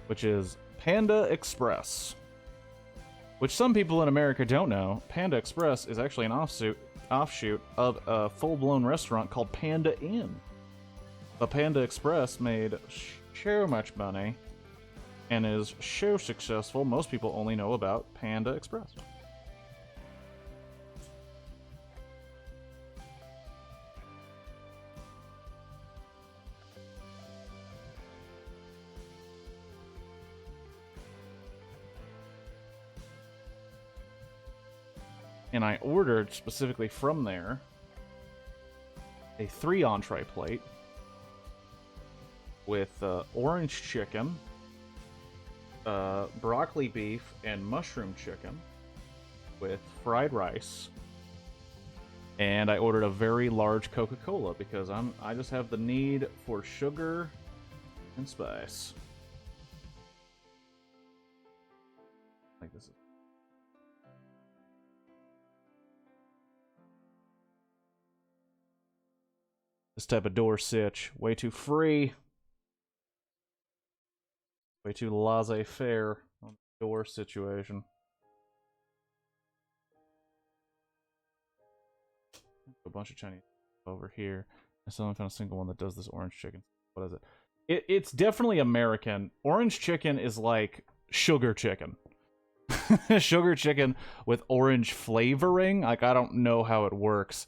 Which is Panda Express. Which some people in America don't know. Panda Express is actually an offshoot of a full-blown restaurant called Panda Inn. The Panda Express made so much money and is so successful, most people only know about Panda Express. And I ordered specifically from there a 3 entree plate with orange chicken, broccoli beef, and mushroom chicken with fried rice. And I ordered a very large Coca-Cola because I just have the need for sugar and spice. Like this is this type of door sitch, way too free. Way too laissez-faire on the door situation. A bunch of Chinese over here. I still haven't found a single one that does this orange chicken. What is it? It's definitely American. Orange chicken is like sugar chicken. Sugar chicken with orange flavoring. Like, I don't know how it works.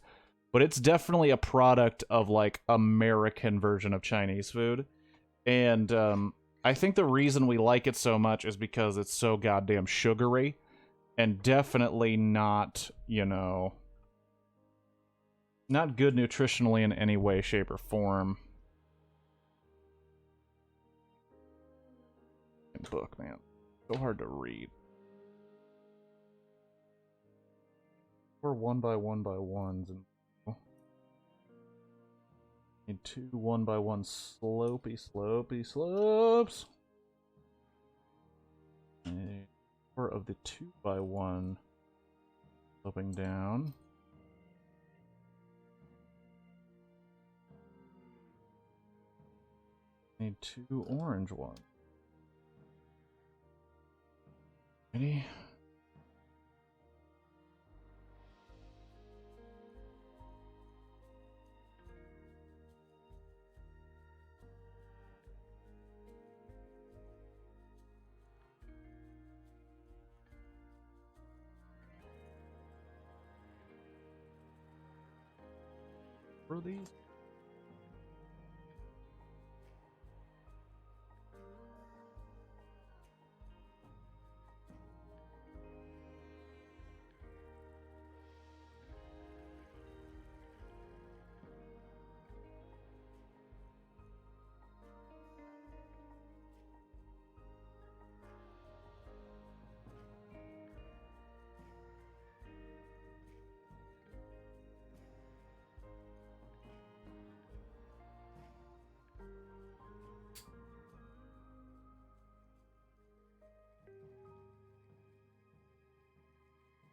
But it's definitely a product of, like, American version of Chinese food. And, I think the reason we like it so much is because it's so goddamn sugary. And definitely not, you know, not good nutritionally in any way, shape, or form. Book, man. So hard to read. We're 1x1x1s. And need 2 1x1 slopey slopes. And 4 of the 2x1 sloping down. Need 2 orange ones. Ready? For these?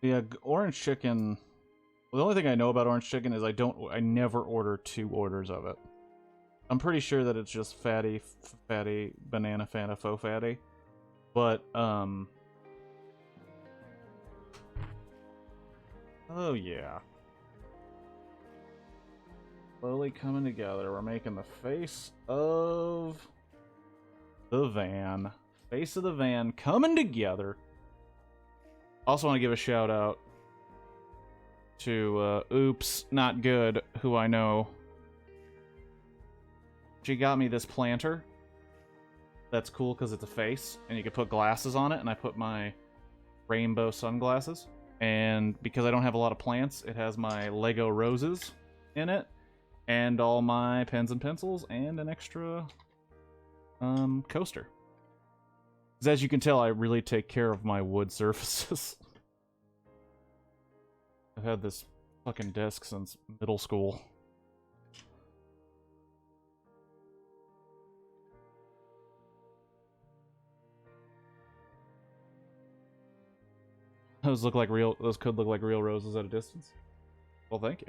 Yeah, orange chicken. Well, the only thing I know about orange chicken is I never order 2 orders of it. I'm pretty sure that it's just fatty, banana fanta, faux fatty. But, oh yeah. Slowly coming together. We're making the face of the van. Face of the van coming together. Also want to give a shout out to Oops Not Good, who I know. She got me this planter. That's cool because it's a face, and you can put glasses on it, and I put my rainbow sunglasses. And because I don't have a lot of plants, it has my Lego roses in it, and all my pens and pencils, and an extra coaster. Because as you can tell, I really take care of my wood surfaces. I've had this fucking desk since middle school. Those look like real. Those could look like real roses at a distance. Well, thank you.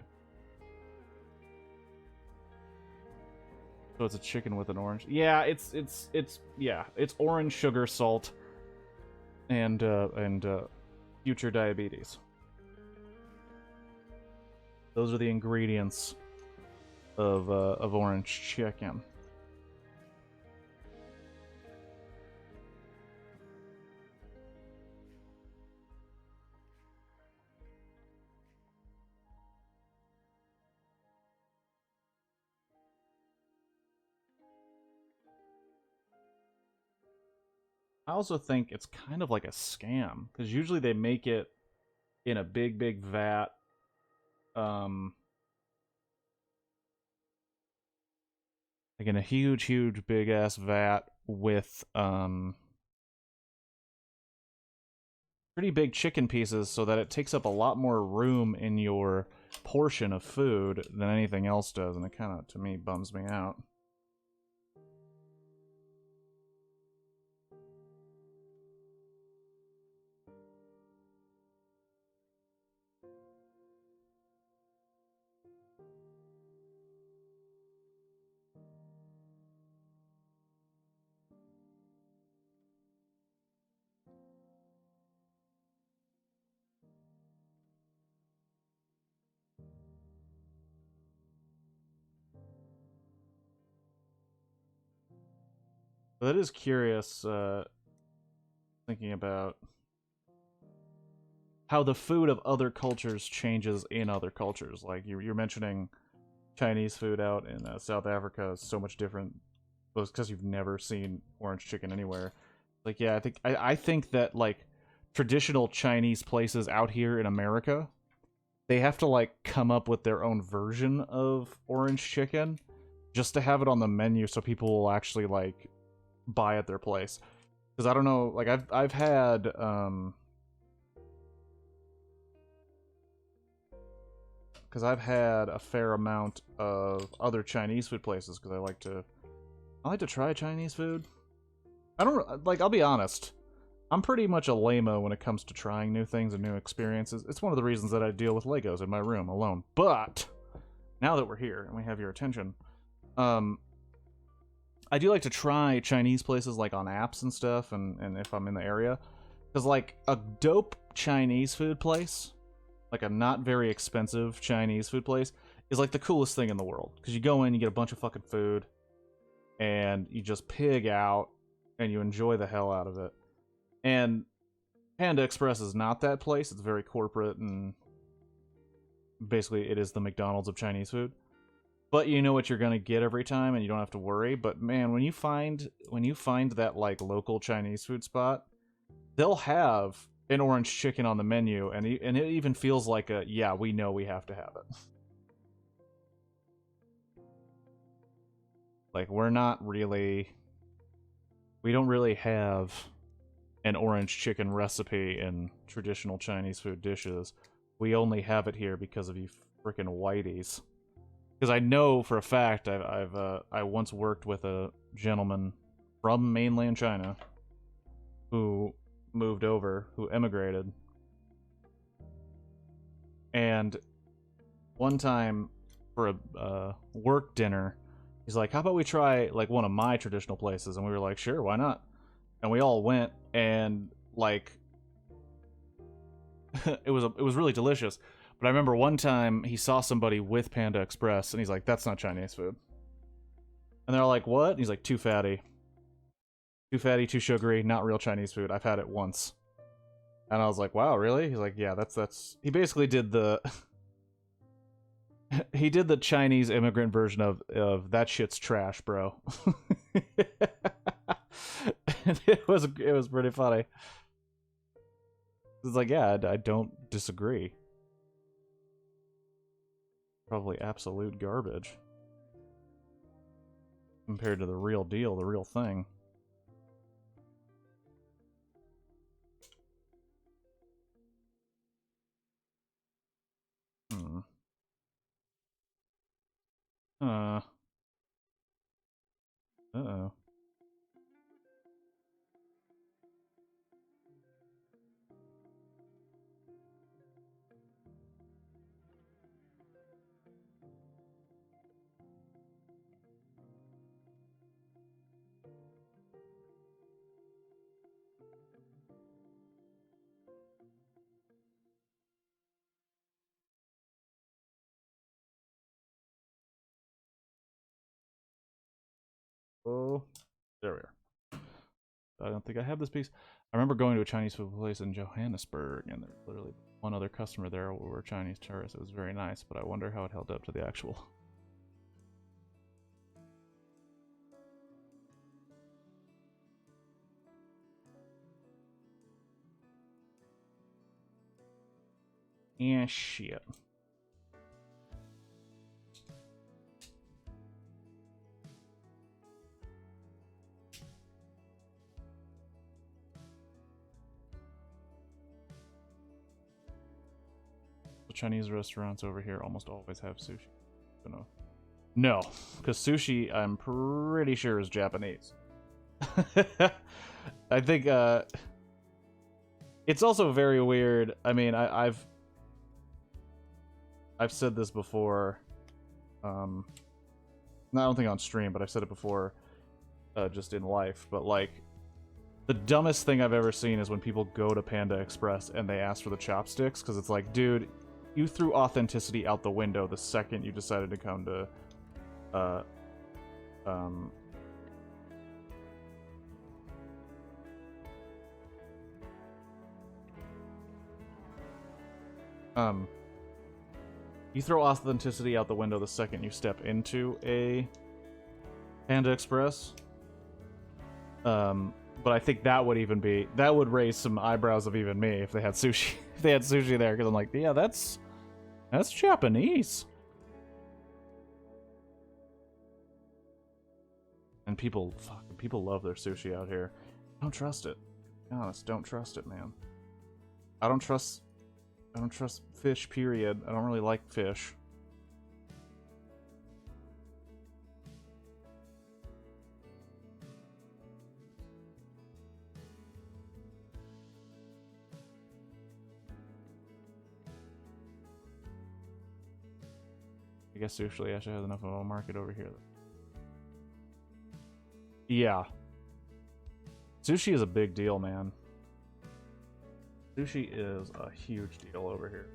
So it's a chicken with an orange. Yeah, it's orange sugar, salt, and future diabetes. Those are the ingredients of orange chicken. I also think it's kind of like a scam because usually they make it in a big vat. Um, like in a huge big ass vat with pretty big chicken pieces so that it takes up a lot more room in your portion of food than anything else does, and it kind of, to me, bums me out. But it is curious, thinking about how the food of other cultures changes in other cultures. Like, you're mentioning Chinese food out in South Africa is so much different. Well, it's because you've never seen orange chicken anywhere. Like, yeah, I think that, like, traditional Chinese places out here in America, they have to, like, come up with their own version of orange chicken just to have it on the menu so people will actually, like, buy at their place. Because I don't know, like, I've had because I've had a fair amount of other Chinese food places because I like to try Chinese food. I don't like, I'll be honest, I'm pretty much a lame-o when it comes to trying new things and new experiences. It's one of the reasons that I deal with Legos in my room alone. But now that we're here and we have your attention, I do like to try Chinese places like on apps and stuff, and if I'm in the area, because like a dope Chinese food place, like a not very expensive Chinese food place, is like the coolest thing in the world. Because you go in, you get a bunch of fucking food, and you just pig out, and you enjoy the hell out of it. And Panda Express is not that place. It's very corporate, and basically it is the McDonald's of Chinese food. But you know what you're gonna get every time, and you don't have to worry. But man, when you find that like local Chinese food spot, they'll have an orange chicken on the menu, and it even feels like a, yeah, we know we have to have it. Like, we don't really have an orange chicken recipe in traditional Chinese food dishes. We only have it here because of you freaking whiteys. Because I know for a fact I once worked with a gentleman from mainland China who moved over, who emigrated, and one time for a work dinner, he's like, "How about we try like one of my traditional places?" And we were like, "Sure, why not?" And we all went, and like it was really delicious. But I remember one time he saw somebody with Panda Express, and he's like, "That's not Chinese food." And they're like, "What?" And he's like, too fatty, too sugary, not real Chinese food. I've had it once." And I was like, "Wow, really?" He's like, "Yeah, that's." He basically did the he did the Chinese immigrant version of that shit's trash, bro. It was pretty funny. It's like, yeah, I don't disagree. Probably absolute garbage compared to the real deal, the real thing. Hmm. Uh-oh. There we are. I don't think I have this piece. I remember going to a Chinese food place in Johannesburg, and there was literally one other customer there who were Chinese tourists. It was very nice, but I wonder how it held up to the actual. Yeah, shit. The Chinese restaurants over here almost always have sushi. Don't know. No, because sushi, I'm pretty sure, is Japanese. I think it's also very weird. I mean, I've said this before. I don't think on stream, but I've said it before, just in life. But like, the dumbest thing I've ever seen is when people go to Panda Express and they ask for the chopsticks, because it's like, dude, you threw authenticity out the window the second you decided to come to, you throw authenticity out the window the second you step into a Panda Express. But I think that would raise some eyebrows of even me if they had sushi. If they had sushi there, because I'm like, yeah, that's Japanese. And people love their sushi out here. I don't trust it. To be honest, don't trust it, man. I don't trust fish, period. I don't really like fish. I guess sushi actually has enough of a market over here. Yeah. Sushi is a big deal, man. Sushi is a huge deal over here.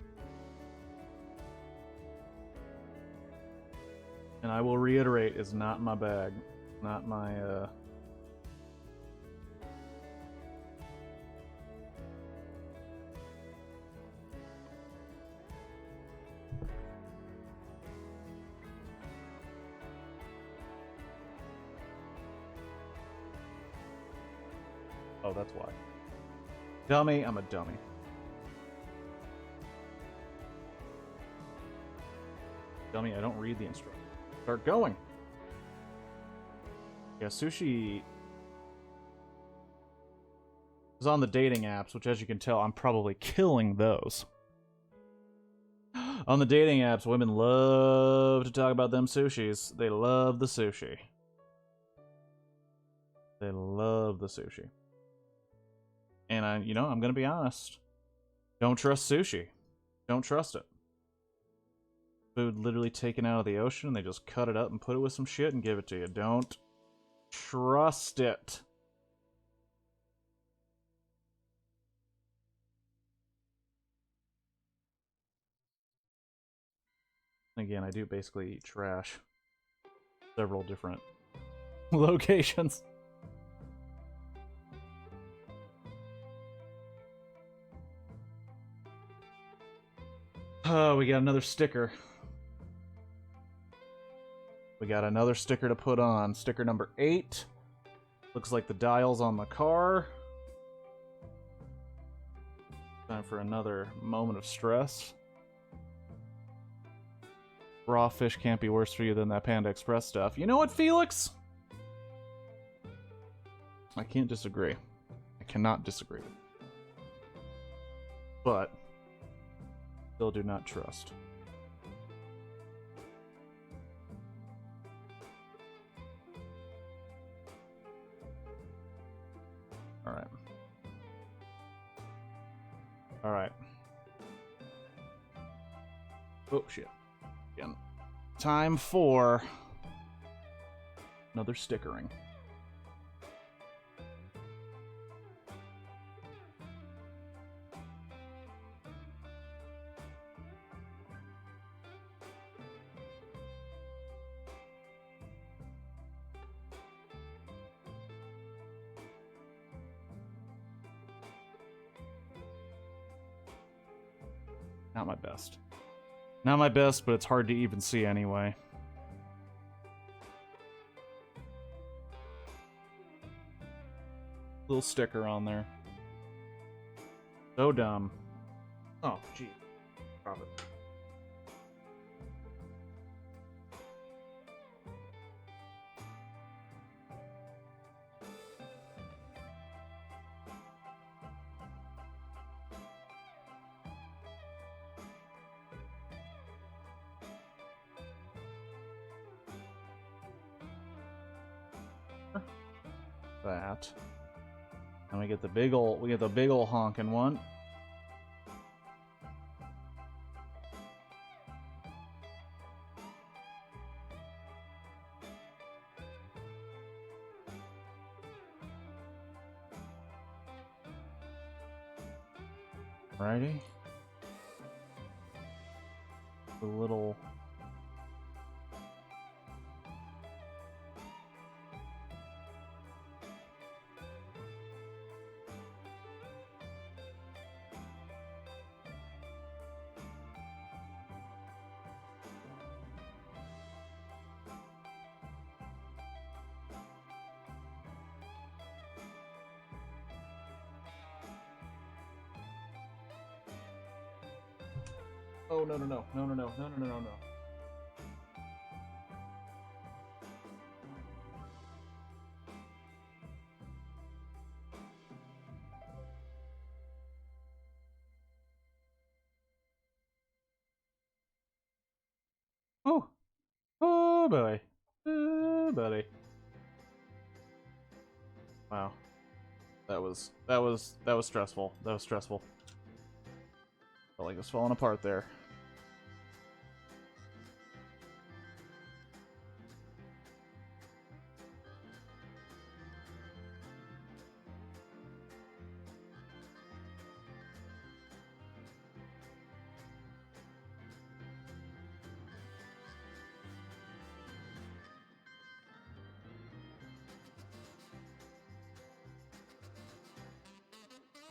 And I will reiterate, is not my bag. Not my, Oh, that's why. Dummy, I'm a dummy. Dummy, I don't read the instructions. Start going! Yeah, sushi is on the dating apps, which as you can tell, I'm probably killing those. On the dating apps, women love to talk about them sushis. They love the sushi. They love the sushi. And I'm gonna be honest. Don't trust sushi. Don't trust it. Food literally taken out of the ocean, and they just cut it up and put it with some shit and give it to you. Don't trust it. Again, I do basically eat trash. Several different locations. Oh, we got another sticker. We got another sticker to put on. Sticker number 8. Looks like the dial's on the car. Time for another moment of stress. Raw fish can't be worse for you than that Panda Express stuff. You know what, Felix? I can't disagree. I cannot disagree. But still do not trust. Alright. Alright. Oh, shit. Again. Time for another stickering. Not my best. Not my best, but it's hard to even see anyway. Little sticker on there. So dumb. Oh, gee. Profit. That. And we get the big ol' honking one. Alrighty. The little Oh, no, no, no, no, no, no, no, no, no, no. Oh, oh, boy. Oh, buddy. Wow. That was stressful. That was stressful. Felt like it was falling apart there.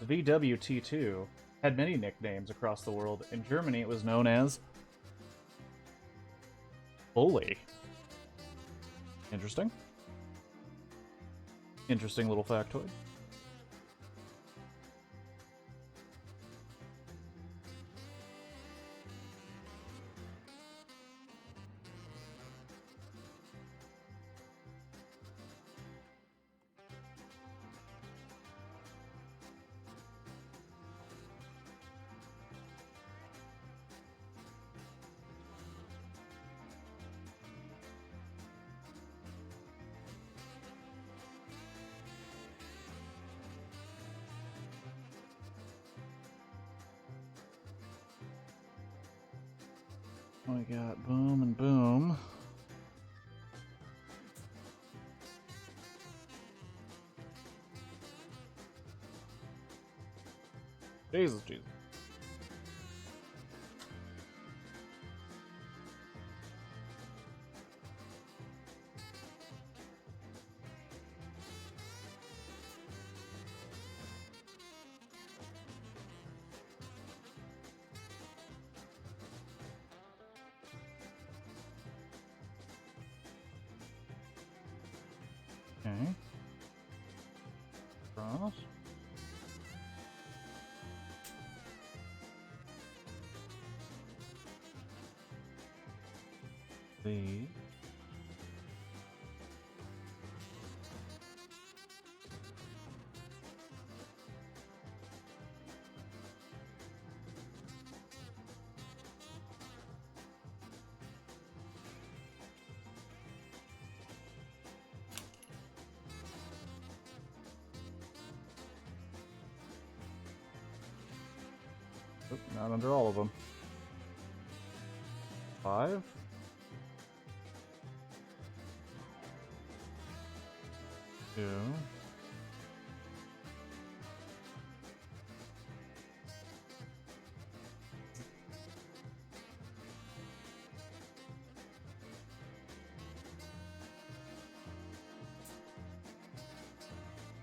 The VWT2 had many nicknames across the world. In Germany, it was known as Bully. Interesting. Interesting little factoid. We got boom and boom. Jesus, Jesus. Okay. Cross. Lead. Oop, not under all of them. 5. Two.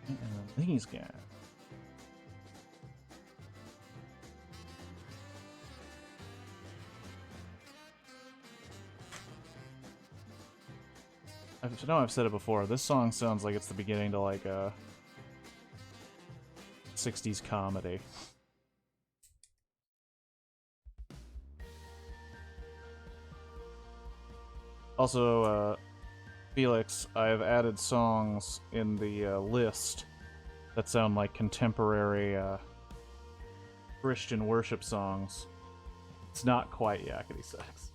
And then these guys. I know I've said it before. This song sounds like it's the beginning to like a 60s comedy. Also, Felix, I've added songs in the list that sound like contemporary Christian worship songs. It's not quite yakety sax.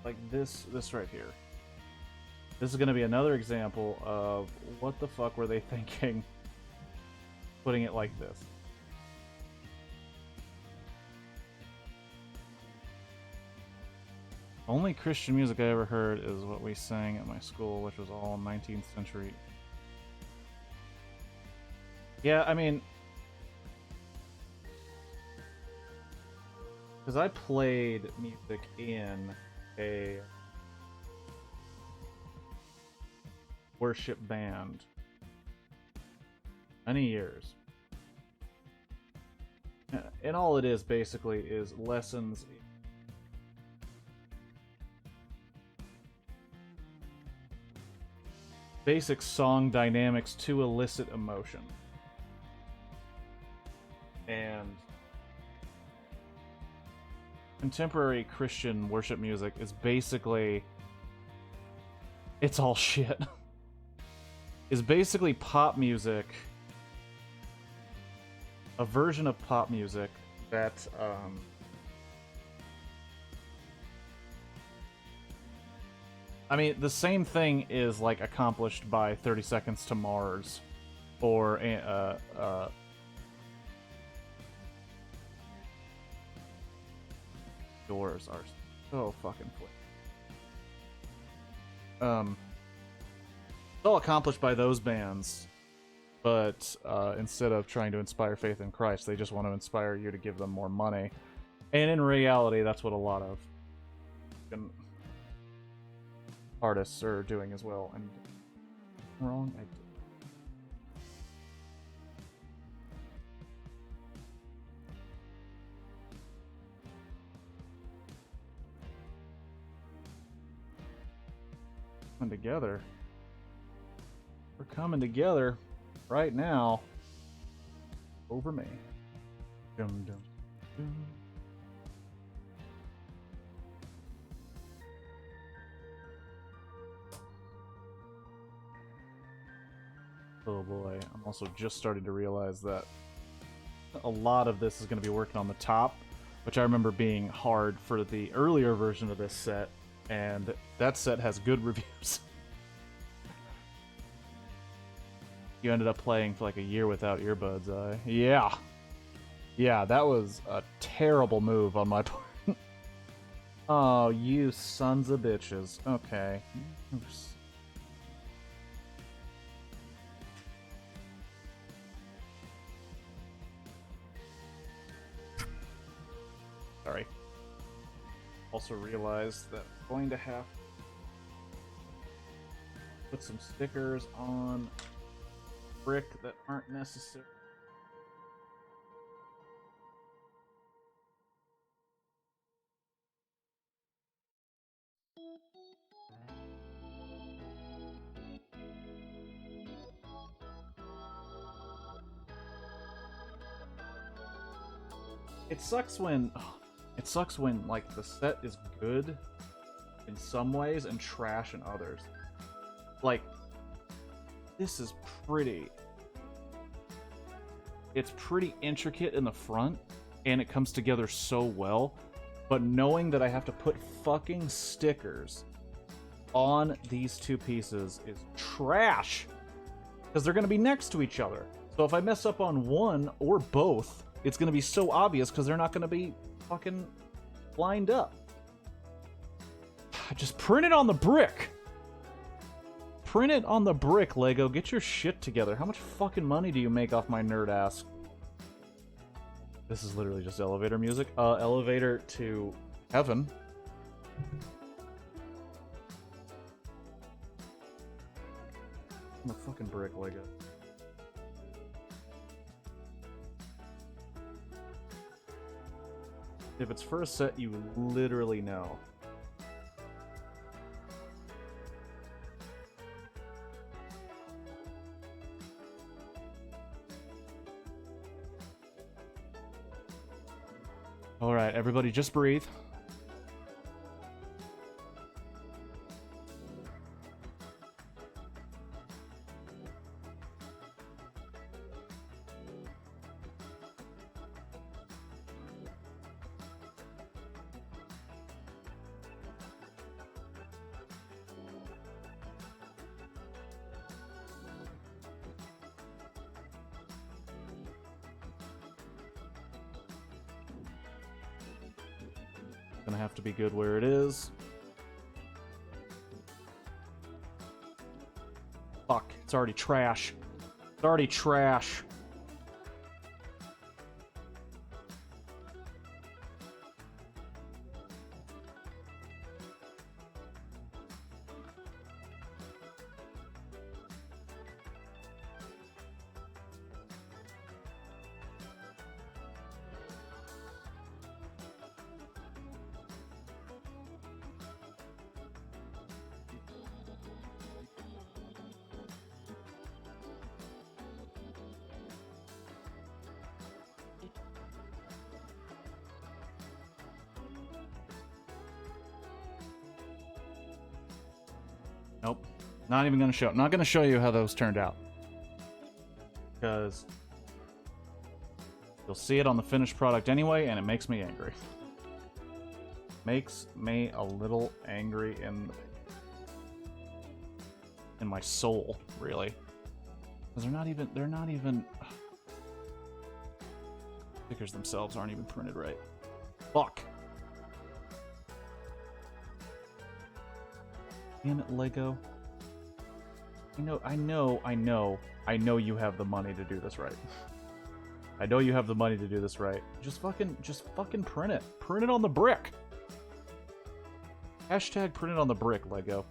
Like this right here. This is going to be another example of what the fuck were they thinking putting it like this. Only Christian music I ever heard is what we sang at my school, which was all 19th century. Yeah, I mean, because I played music in a worship band many years. And all it is basically is lessons basic song dynamics to elicit emotion. And contemporary Christian worship music is basically, it's all shit. Is basically pop music, a version of pop music that I mean, the same thing is like accomplished by 30 Seconds to Mars or doors are so fucking flick. It's all accomplished by those bands, but instead of trying to inspire faith in Christ, they just want to inspire you to give them more money. And in reality, that's what a lot of artists are doing as well. And wrong idea. Coming together. We're coming together right now over me. Dum, dum, dum. Oh boy, I'm also just starting to realize that a lot of this is going to be working on the top, which I remember being hard for the earlier version of this set, and that set has good reviews. You ended up playing for like a year without earbuds, Yeah. Yeah, that was a terrible move on my part. Oh, you sons of bitches. Okay. Sorry. Also realized that I'm going to have to put some stickers on brick that aren't necessary. It sucks when like the set is good in some ways and trash in others. Like, this is pretty. It's pretty intricate in the front, and it comes together so well. But knowing that I have to put fucking stickers on these two pieces is trash, because they're going to be next to each other. So if I mess up on one or both, It's going to be so obvious because they're not going to be fucking lined up. Just print it on the brick. Print it on the brick, Lego. Get your shit together. How much fucking money do you make off my nerd ass? This is literally just elevator music. Elevator to heaven. On the fucking brick, Lego. If it's for a set you literally know. Alright, everybody just breathe. Gonna have to be good where it is. Fuck, it's already trash. It's already trash. Nope. Not even gonna show. Not gonna show you how those turned out. Because you'll see it on the finished product anyway, and it makes me angry. Makes me a little angry in my soul, really. Because they're not even stickers themselves aren't even printed right. Fuck. Damn it, Lego. I know you have the money to do this right. I know you have the money to do this right. Just fucking print it. Print it on the brick. Hashtag print it on the brick, Lego.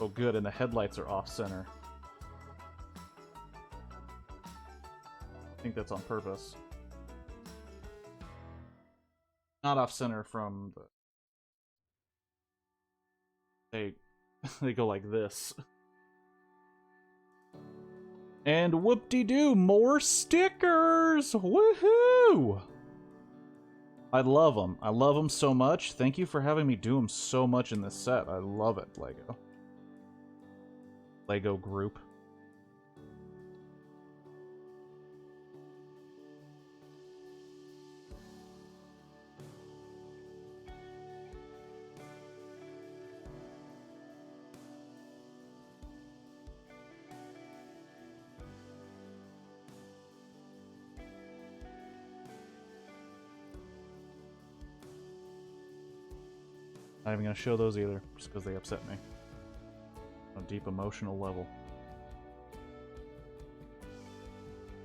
Oh good, and the headlights are off center. I think that's on purpose. Not off center from the... They go like this. And whoop-de-doo, more stickers! Woohoo! I love them. I love them so much. Thank you for having me do them so much in this set. I love it, Lego. Lego group. Not even gonna show those either, just because they upset me. On a deep emotional level.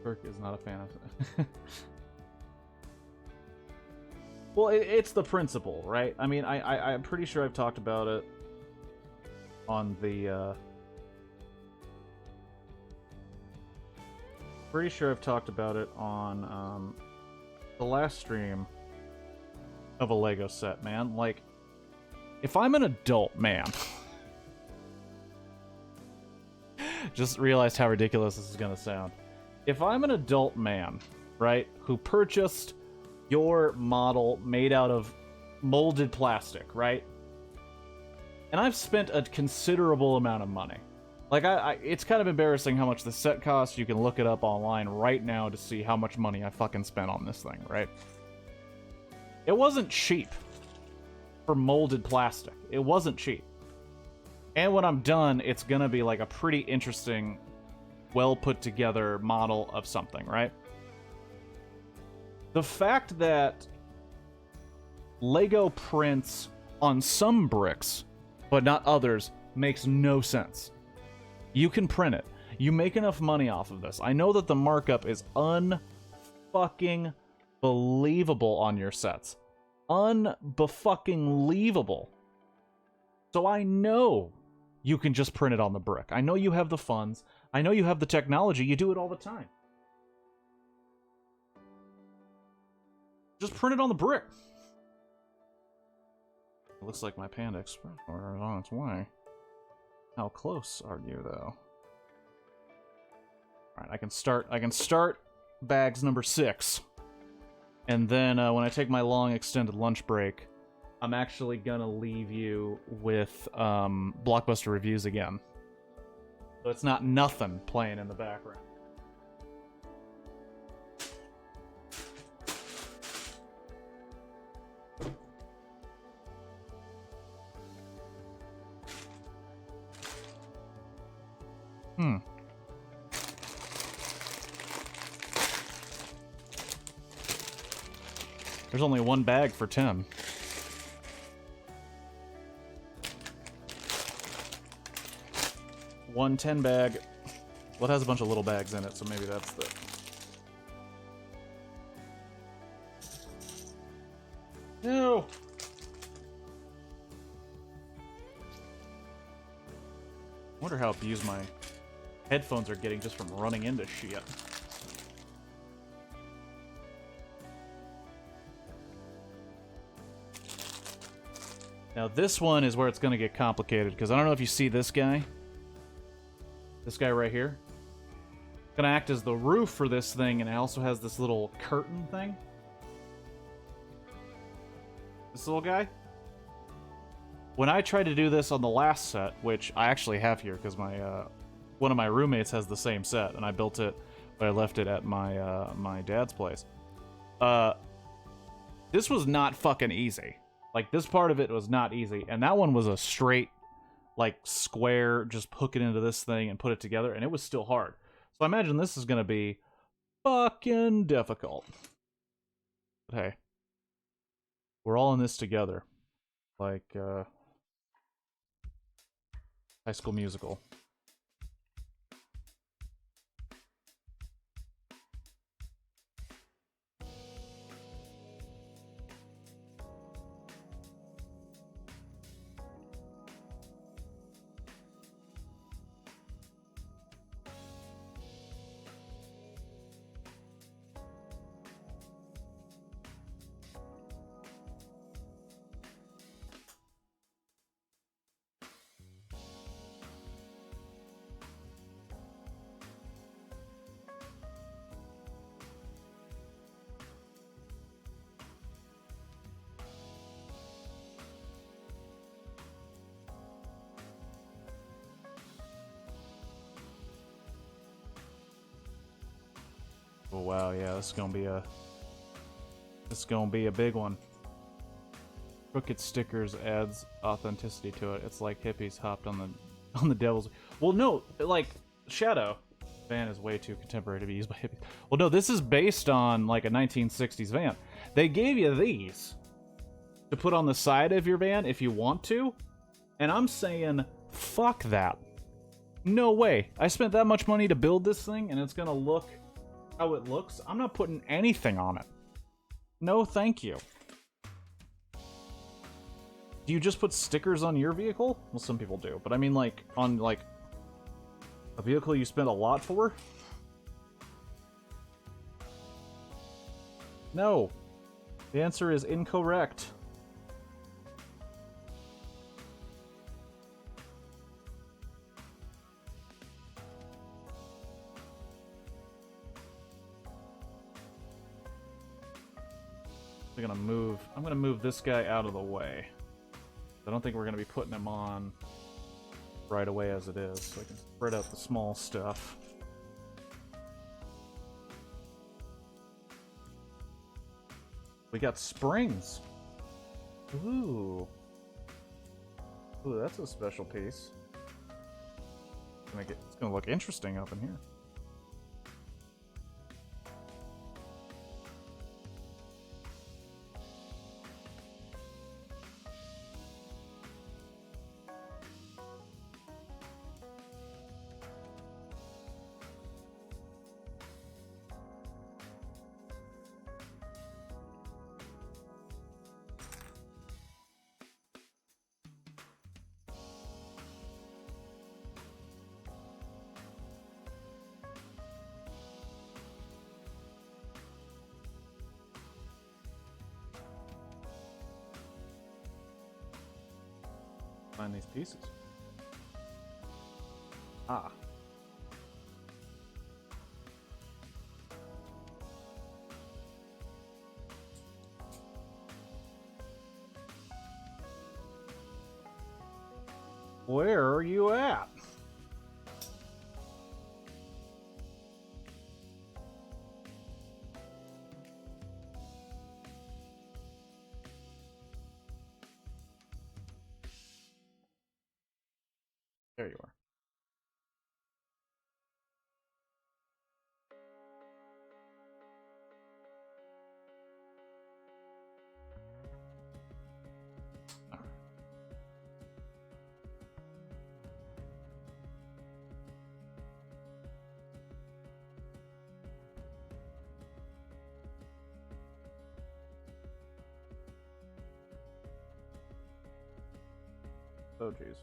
Kirk is not a fan of it. Well, it's the principle, right? I mean, I'm pretty sure I've talked about it on the, pretty sure I've talked about it on, the last stream of a Lego set, man. Like, if I'm an adult man... Just realized how ridiculous this is gonna sound. If I'm an adult man, right, who purchased your model made out of molded plastic, right? And I've spent a considerable amount of money. Like, it's kind of embarrassing how much the set costs. You can look it up online right now to see how much money I fucking spent on this thing, right? It wasn't cheap for molded plastic. It wasn't cheap. And when I'm done, it's gonna be like a pretty interesting, well put together model of something, right? The fact that Lego prints on some bricks, but not others, makes no sense. You can print it. You make enough money off of this. I know that the markup is unfucking believable on your sets. Unbefucking-lievable. So I know you can just print it on the brick. I know you have the funds. I know you have the technology. You do it all the time. Just print it on the brick. It looks like my Panda Express order is on its way. How close are you, though? Alright, I can start bags number 6. And then when I take my long extended lunch break, I'm actually gonna leave you with Blockbuster reviews again. So it's not nothing playing in the background. There's only one bag for 10. One 10 bag. Well, it has a bunch of little bags in it, so maybe that's the... Ew! I wonder how abused my headphones are getting just from running into shit. Now this one is where it's going to get complicated, because I don't know if you see this guy. This guy right here. It's going to act as the roof for this thing, and it also has this little curtain thing. This little guy. When I tried to do this on the last set, which I actually have here, because my one of my roommates has the same set, and I built it, but I left it at my my dad's place. This was not fucking easy. Like, this part of it was not easy, and that one was a straight, like, square, just hook it into this thing and put it together, and it was still hard. So I imagine this is gonna be fucking difficult. But hey, we're all in this together. Like, High School Musical. Oh wow, yeah, this is gonna be a big one. Crooked Stickers adds authenticity to it. It's like hippies hopped on the devil's. Well, no, like Shadow van is way too contemporary to be used by hippies. Well, no, this is based on like a 1960s van. They gave you these to put on the side of your van if you want to, and I'm saying fuck that. No way. I spent that much money to build this thing, and it's gonna look how it looks. I'm not putting anything on it. No, thank you. Do you just put stickers on your vehicle? Well, some people do, but I mean, like, on, like, a vehicle you spent a lot for? No. The answer is incorrect. I'm gonna move this guy out of the way. I don't think we're gonna be putting him on right away as it is, so I can spread out the small stuff. We got springs. Ooh. Ooh, that's a special piece. It's gonna look interesting up in here. Find these pieces. Ah. Where are you at? There you are. Oh, jeez.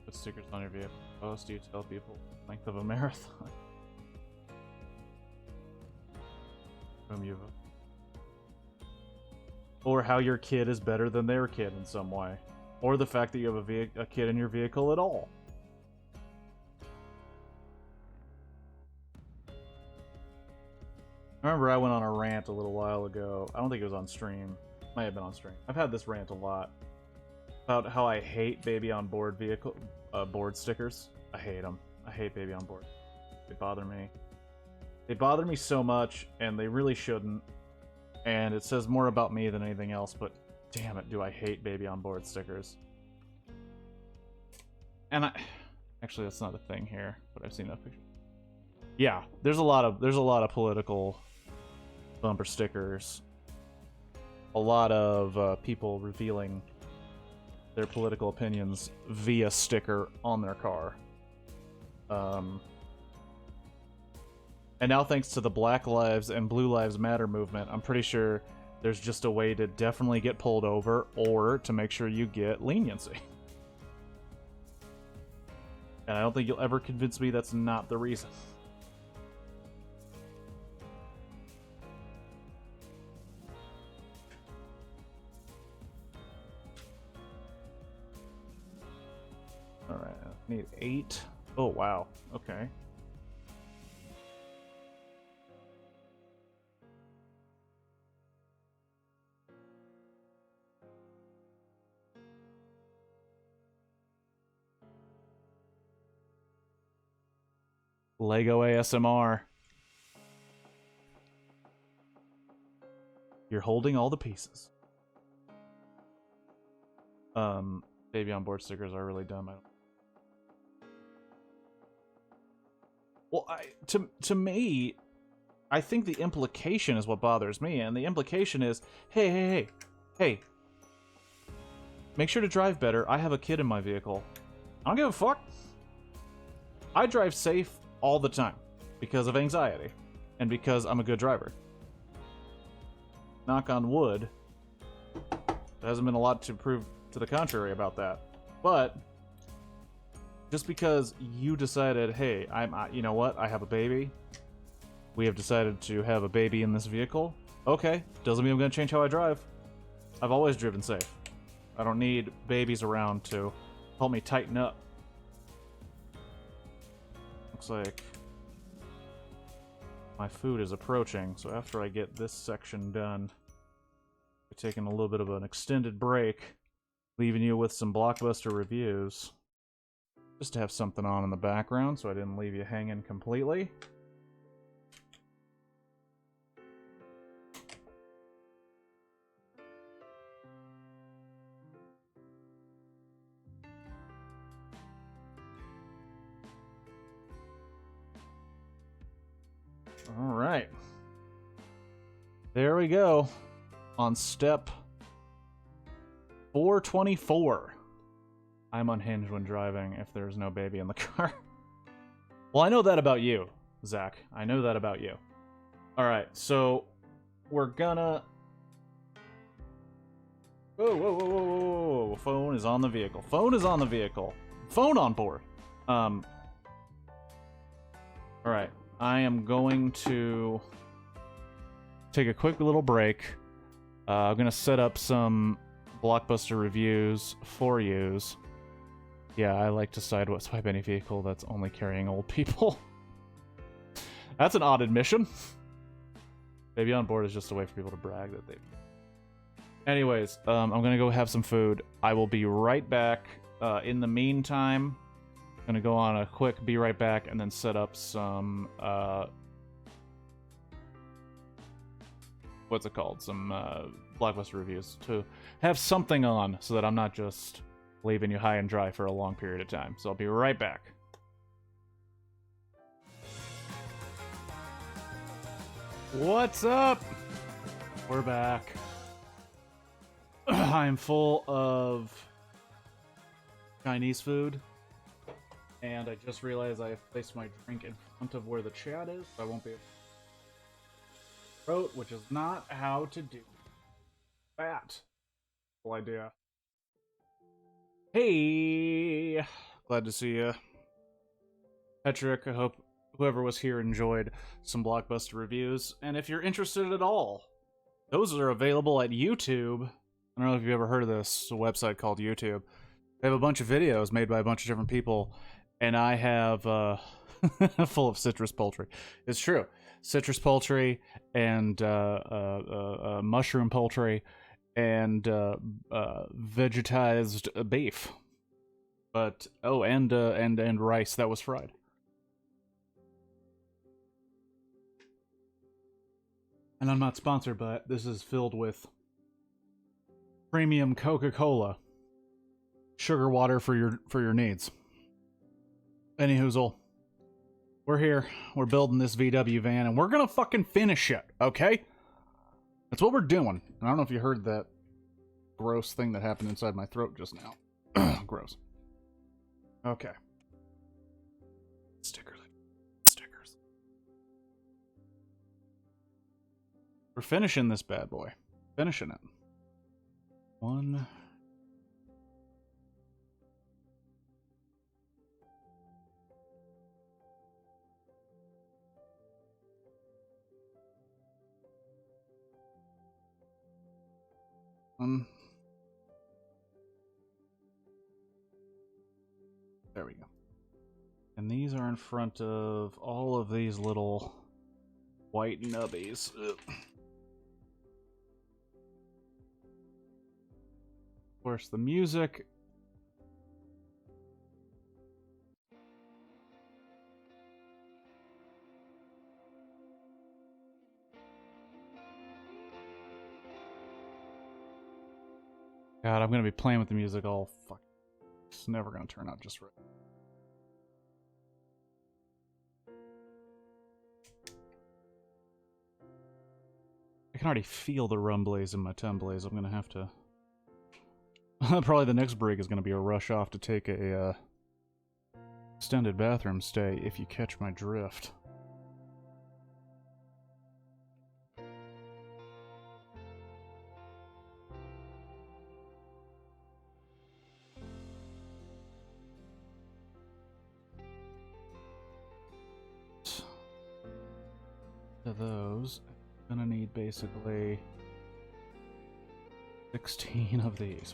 Put stickers on your vehicle. Post, do you tell people the length of a marathon? Whom you've... Or how your kid is better than their kid in some way. Or the fact that you have a kid in your vehicle at all. I remember I went on a rant a little while ago. I don't think it was on stream. Might have been on stream. I've had this rant a lot. About how I hate baby on board vehicle board stickers. I hate them. I hate baby on board. They bother me. They bother me so much, and they really shouldn't. And it says more about me than anything else, but damn it, do I hate baby on board stickers. And actually that's not a thing here, but I've seen that picture. Yeah, there's a lot of political bumper stickers. A lot of people revealing their political opinions via sticker on their car. And now, thanks to the Black Lives and Blue Lives Matter movement, I'm pretty sure there's just a way to definitely get pulled over or to make sure you get leniency. And I don't think you'll ever convince me that's not the reason. Alright, I need 8. Oh, wow. Okay. Lego ASMR. You're holding all the pieces. Baby on board stickers are really dumb. Well, to me, I think the implication is what bothers me, and the implication is, hey, make sure to drive better. I have a kid in my vehicle. I don't give a fuck. I drive safe all the time because of anxiety and because I'm a good driver. Knock on wood. There hasn't been a lot to prove to the contrary about that. But just because you decided, hey, you know what? I have a baby. We have decided to have a baby in this vehicle. Okay, doesn't mean I'm going to change how I drive. I've always driven safe. I don't need babies around to help me tighten up. Looks like my food is approaching, so after I get this section done, we're taking a little bit of an extended break, leaving you with some blockbuster reviews. Just to have something on in the background so I didn't leave you hanging completely. All right. There we go. On step 424. I'm unhinged when driving if there's no baby in the car. Well, I know that about you, Zach. I know that about you. Alright, so we're gonna... Whoa, whoa, whoa, whoa, whoa, whoa. Phone is on the vehicle. Phone is on the vehicle. Phone on board. Alright, I am going to take a quick little break. I'm gonna set up some Blockbuster reviews for yous. Yeah, I like to swipe any vehicle that's only carrying old people. That's an odd admission. Baby on board is just a way for people to brag that they... Anyways, I'm gonna go have some food. I will be right back. In the meantime, I'm gonna go on a quick be right back and then set up some, what's it called? Some, Blockbuster reviews to have something on so that I'm not just leaving you high and dry for a long period of time. So I'll be right back. What's up? We're back. I'm full of Chinese food, and I just realized I have placed my drink in front of where the chat is, so I won't be able to throat, which is not how to do that. Cool idea. Hey! Glad to see you. Patrick, I hope whoever was here enjoyed some Blockbuster reviews, and if you're interested at all, those are available at YouTube. I don't know if you've ever heard of this website called YouTube. They have a bunch of videos made by a bunch of different people, and I have full of citrus poultry. It's true. Citrus poultry and mushroom poultry and vegetized beef. But and rice that was fried. And I'm not sponsored, but this is filled with premium Coca-Cola. Sugar water for your needs. Any hoozle. We're here. We're building this VW van, and we're gonna fucking finish it, okay? That's what we're doing. I don't know if you heard that gross thing that happened inside my throat just now. Gross. Okay. Stickers. We're finishing this bad boy. Finishing it. One. There we go. And these are in front of all of these little white nubbies. Ugh. Of course, the music. God, I'm gonna be playing with the music all fuck. It's never gonna turn out just right. I can already feel the rumblies in my tumblies. I'm gonna have to. Probably the next break is gonna be a rush off to take a extended bathroom stay, if you catch my drift. To those, I'm gonna need basically 16 of these.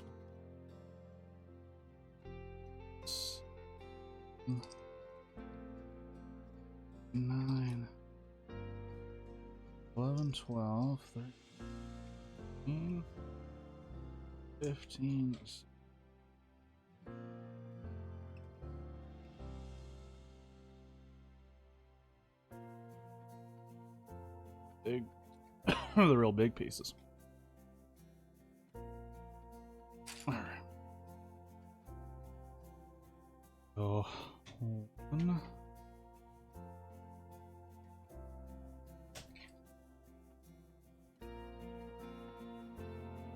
9, 11, 12, 13, 15, big, the real big pieces. All right. So, one.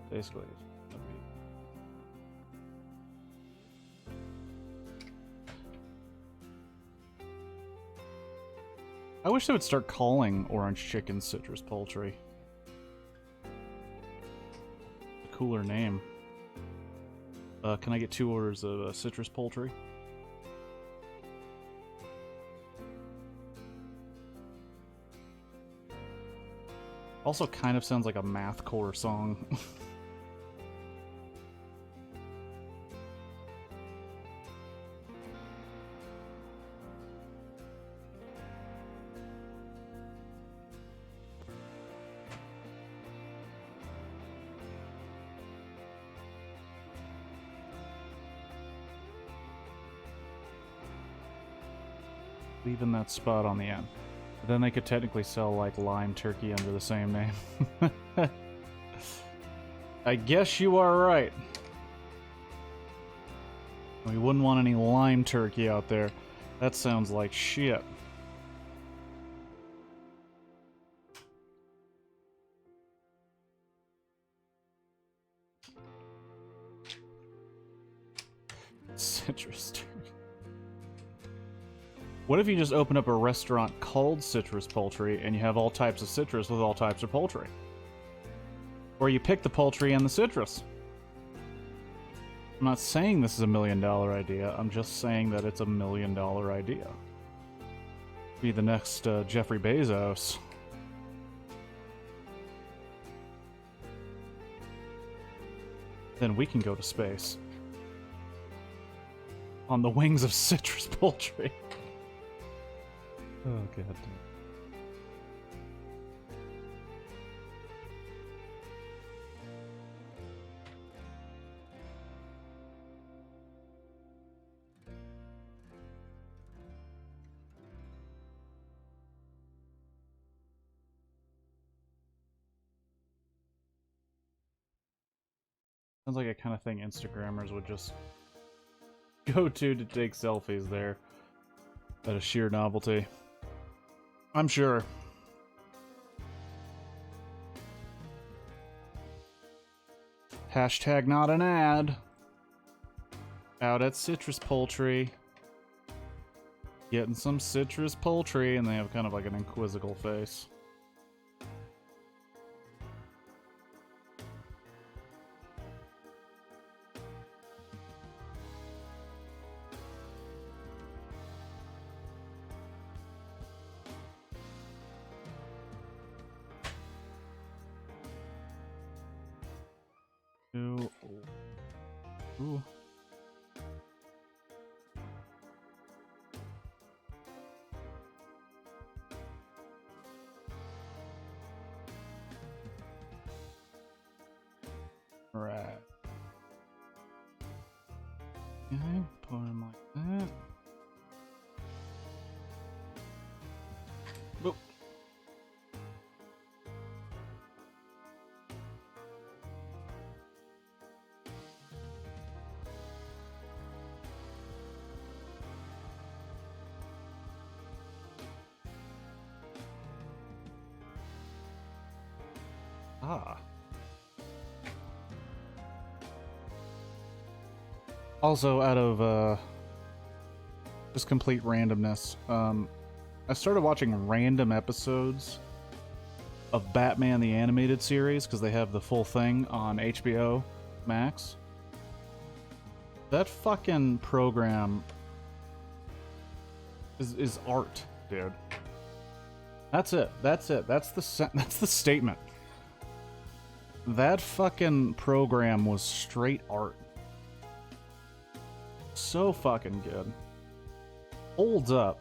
Basically, it's gonna be... I wish they would start calling orange chicken citrus poultry. A cooler name. Can I get 2 orders of citrus poultry? Also kind of sounds like a mathcore song. Leaving that spot on the end. But then they could technically sell, like, lime turkey under the same name. I guess you are right. We wouldn't want any lime turkey out there. That sounds like shit. Citrus turkey. What if you just open up a restaurant called Citrus Poultry and you have all types of citrus with all types of poultry? Or you pick the poultry and the citrus. I'm not saying this is $1 million idea, I'm just saying that it's $1 million idea. Be the next Jeffrey Bezos. Then we can go to space. On the wings of citrus poultry. Oh, god damn. Sounds like a kind of thing Instagrammers would just go to take selfies there. Out of sheer novelty. I'm sure. Hashtag not an ad. Out at Citrus Poultry. Getting some citrus poultry, and they have kind of like an inquisical face. Ooh. Right. Okay, put him like that. Boop. Ah. Also, out of just complete randomness, I started watching random episodes of Batman the Animated Series because they have the full thing on HBO Max. That fucking program is art, dude. That's it. That's it. That's the statement. That fucking program was straight art. So fucking good. Holds up.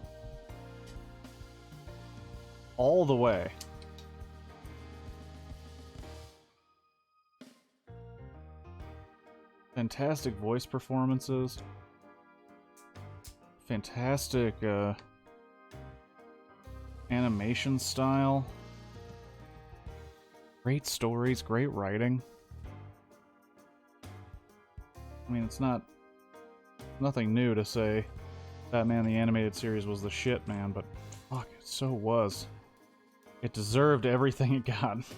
All the way. Fantastic voice performances. Fantastic animation style. Great stories, great writing. I mean, it's nothing new to say Batman the Animated Series was the shit, man, but fuck, it so was. It deserved everything it got. I've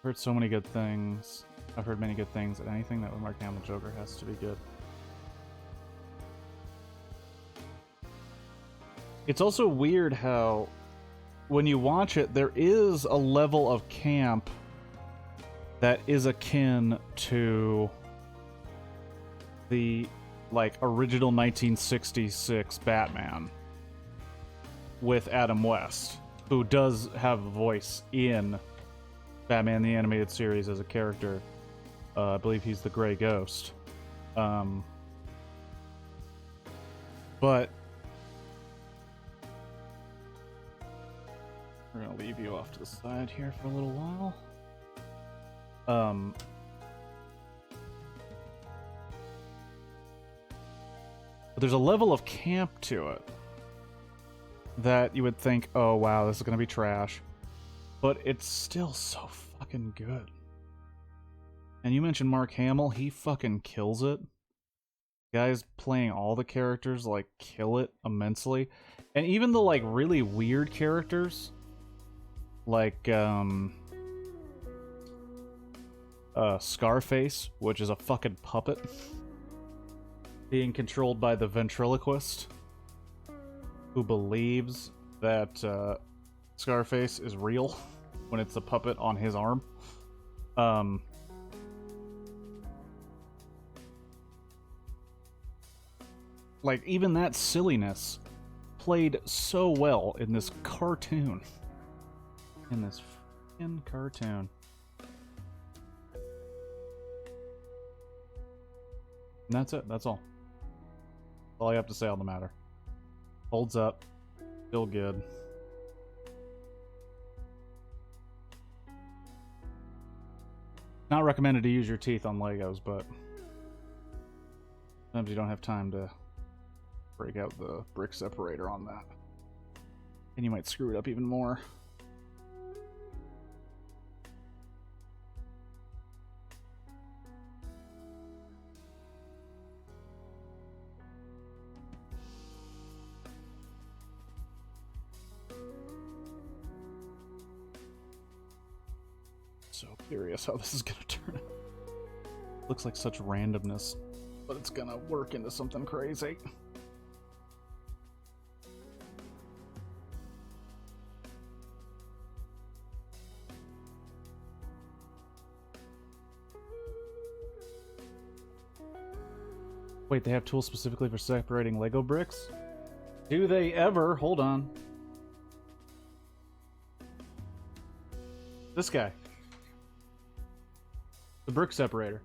heard so many good things. I've heard many good things, and anything that with Mark Hamill Joker has to be good. It's also weird how, when you watch it, there is a level of camp that is akin to the, like, original 1966 Batman with Adam West, who does have a voice in Batman the Animated Series as a character. I believe he's the Gray Ghost. But we're gonna leave you off to the side here for a little while. But there's a level of camp to it that you would think, oh wow, this is gonna be trash. But it's still so fucking good. And you mentioned Mark Hamill, he fucking kills it. Guys playing all the characters, like, kill it immensely. And even the, like, really weird characters, like, Scarface, which is a fucking puppet, being controlled by the ventriloquist, who believes that, Scarface is real when it's a puppet on his arm. Like, even that silliness played so well in this cartoon. In this fucking cartoon. And that's it. That's all. That's all I have to say on the matter. Holds up. Still good. Not recommended to use your teeth on Legos, but sometimes you don't have time to break out the brick separator on that. And you might screw it up even more. So curious how this is gonna turn out. Looks like such randomness, but it's gonna work into something crazy. Wait, they have tools specifically for separating Lego bricks? Do they ever? Hold on. This guy. The brick separator.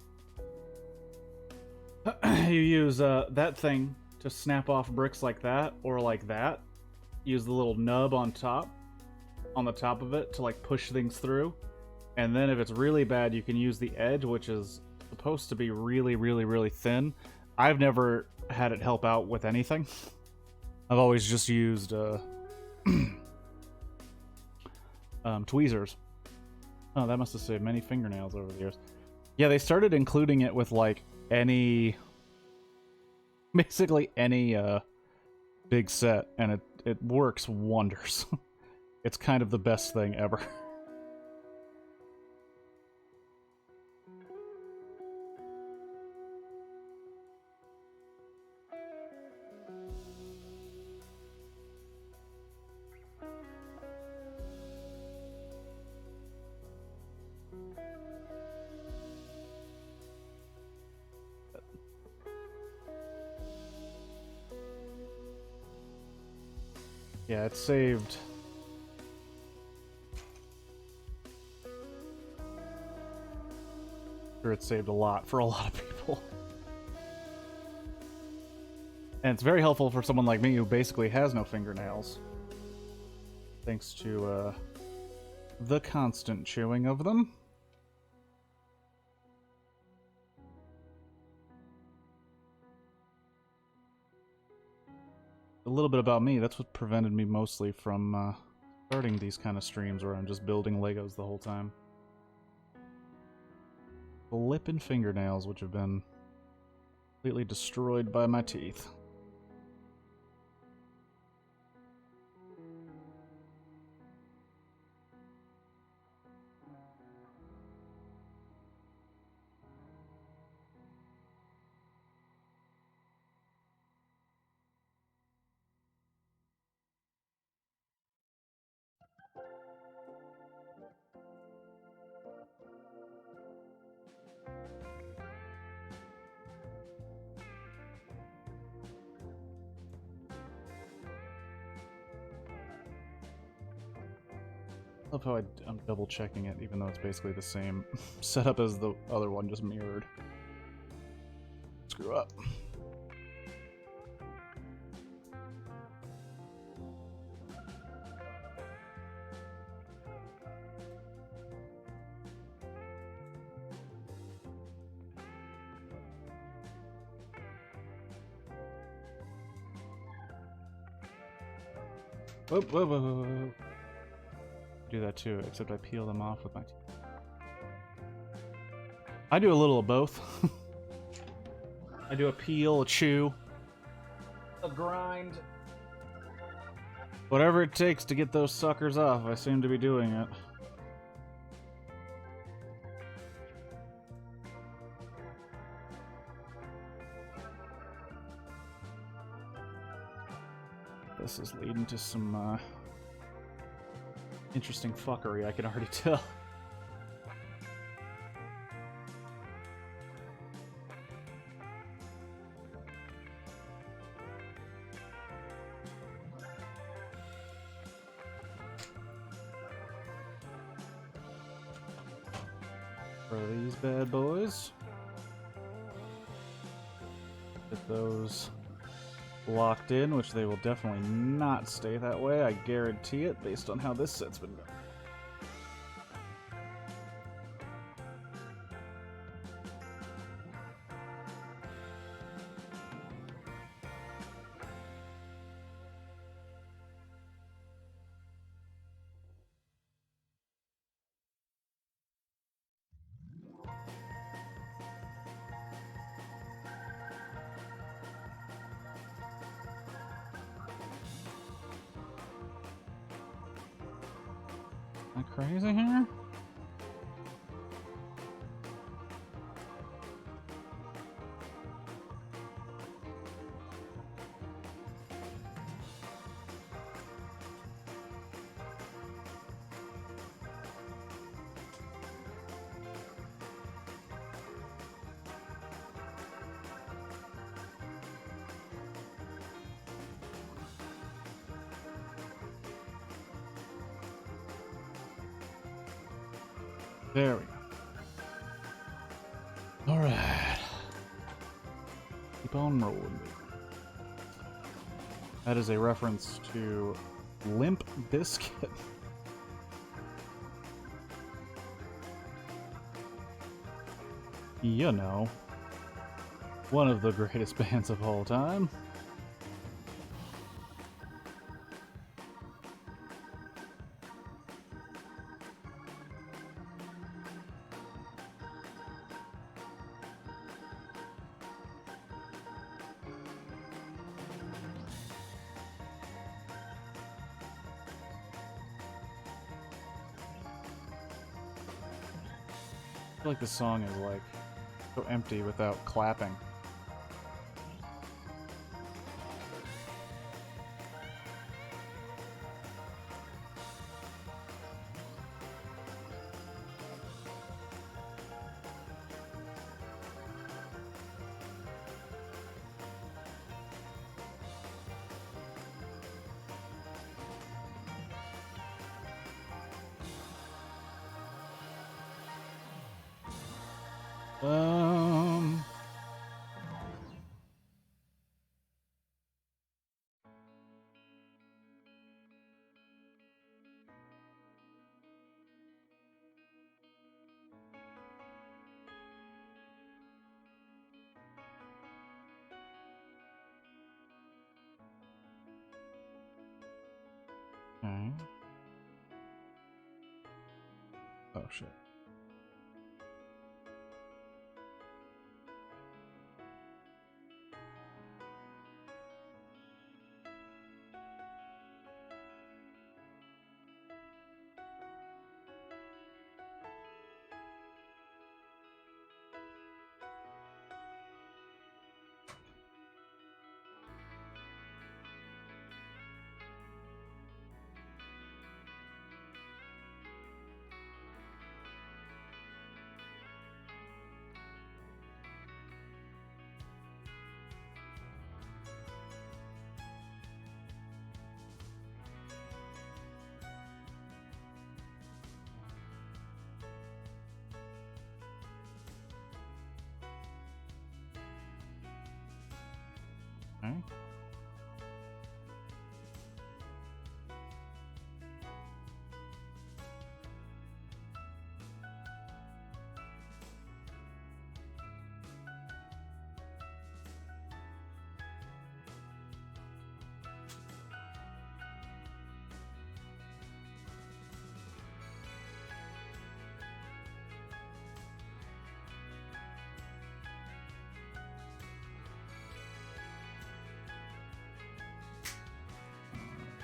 You use that thing to snap off bricks like that, or like that. Use the little nub on top, on the top of it, to like push things through. And then if it's really bad, you can use the edge, which is supposed to be really, really, really thin. I've never had it help out with anything. I've always just used tweezers. Oh, that must have saved many fingernails over the years. Yeah, they started including it with like basically any big set, and it works wonders. It's kind of the best thing ever. Yeah, it saved. Sure, it saved a lot for a lot of people. And it's very helpful for someone like me who basically has no fingernails. Thanks to the constant chewing of them. A little bit about me. That's what prevented me mostly from starting these kind of streams where I'm just building Legos the whole time. Lip and fingernails, which have been completely destroyed by my teeth. I love how I'm double checking it, even though it's basically the same setup as the other one, just mirrored. Screw up. Whoa, whoa, whoa, whoa, whoa. Do that too, except I peel them off with my teeth. I do a little of both. I do a peel, a chew, a grind. Whatever it takes to get those suckers off, I seem to be doing it. This is leading to some, interesting fuckery, I can already tell. For these bad boys. Get those locked in, which they will definitely not stay that way, I guarantee it, based on how this set's been going. Am I crazy here? There we go. Alright. Keep on rolling. That is a reference to Limp Bizkit. You know, one of the greatest bands of all time. I feel like this song is like so empty without clapping. Um... Okay. Oh shit.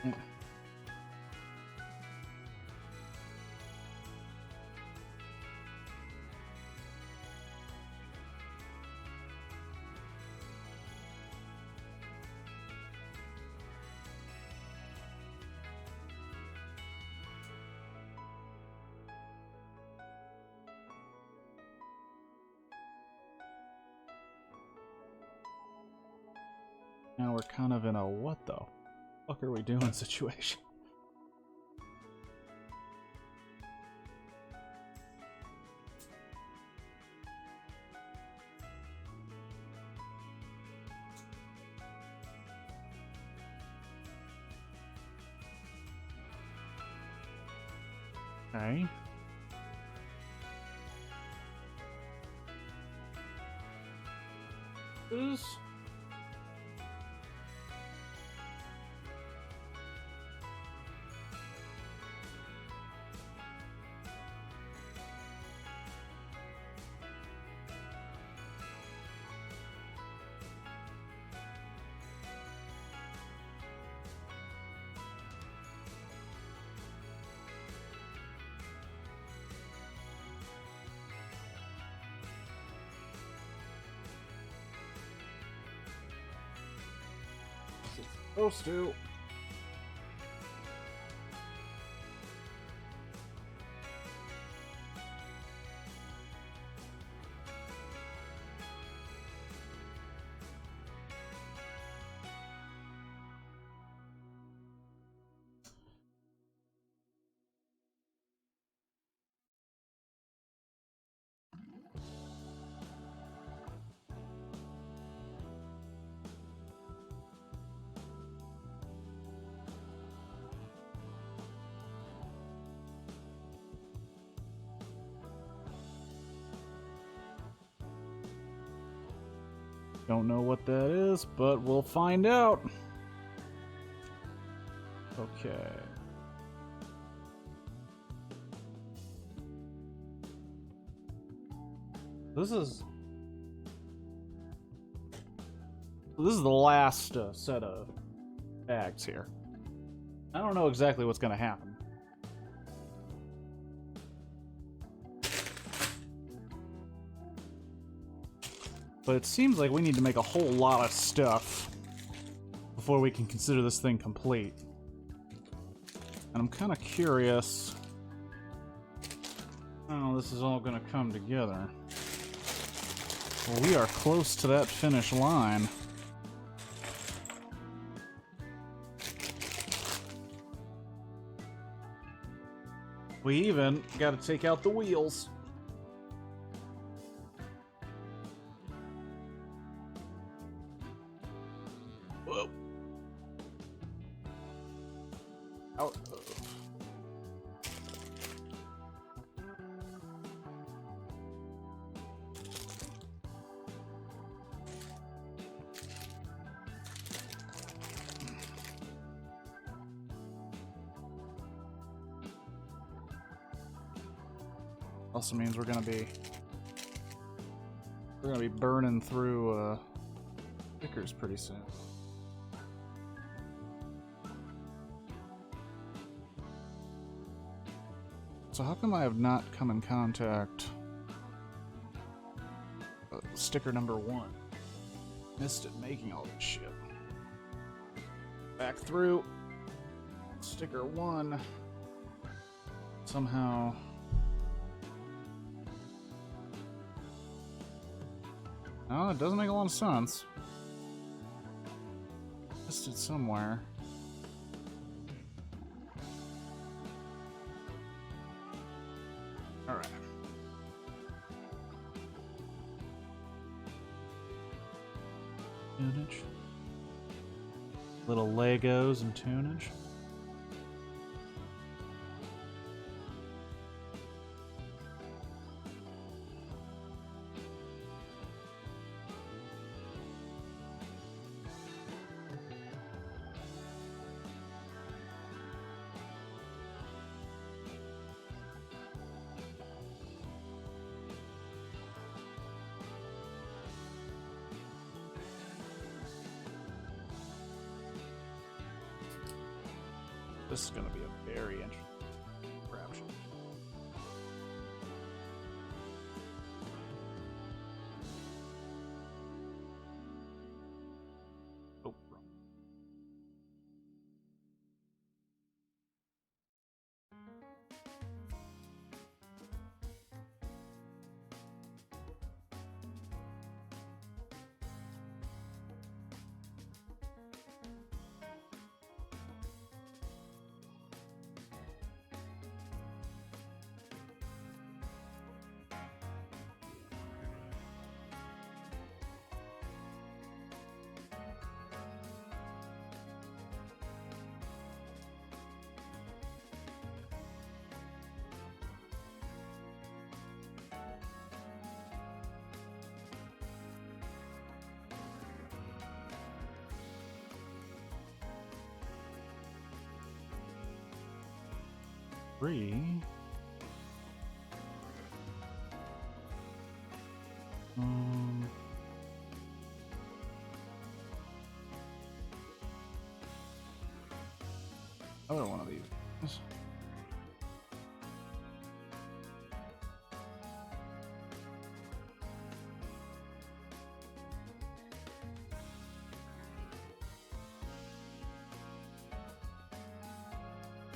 Okay. Now we're kind of in a what the fuck are we doing situation. Okay. This. Supposed to. Don't know what that is, but we'll find out. Okay. This is the last set of bags here. I don't know exactly what's going to happen. But it seems like we need to make a whole lot of stuff before we can consider this thing complete. And I'm kind of curious how this is all going to come together. Well, we are close to that finish line. We even got to take out the wheels. Whoa. Out. Also means we're gonna be burning through stickers pretty soon. So how come I have not come in contact sticker number 1? Missed it making all this shit. Back through sticker 1. Somehow. No, it doesn't make a lot of sense. Missed it somewhere. Alright. Tunage. Little Legos and tunage. This is going to be a very interesting crap show. Oh, wrong. Three. Other one of these.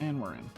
And we're in.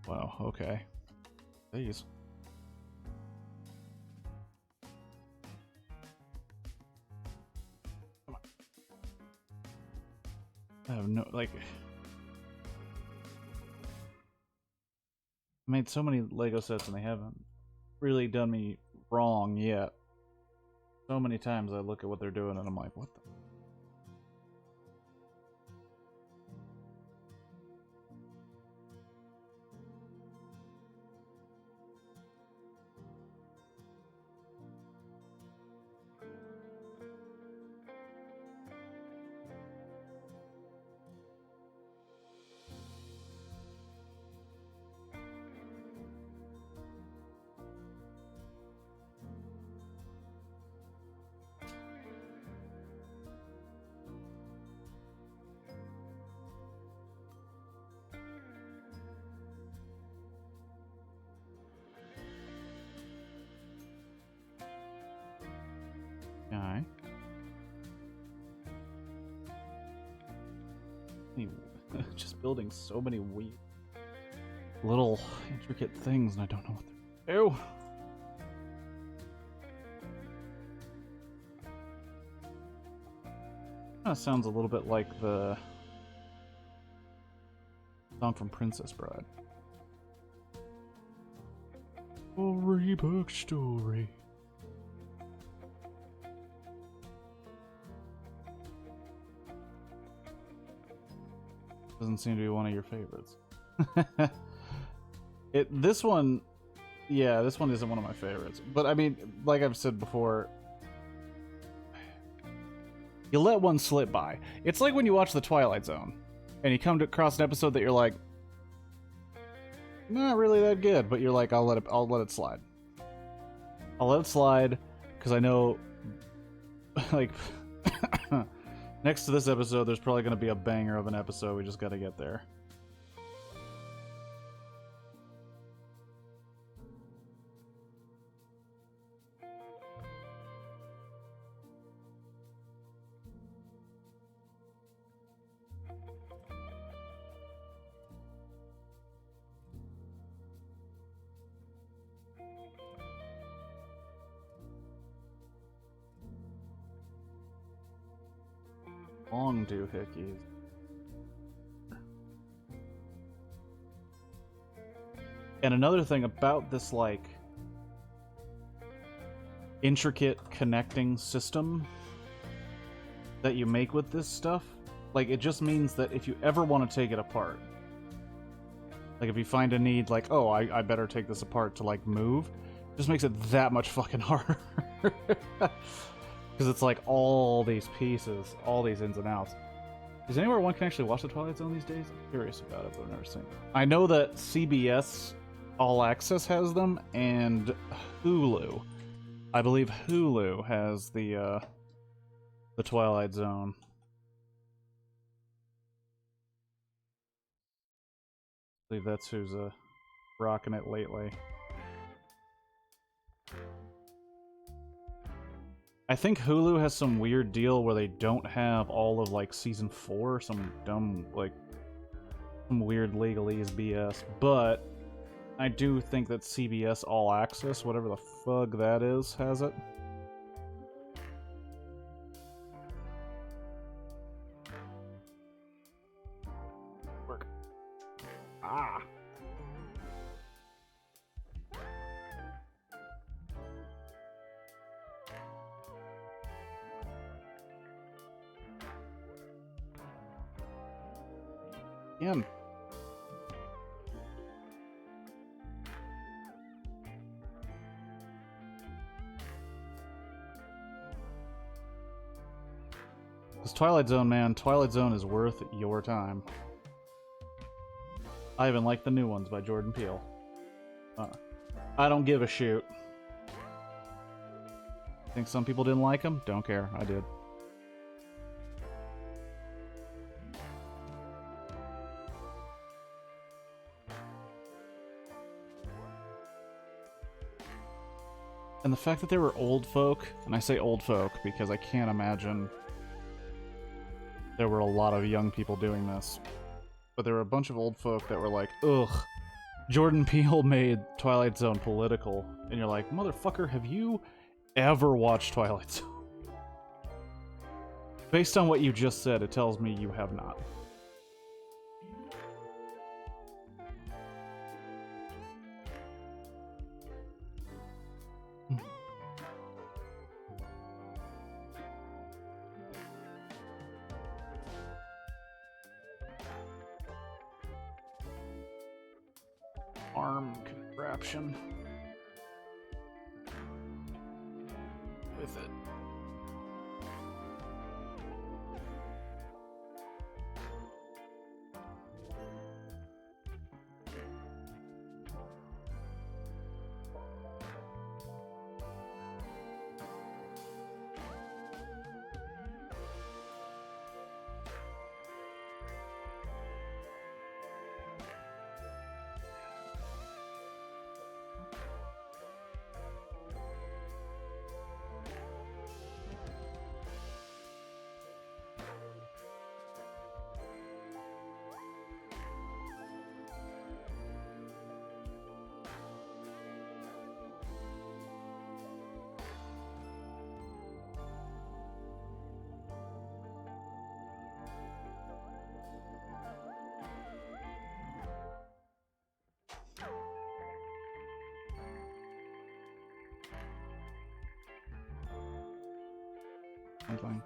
Wow, okay. These. Come on. I have no, like... I made so many Lego sets and they haven't really done me wrong yet. So many times I look at what they're doing and I'm like, what the... Alright. Just building so many weird little intricate things and I don't know what they're... Ew! Kinda sounds a little bit like the song from Princess Bride. Story book story. Doesn't seem to be one of your favorites. This one, yeah, this one isn't one of my favorites. But I mean, like I've said before, you let one slip by. It's like when you watch The Twilight Zone, and you come across an episode that you're like, not really that good, but you're like, I'll let it slide. I'll let it slide because I know, like. Next to this episode, there's probably going to be a banger of an episode. We just got to get there. Long doohickeys. And another thing about this, like, intricate connecting system that you make with this stuff, like, it just means that if you ever want to take it apart, like, if you find a need, like, oh, I better take this apart to, like, move, it just makes it that much fucking harder. Because it's like all these pieces, all these ins and outs. Is anywhere one can actually watch The Twilight Zone these days? I'm curious about it, but I've never seen it. I know that CBS All Access has them, and Hulu. I believe Hulu has the Twilight Zone. I believe that's who's rocking it lately. I think Hulu has some weird deal where they don't have all of, like, season 4, some dumb, like, some weird legalese BS, but I do think that CBS All Access, whatever the fuck that is, has it. Work. Ah! Again. This Twilight Zone, man, Twilight Zone is worth your time. I even like the new ones by Jordan Peele. I don't give a shoot. Think some people didn't like them? Don't care. I did. And the fact that they were old folk, and I say old folk because I can't imagine there were a lot of young people doing this, but there were a bunch of old folk that were like, ugh, Jordan Peele made Twilight Zone political, and you're like, motherfucker, have you ever watched Twilight Zone? Based on what you just said, it tells me you have not. Arm contraption with it. Something.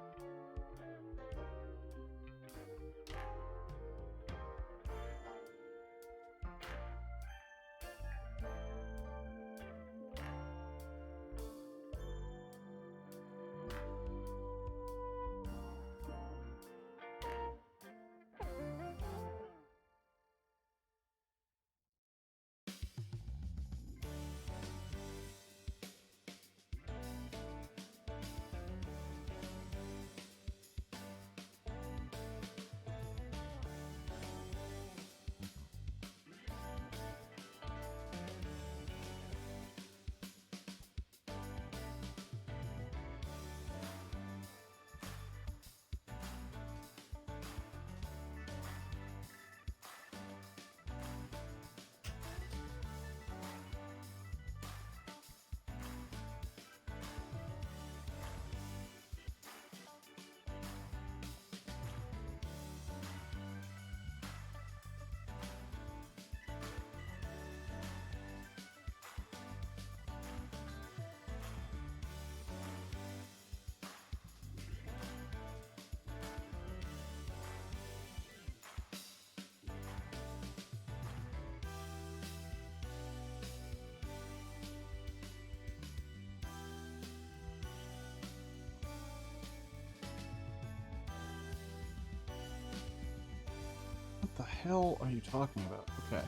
What the hell are you talking about? Okay.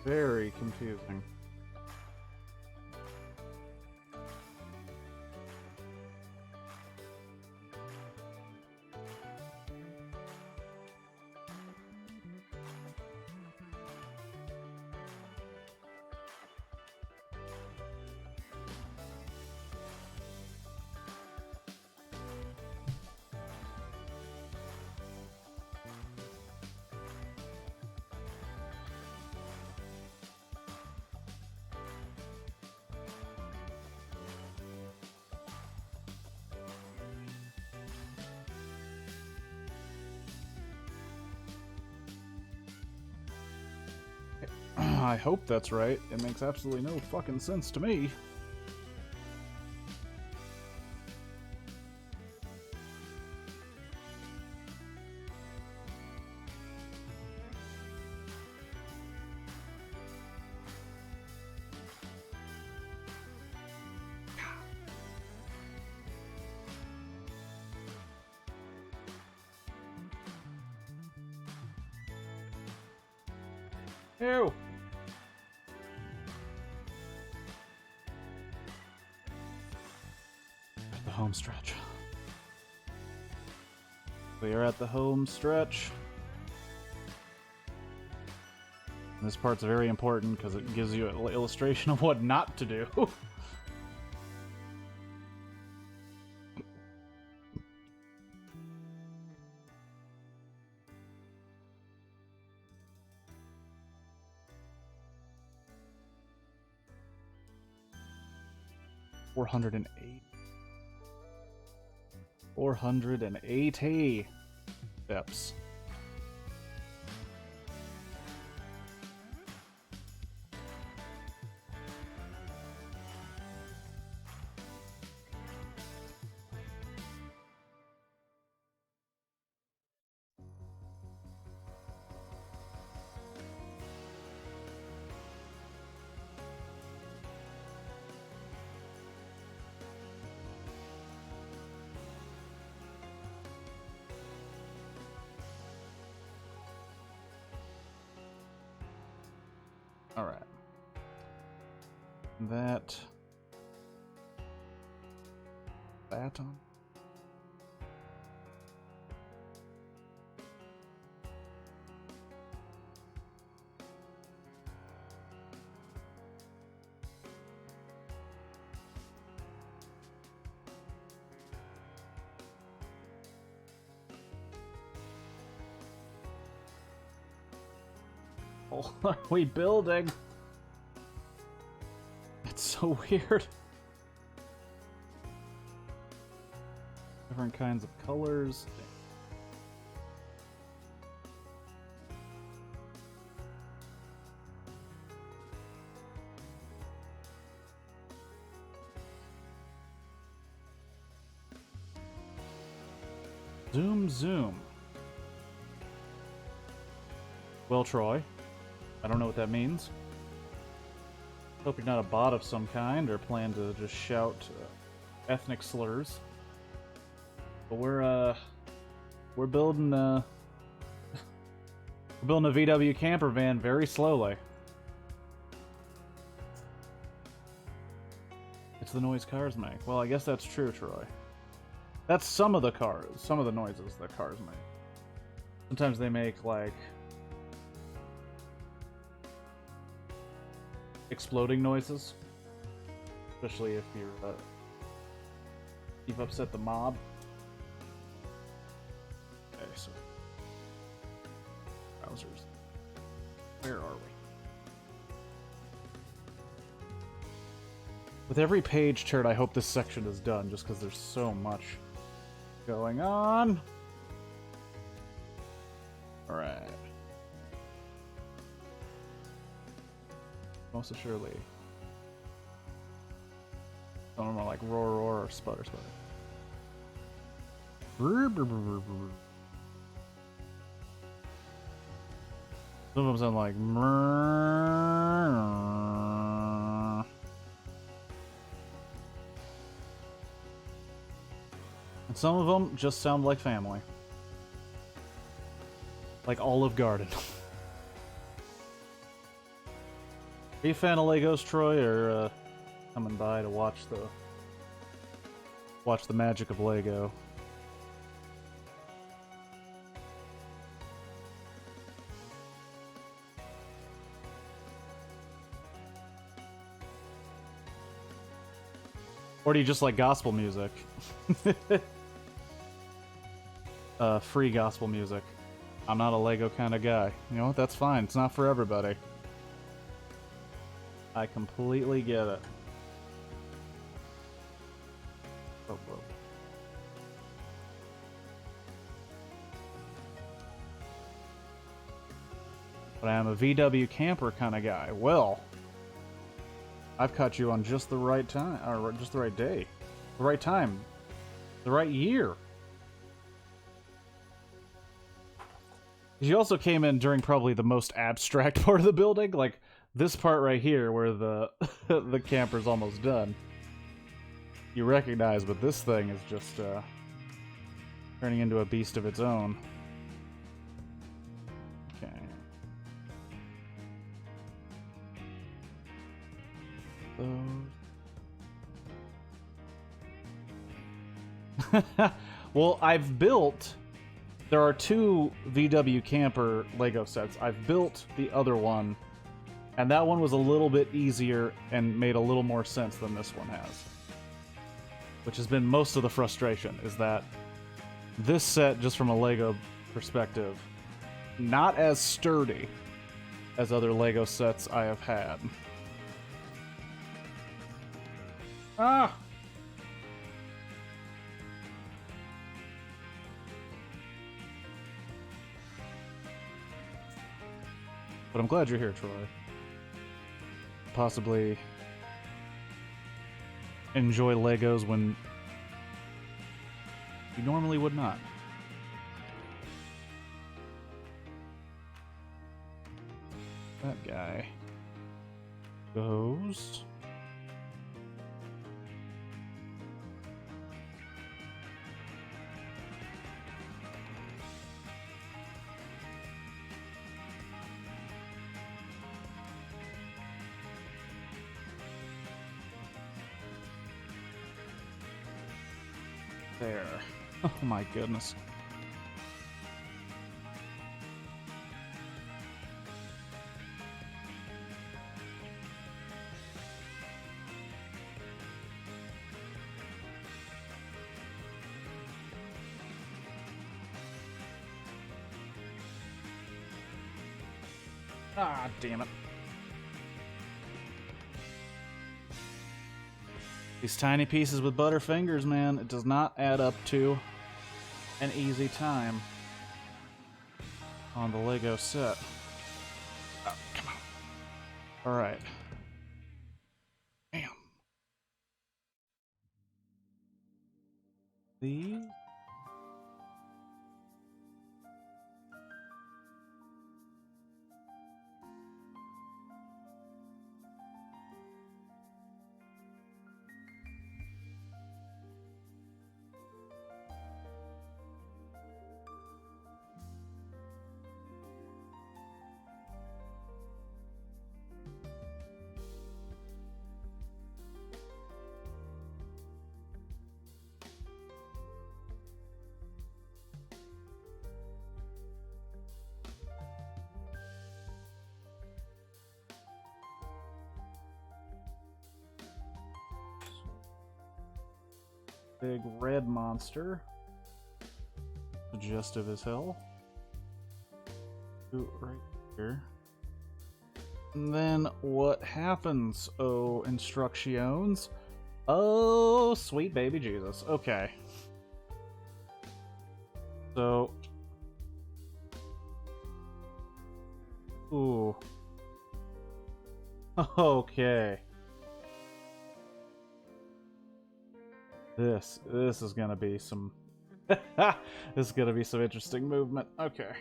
Very confusing. I hope that's right. It makes absolutely no fucking sense to me. Ew! The home stretch. We are at the home stretch. This part's very important because it gives you an illustration of what not to do. $480 steps. All right. That on. Oh, are we building? It's so weird. Different kinds of colors. Zoom, zoom. Well, Troy, I don't know what that means. Hope you're not a bot of some kind or plan to just shout ethnic slurs. But we're building we're building a VW camper van very slowly. It's the noise cars make. Well, I guess that's true, Troy. That's some of the noises that cars make. Sometimes they make like exploding noises, especially if you've upset the mob. Okay, so browsers. Where are we? With every page turn, I hope this section is done, just because there's so much going on. All right. Most assuredly. Some of them are like roar roar or sputter sputter. Some of them sound like and some of them just sound like family. Like Olive Garden. Are you a fan of Legos, Troy, or coming by to watch the magic of Lego? Or do you just like gospel music? Free gospel music. I'm not a Lego kind of guy. You know what? That's fine. It's not for everybody. I completely get it. Oh, whoa. But I am a VW camper kind of guy. Well, I've caught you on just the right time, or just the right day, the right time, the right year. You also came in during probably the most abstract part of the building, like this part right here where the the camper's almost done. You recognize, but this thing is just turning into a beast of its own. Okay. Well, I've built There are two VW Camper Lego sets. I've built the other one, and that one was a little bit easier and made a little more sense than this one has. Which has been most of the frustration, is that this set, just from a Lego perspective, not as sturdy as other Lego sets I have had. Ah! But I'm glad you're here, Troy. Possibly enjoy Legos when you normally would not. That guy goes... there. Oh my goodness. Ah, damn it. These tiny pieces with butterfingers, man, it does not add up to an easy time on the Lego set. Oh, come on. Alright. Damn. These... big red monster. Suggestive as hell. Ooh, right here. And then what happens? Oh, instructions. Oh, sweet baby Jesus. Okay. So. Ooh. Okay. This is gonna be some this is gonna be some interesting movement. Okay.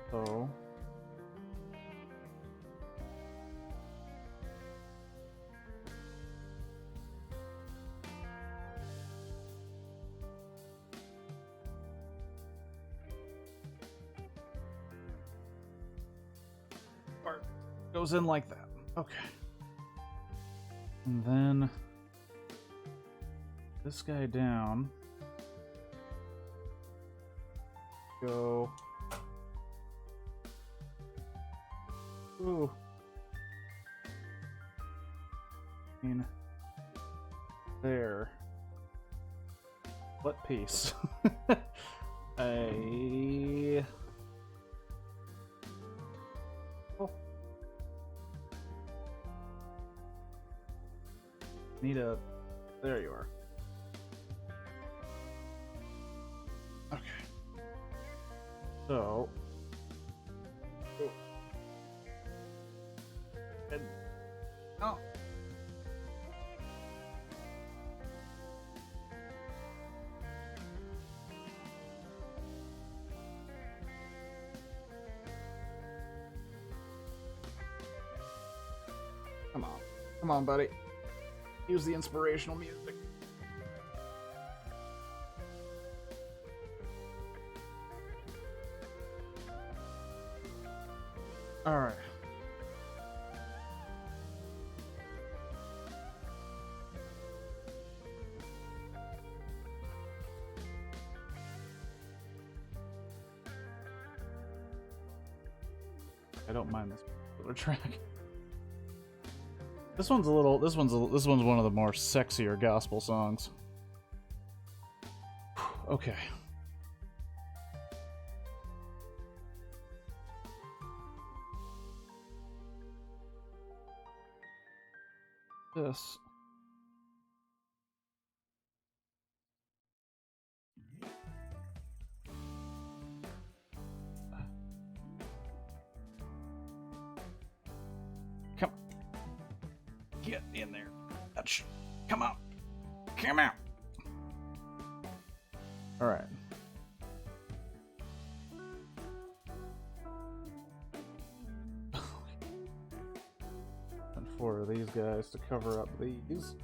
So part goes in like that. Okay. And then this guy down. Go. Ooh. In there. What piece? A. Oh. Need a. There you are. Okay. So. Oh. And, oh. Come on. Come on, buddy. Use the inspirational music. All right. I don't mind this particular track. This one's one of the more sexier gospel songs. Okay. This. Come. Get in there. Come out. Come out. All right. And 4 of these guys to cover up these.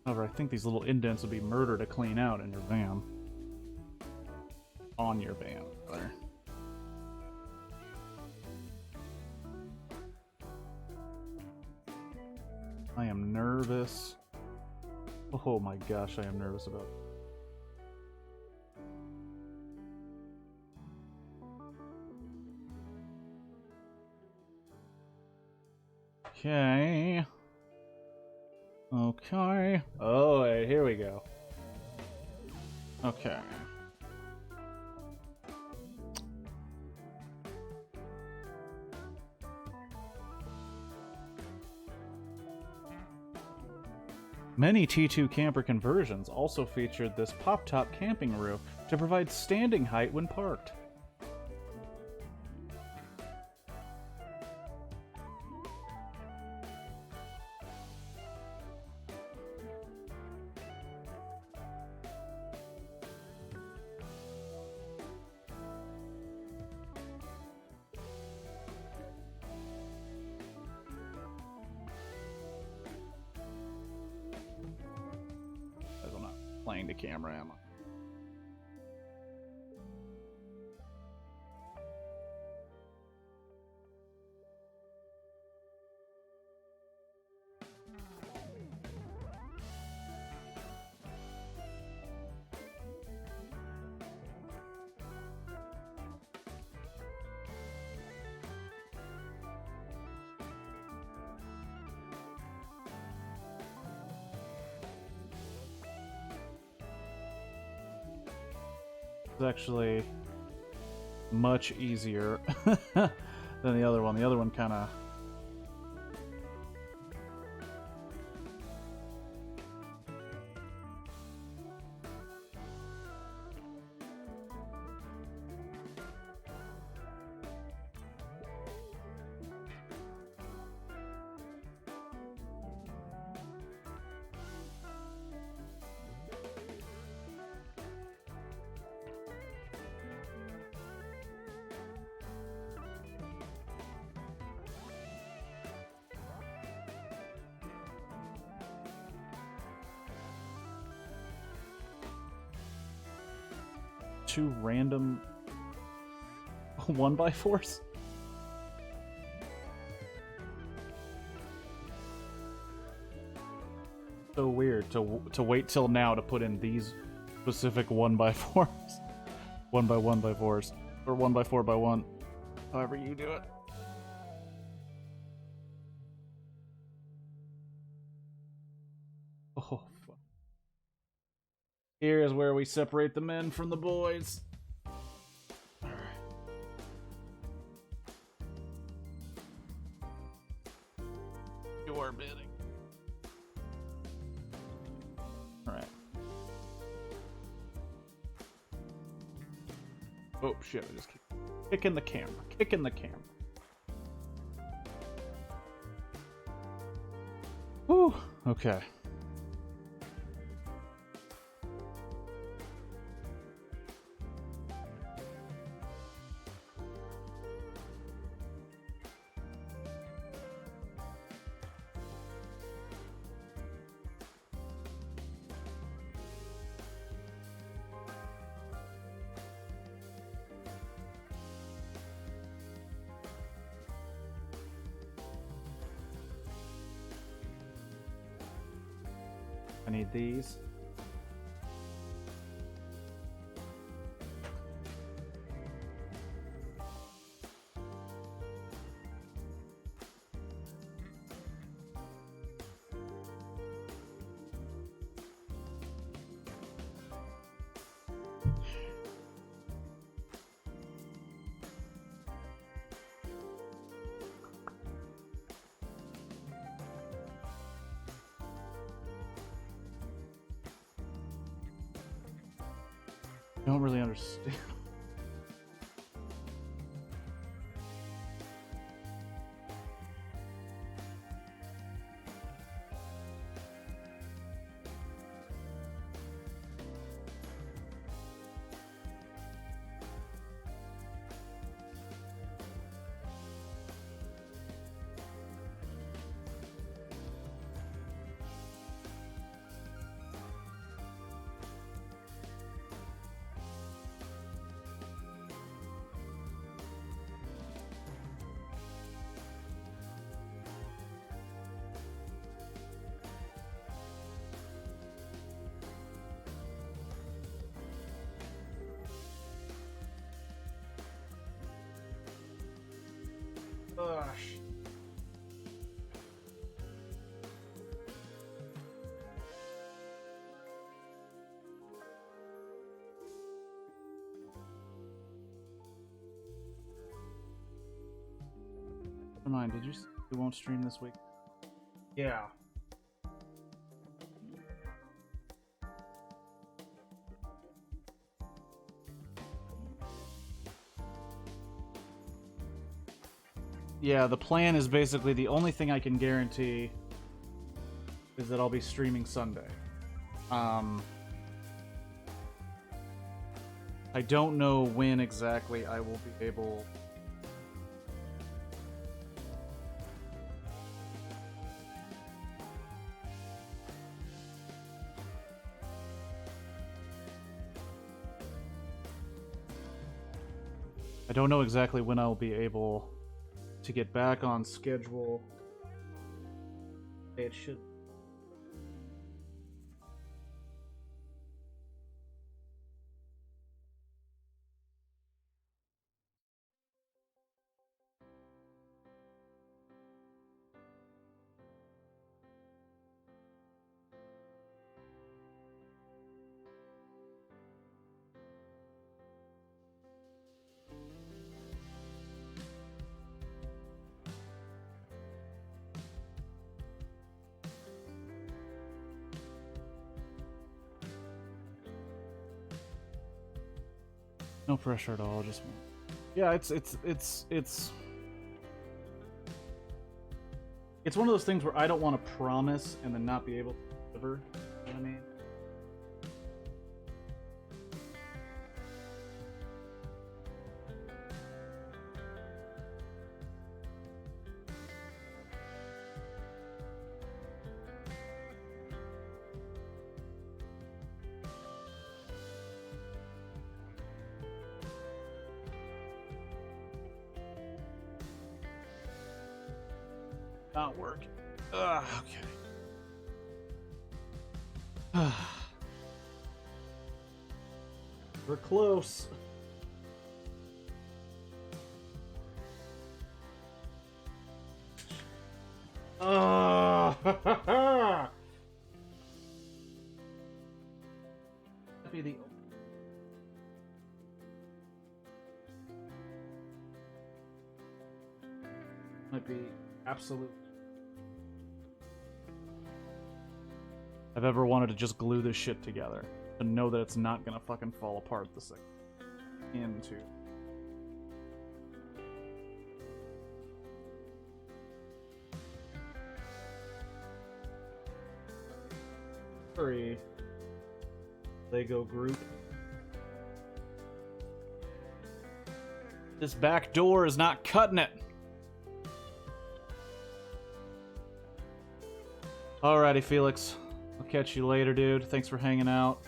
However, I think these little indents would be murder to clean out in your van. On your van, rather. I am nervous. Oh my gosh, I am nervous about it. Okay. Okay. Oh, wait, here we go. Okay. Many T2 camper conversions also featured this pop-top camping roof to provide standing height when parked. Playing the camera, am I? It's actually much easier than the other one. The other one kind of... two random 1x4s? So weird to wait till now to put in these specific 1x4s. 1x1x4s. Or 1x4x1. However you do it. Oh, fuck. Here is where we separate the men from the boys. Alright. Your bidding. Alright. Oh shit, I just keep kicking the camera. Kicking the camera. Whew. Okay. I need these. I don't really understand. Gosh. Never mind, did you say we won't stream this week? Yeah. Yeah, the plan is basically the only thing I can guarantee is that I'll be streaming Sunday. I don't know when exactly I will be able. I don't know exactly when I'll be able to get back on schedule. It should. No pressure at all, just yeah, it's one of those things where I don't want to promise and then not be able to deliver. You know what I mean? Not working. Okay. We're close. Be the might be absolute. I've ever wanted to just glue this shit together and know that it's not gonna fucking fall apart the second into. Hurry. Lego group. This back door is not cutting it. Alrighty, Felix. I'll catch you later, dude. Thanks for hanging out.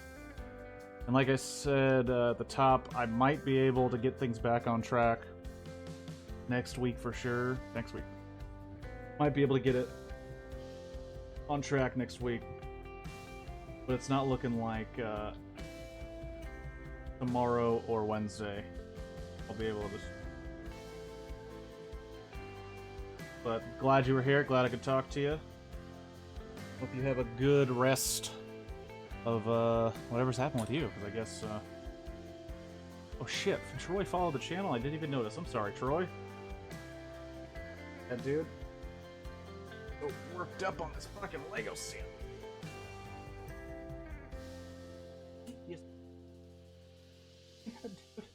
And like I said at the top, I might be able to get things back on track next week for sure. Next week. Might be able to get it on track next week. But it's not looking like tomorrow or Wednesday I'll be able to. But glad you were here. Glad I could talk to you. Hope you have a good rest of whatever's happened with you. Because I guess. Oh shit! Troy followed the channel. I didn't even notice. I'm sorry, Troy. That dude. So worked up on this fucking Lego set. Yes. Yeah, dude.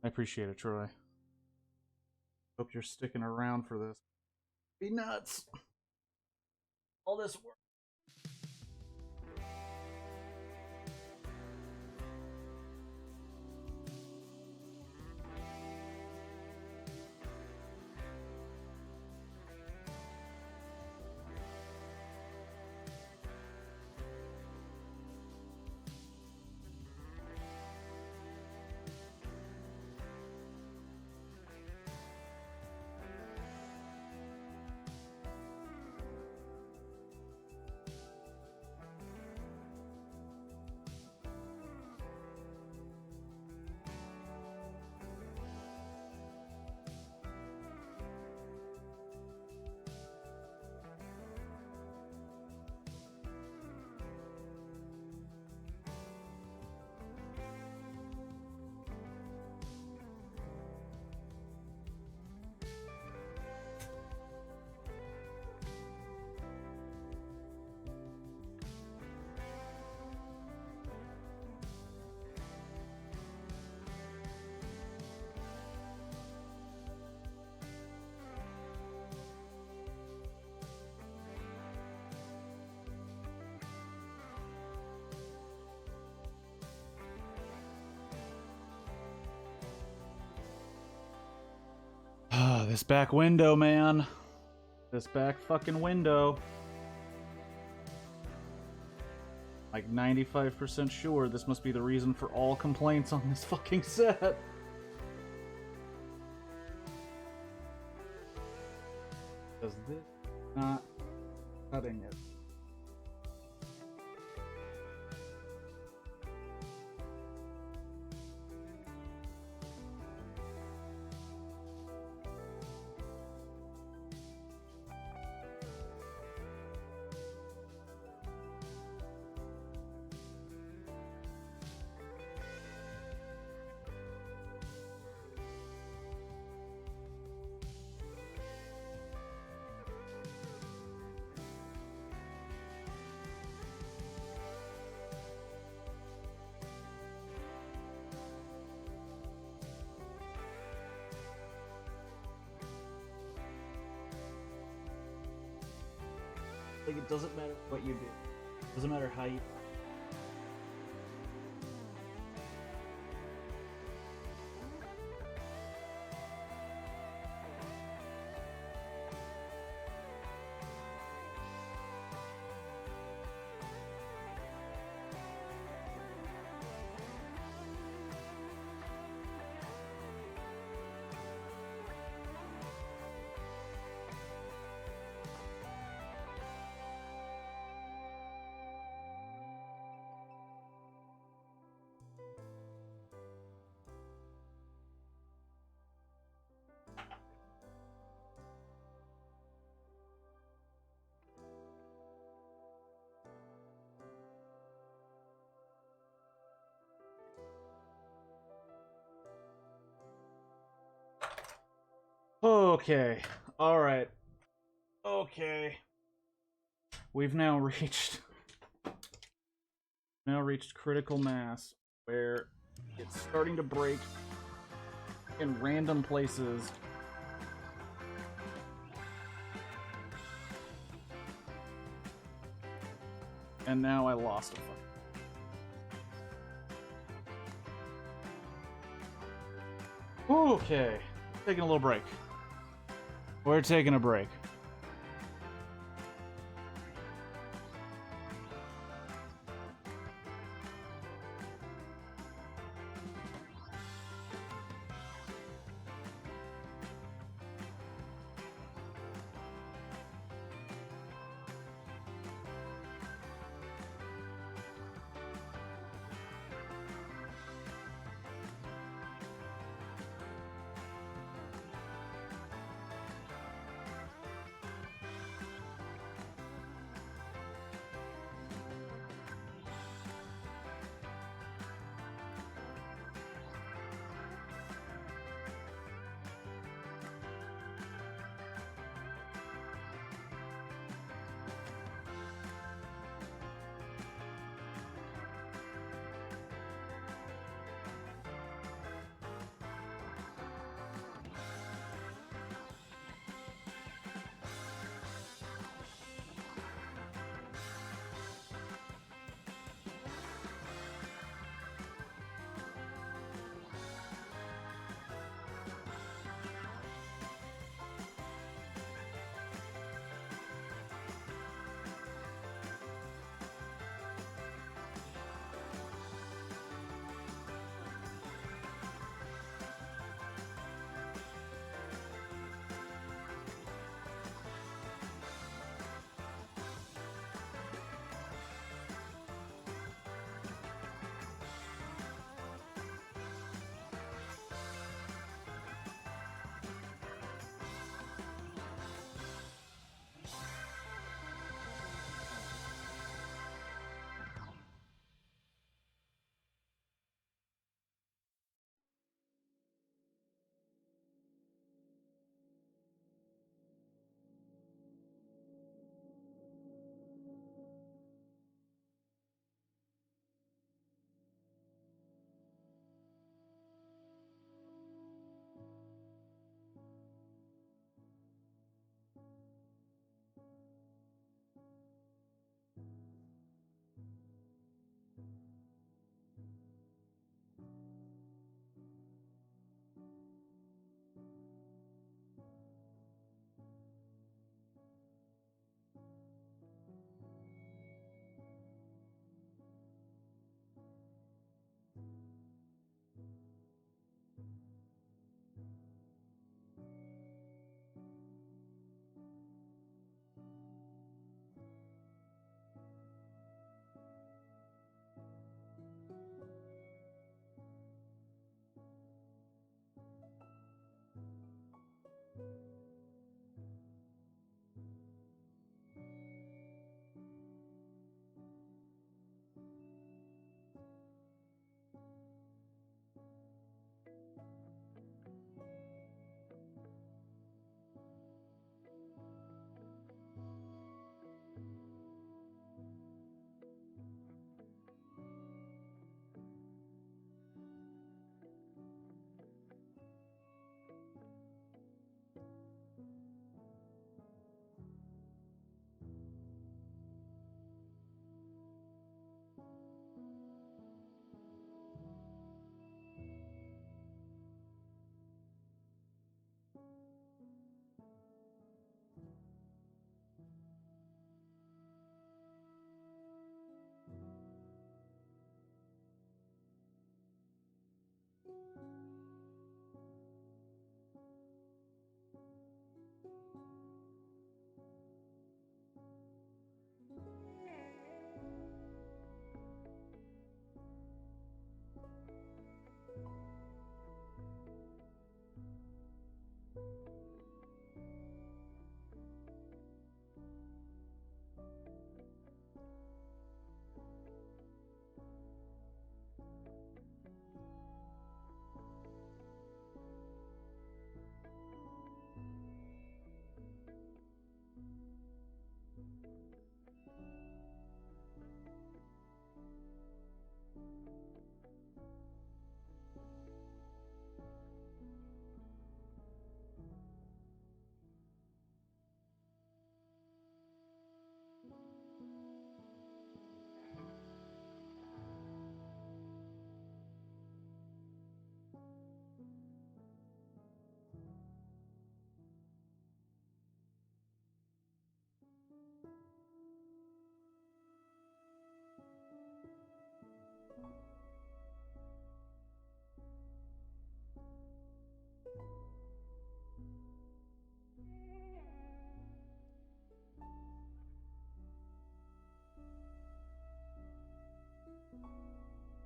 I appreciate it, Troy. Hope you're sticking around for this. Be nuts. All this work. This back window, man. This back fucking window. Like 95% sure this must be the reason for all complaints on this fucking set. Because this is not cutting it. Like, it doesn't matter what you do. It doesn't matter how you... Okay. Alright. Okay. We've now reached critical mass where it's starting to break in random places. And now I lost a fuck. Okay. Taking a little break. We're taking a break.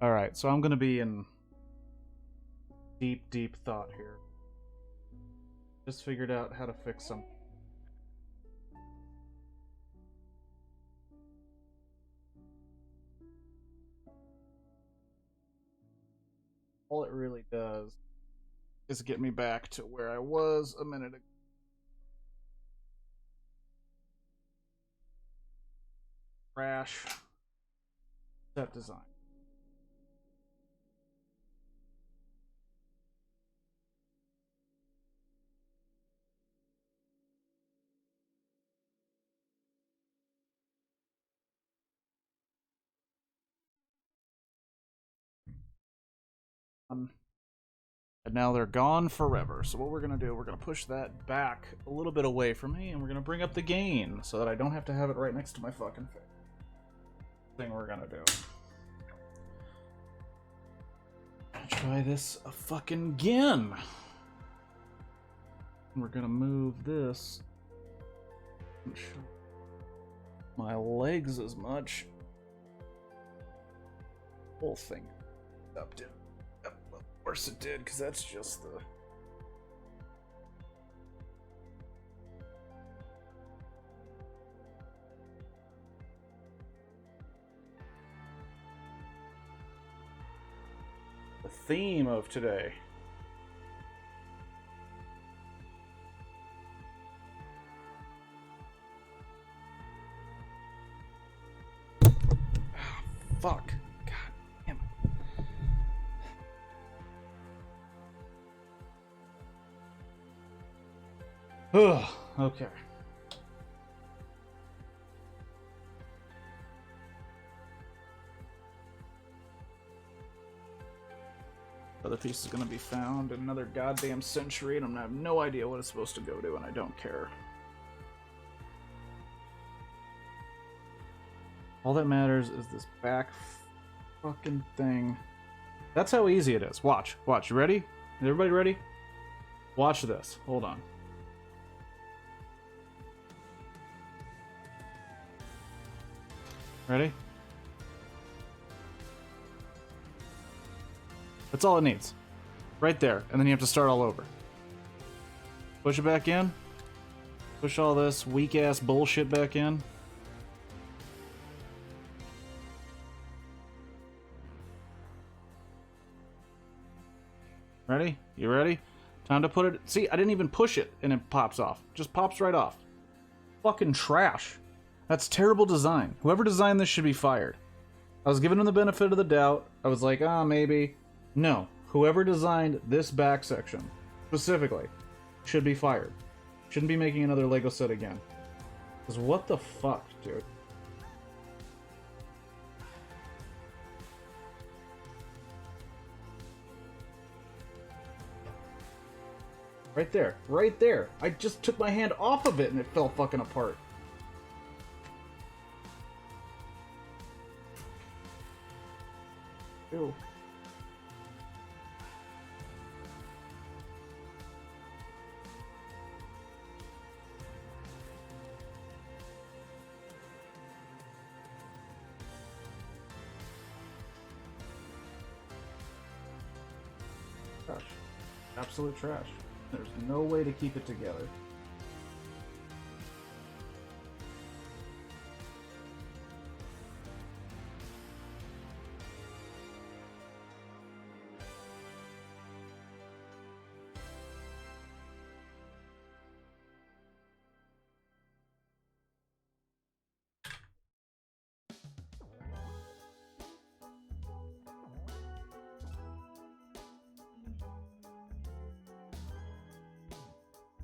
Alright, so I'm gonna be in deep, deep thought here. Just figured out how to fix something. All it really does is get me back to where I was a minute ago. Crash. Set design. And now they're gone forever. So what we're going to do, we're going to push that back a little bit away from me, and we're going to bring up the gain so that I don't have to have it right next to my fucking face. Thing we're going to do. Try this a fucking again. We're going to move this. My legs as much. Whole thing up, dude. Of course it did, because that's just the theme of today. Fuck. God damn it. Ugh, okay. Other piece is gonna be found in another goddamn century, and I'm gonna have no idea what it's supposed to go to, and I don't care. All that matters is this back fucking thing. That's how easy it is. Watch. Watch. You ready? Is everybody ready? Watch this. Hold on. Ready? That's all it needs. Right there. And then you have to start all over. Push it back in. Push all this weak-ass bullshit back in. Ready? You ready? Time to put it... See, I didn't even push it, and it pops off. Just pops right off. Fucking trash. That's terrible design. Whoever designed this should be fired. I was giving them the benefit of the doubt. I was like, maybe. No. Whoever designed this back section, specifically, should be fired. Shouldn't be making another Lego set again. Because what the fuck, dude? Right there. Right there. I just took my hand off of it and it fell fucking apart. Ew. Trash. Absolute trash. There's no way to keep it together.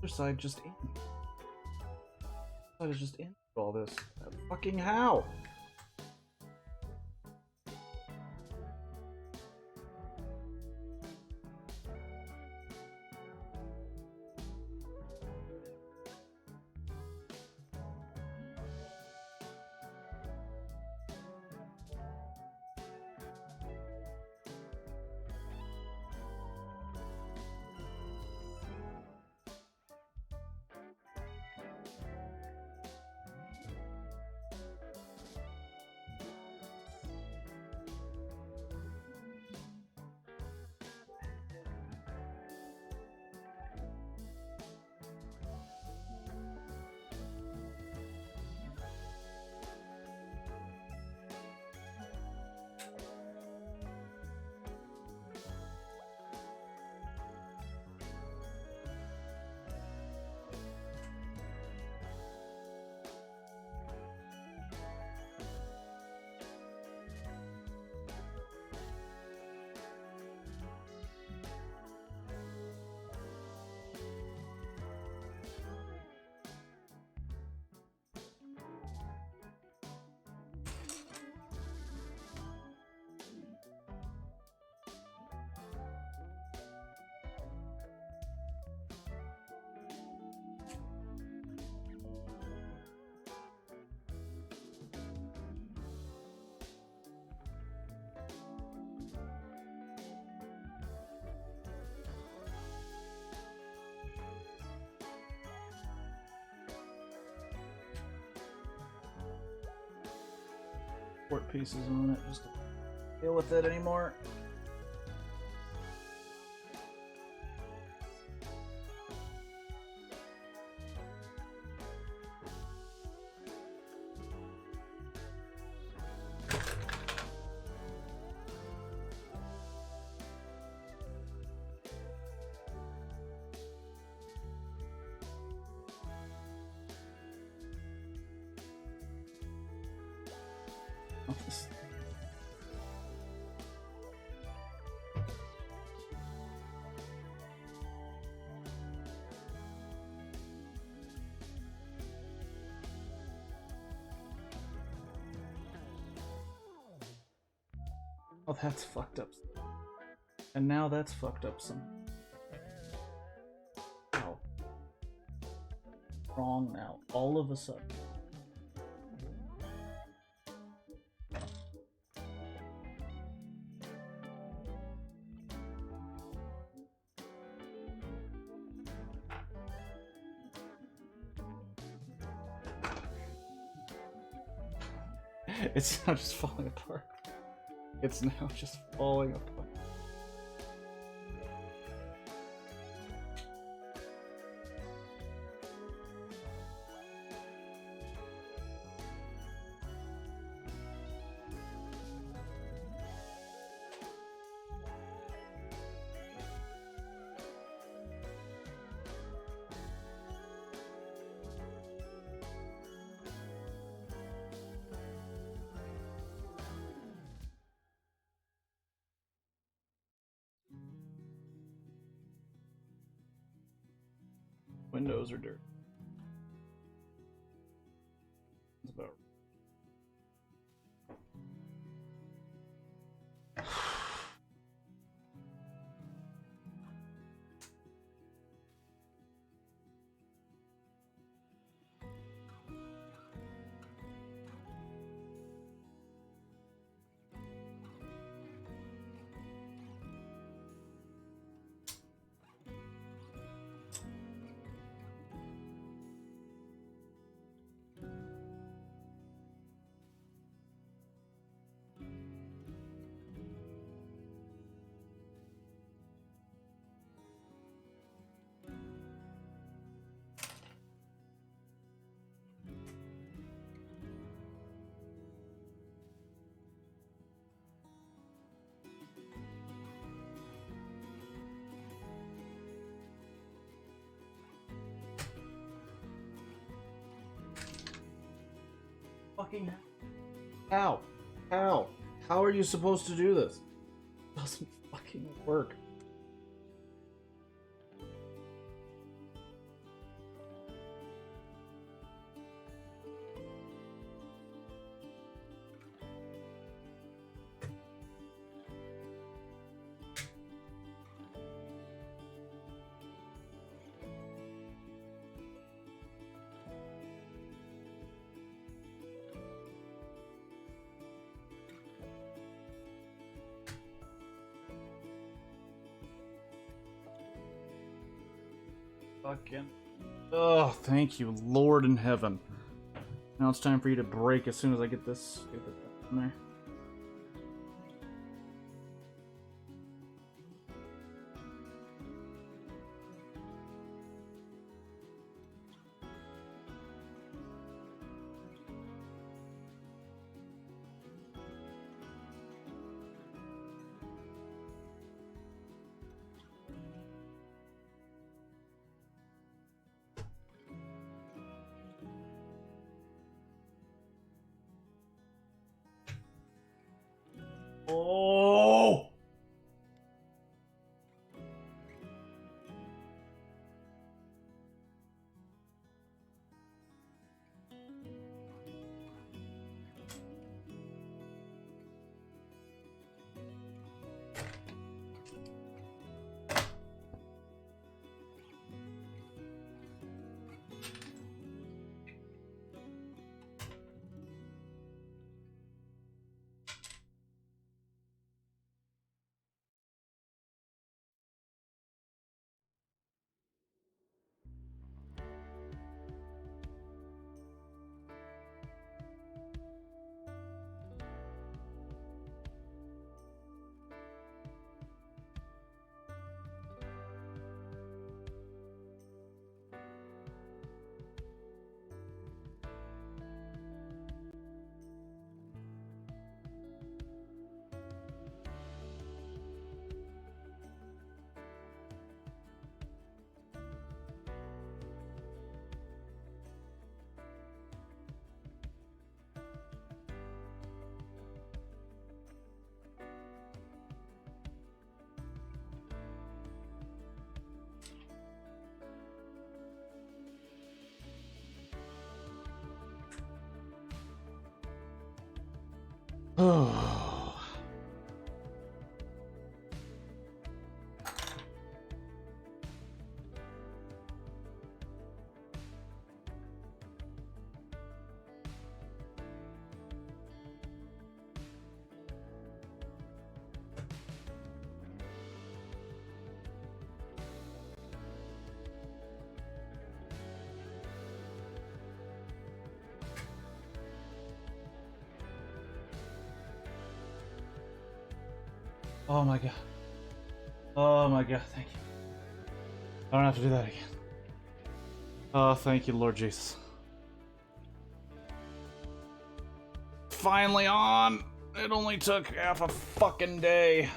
Other side just in. Side is just in all this. Fucking how? support pieces on it just to deal with it anymore. Oh, that's fucked up. And now that's fucked up some. Oh. Wrong now. All of a sudden. It's not just falling apart. It's now just falling apart. Windows are dirty. That's about fucking how? How? How are you supposed to do this? It doesn't fucking work. Fucking. Oh, thank you, Lord in heaven. Now it's time for you to break as soon as I get this stupid in there. Oh my god. Oh my god, thank you. I don't have to do that again. Oh, thank you, Lord Jesus. Finally on! It only took half a fucking day.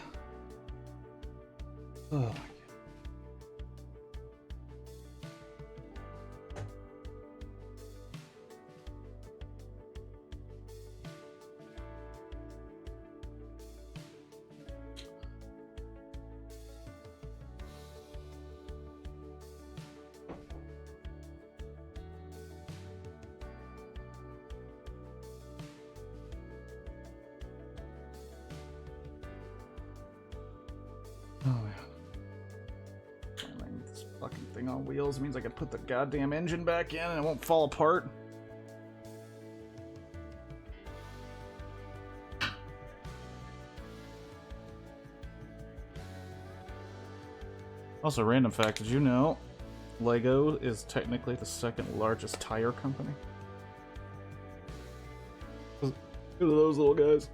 Oh my god. Oh man. Finally, this fucking thing on wheels means I can put the goddamn engine back in and it won't fall apart. Also, random fact, did you know Lego is technically the second largest tire company? Look at those little guys.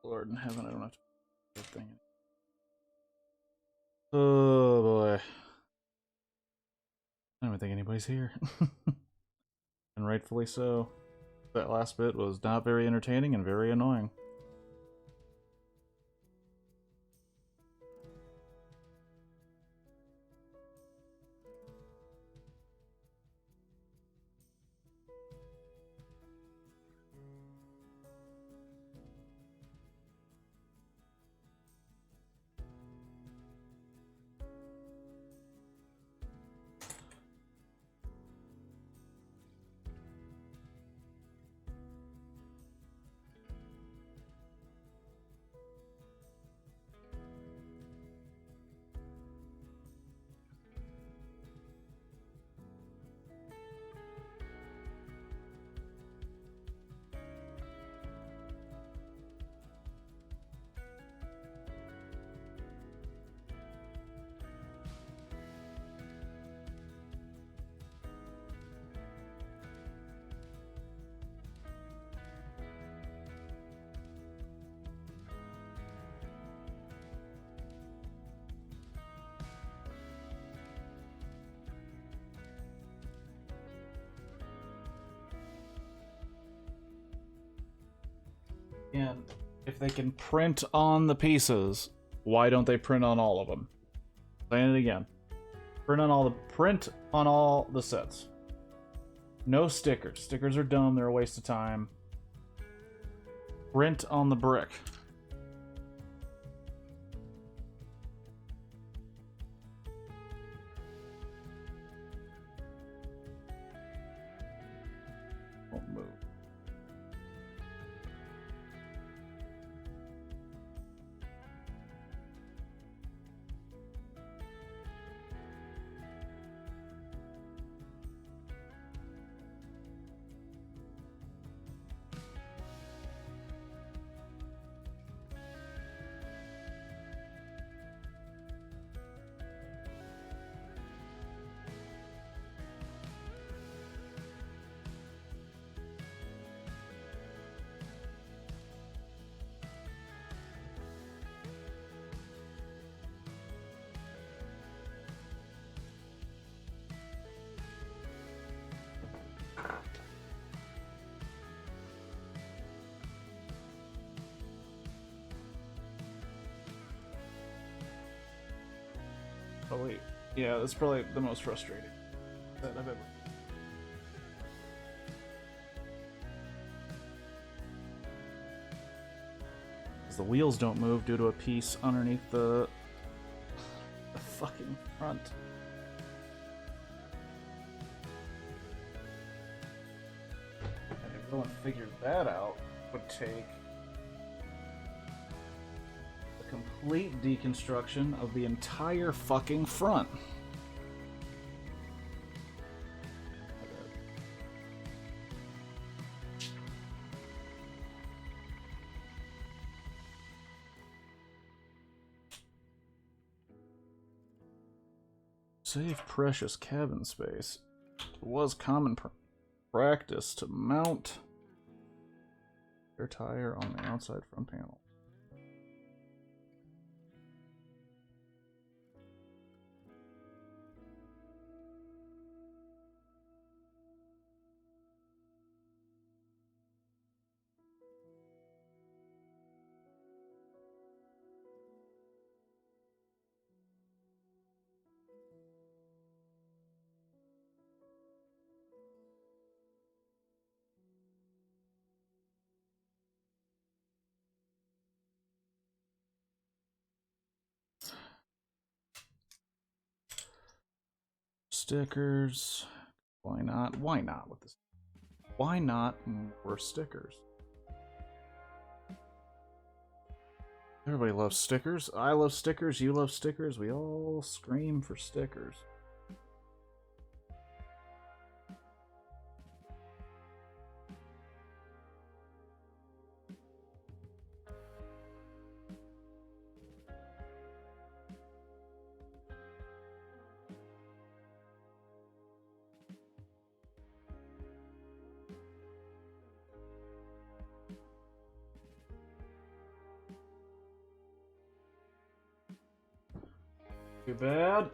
Lord in heaven, I don't have to do that thing. Oh boy. I don't think anybody's here. And rightfully so. That last bit was not very entertaining and very annoying. And if they can print on the pieces, why don't they print on all of them? Saying it again. Print on all the sets. No stickers. Stickers are dumb, they're a waste of time. Print on the brick. Won't move. Probably, yeah, that's probably the most frustrating that I've ever. The wheels don't move due to a piece underneath the fucking front. And if no one figured that out, would take a complete deconstruction of the entire fucking front. Save precious cabin space. It was common practice to mount their tire on the outside front panel. Stickers. Why not? Why not with this? Why not more stickers? Everybody loves stickers. I love stickers. You love stickers. We all scream for stickers. Too bad.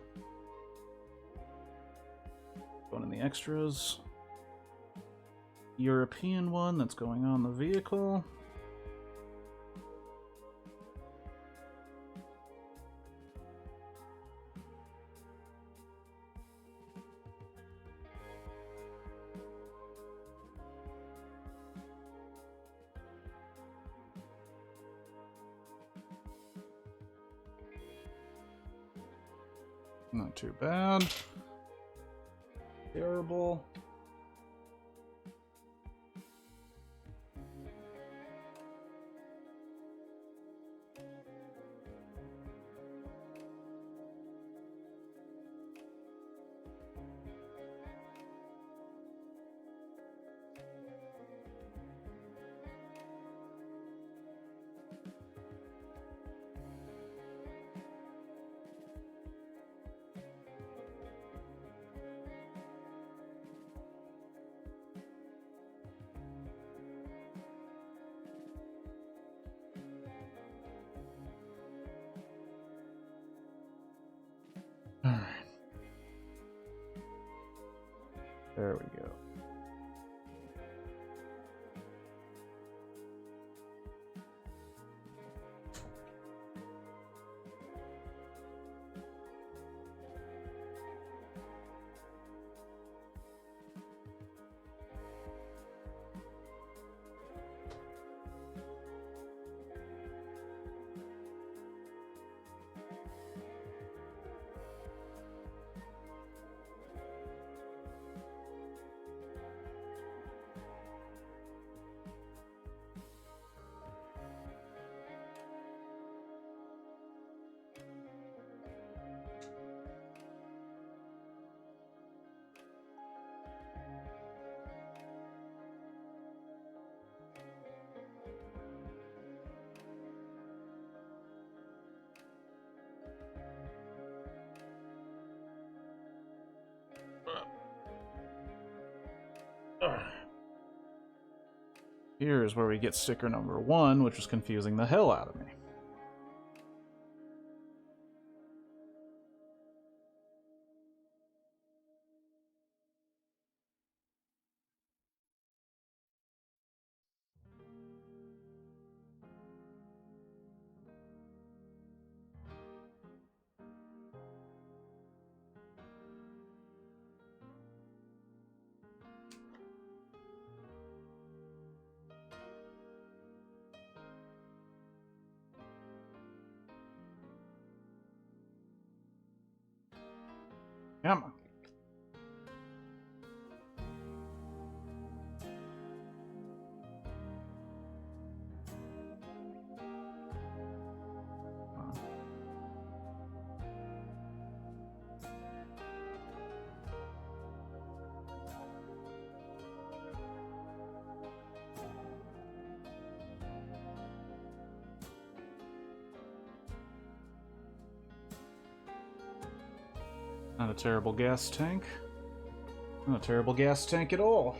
Going in the extras. European one that's going on the vehicle. Not too bad. Terrible. Alright. There we go. Here's where we get sticker number 1, which was confusing the hell out of me. Come on. Not a terrible gas tank. Not a terrible gas tank at all.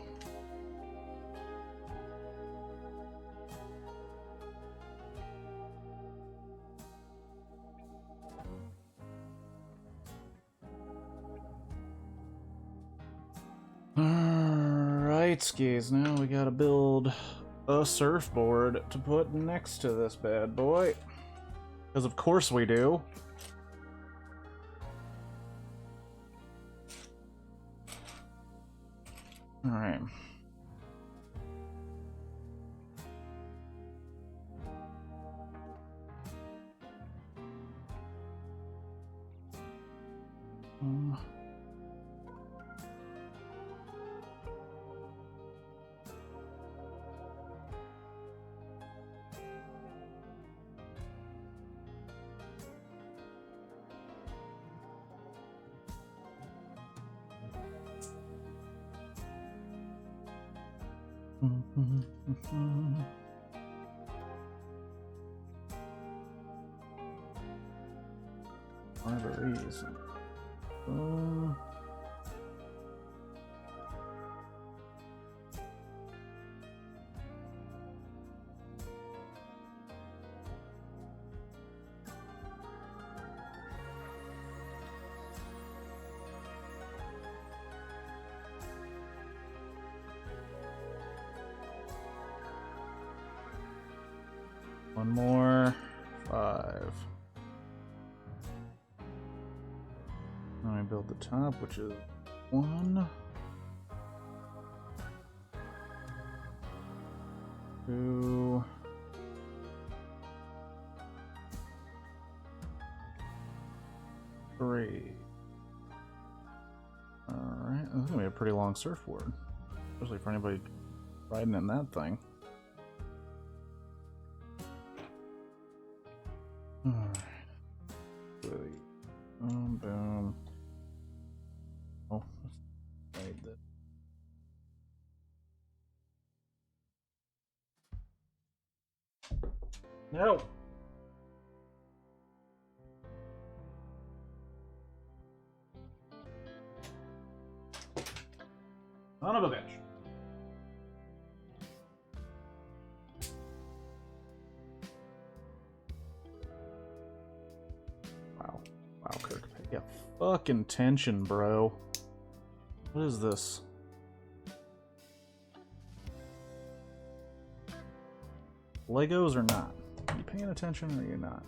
Alright, skis. Now we gotta build a surfboard to put next to this bad boy. Because of course we do. Alright. Libraries. One more. 5. Now I build the top, which is 1, 2, 3. Alright, this is gonna be a pretty long surfboard, especially for anybody riding in that thing. Alright. Boom. Oh, let's made that. No. Son of a bitch. Wow, Kirk. Pay fucking attention, bro. What is this? Legos or not? Are you paying attention or are you not?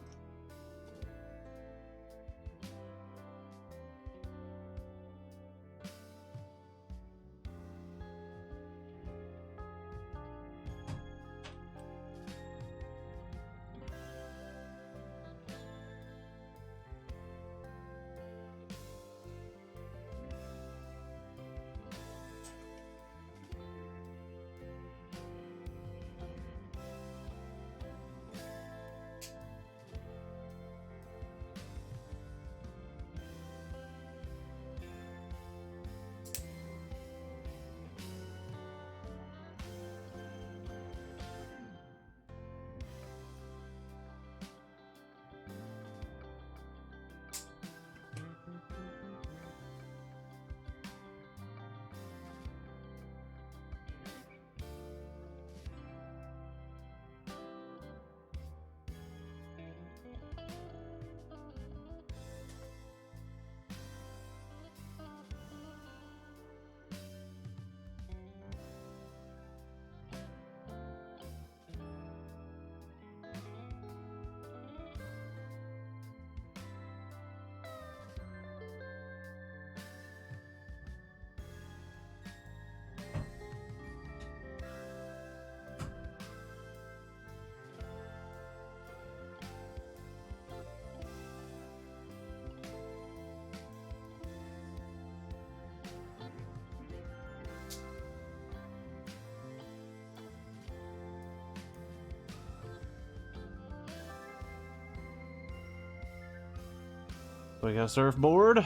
We got a surfboard.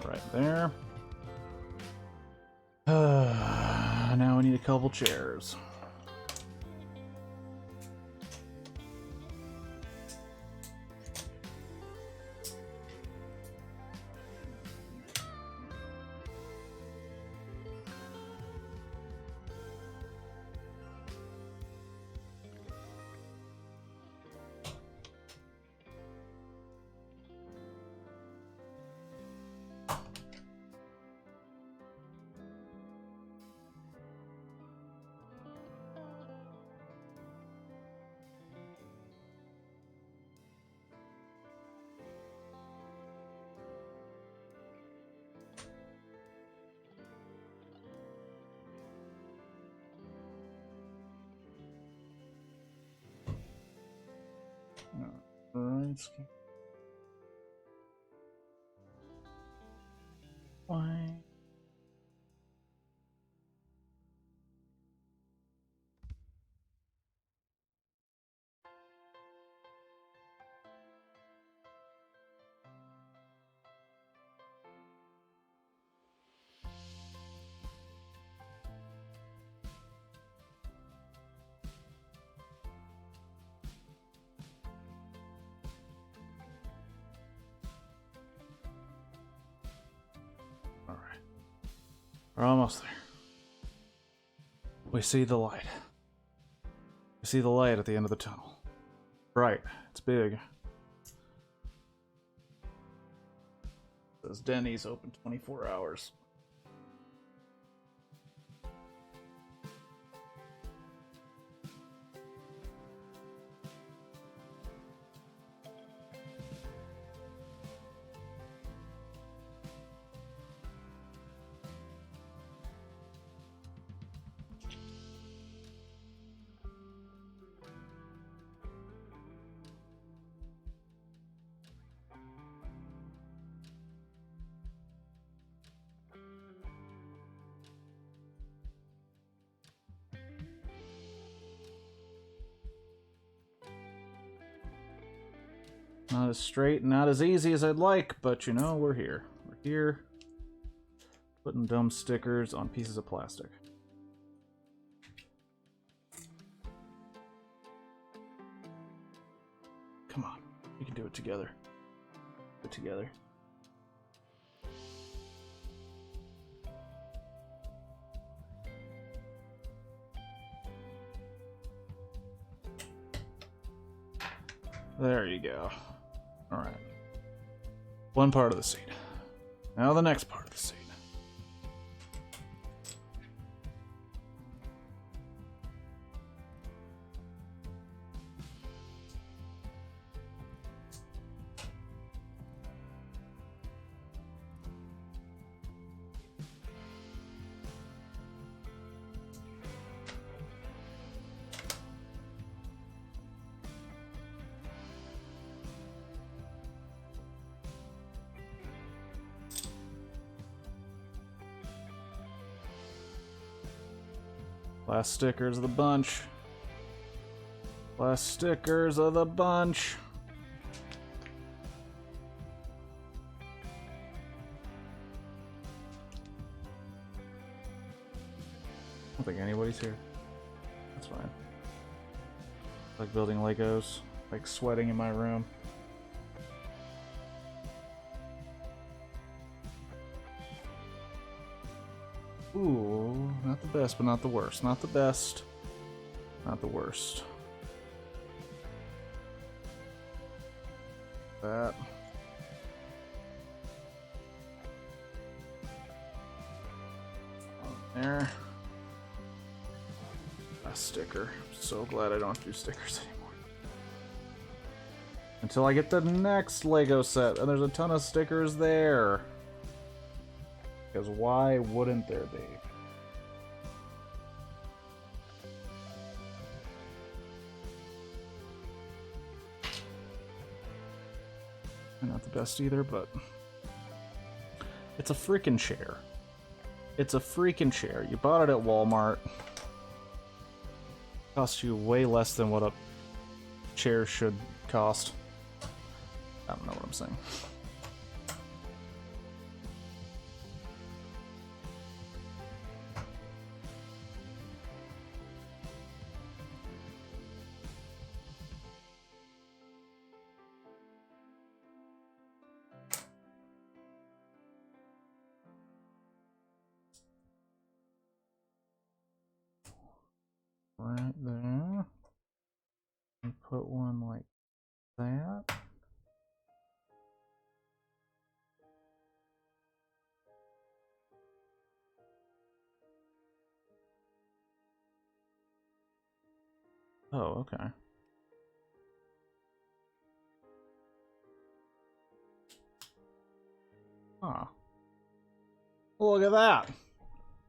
Right there. Now we need a couple chairs. Alright. Why? We're almost there. We see the light. We see the light at the end of the tunnel. Bright. It's big. It says Denny's open 24 hours. Not as straight, not as easy as I'd like, but you know, we're here. We're here. Putting dumb stickers on pieces of plastic. Come on, we can do it together. Do it together. There you go. Alright. One part of the scene. Now the next part of the scene. Last stickers of the bunch. Last stickers of the bunch. I don't think anybody's here. That's fine. Like building Legos. Like sweating in my room. Ooh, not the best, but not the worst. Not the best, not the worst. That. On there. A sticker. I'm so glad I don't have to do stickers anymore. Until I get the next Lego set, and there's a ton of stickers there. Because why wouldn't there be? Not the best either, but it's a freaking chair. It's a freaking chair. You bought it at Walmart. Cost you way less than what a chair should cost. I don't know what I'm saying. Right there. And put one like that. Oh, okay. Huh. Look at that.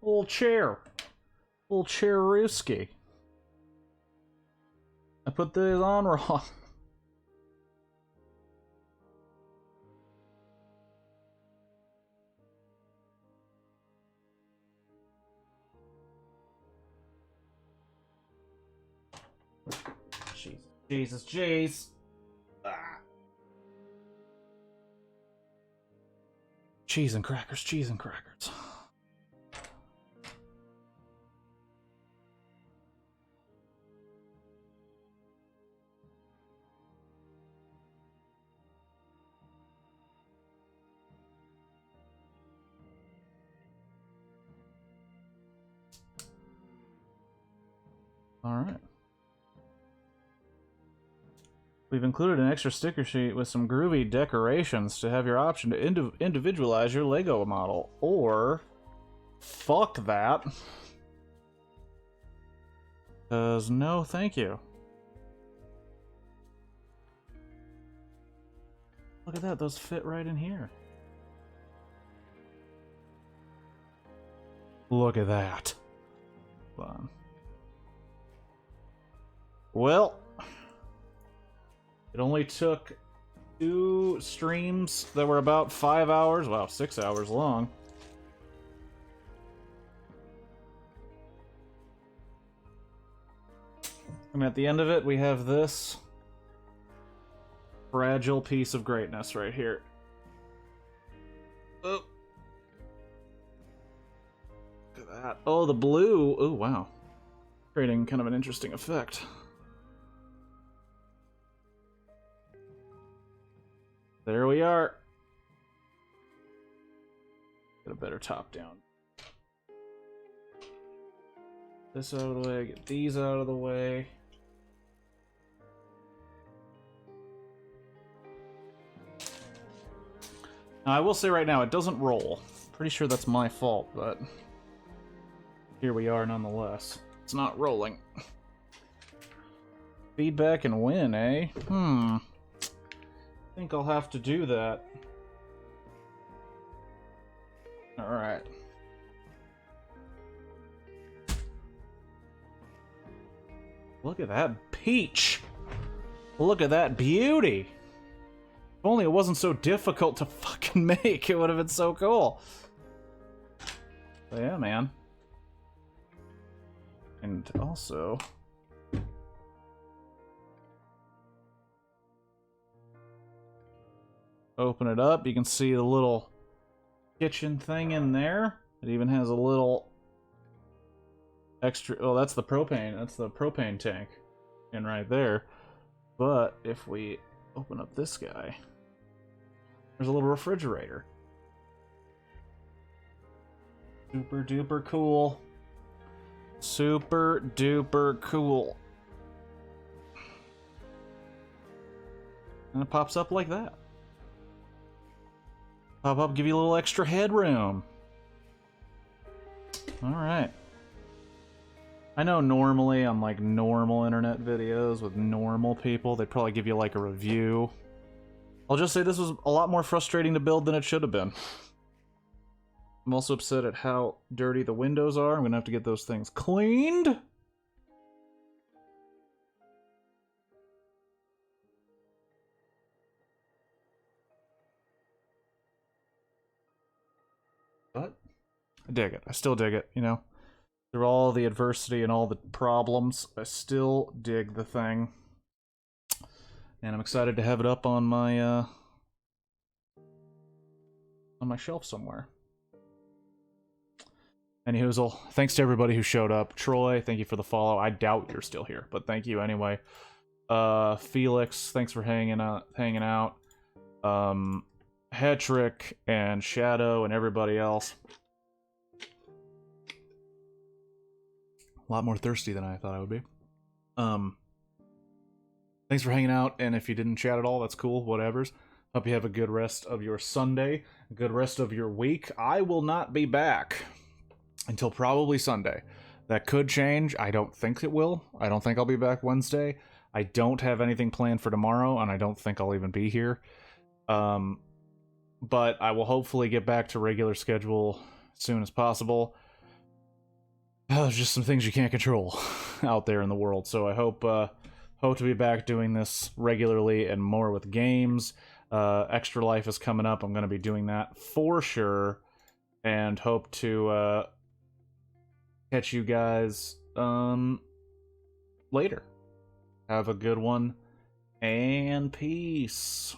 Little chair. Little chair-rooski. I put these on wrong. Jesus, jeez. Ah. Cheese and crackers, cheese and crackers. All right. We've included an extra sticker sheet with some groovy decorations to have your option to individualize your Lego model. Or, fuck that. Because no thank you. Look at that, those fit right in here. Look at that. Fun. Well, it only took 2 streams that were about 5 hours, wow, 6 hours long. And at the end of it, we have this fragile piece of greatness right here. Oh. Look at that. Oh, the blue. Oh, wow. Creating kind of an interesting effect. There we are. Get a better top down. This out of the way, get these out of the way. Now, I will say right now, it doesn't roll. Pretty sure that's my fault, but here we are nonetheless. It's not rolling. Feedback and win, eh? I think I'll have to do that. Alright. Look at that peach! Look at that beauty! If only it wasn't so difficult to fucking make, it would have been so cool. But yeah, man. And also... open it up, you can see the little kitchen thing in there. It even has a little extra... oh, that's the propane tank in right there. But if we open up this guy, there's a little refrigerator. Super duper cool. Super duper cool. And it pops up like that. Pop up, give you a little extra headroom. Alright. I know normally on like normal internet videos with normal people, they'd probably give you like a review. I'll just say this was a lot more frustrating to build than it should have been. I'm also upset at how dirty the windows are. I'm gonna have to get those things cleaned. But I dig it. I still dig it, you know. Through all the adversity and all the problems, I still dig the thing. And I'm excited to have it up on my on my shelf somewhere. Anywho, thanks to everybody who showed up. Troy, thank you for the follow. I doubt you're still here, but thank you anyway. Felix, thanks for hanging out. Hetrick and Shadow and everybody else. A lot more thirsty than I thought I would be. Thanks for hanging out, and if you didn't chat at all, that's cool, whatevers. Hope you have a good rest of your Sunday, a good rest of your week. I will not be back until probably Sunday. That could change. I don't think it will. I don't think I'll be back Wednesday. I don't have anything planned for tomorrow, and I don't think I'll even be here. But I will hopefully get back to regular schedule as soon as possible. There's just some things you can't control out there in the world, so I hope to be back doing this regularly and more with games. Extra Life is coming up. I'm going to be doing that for sure, and hope to catch you guys later. Have a good one, and peace.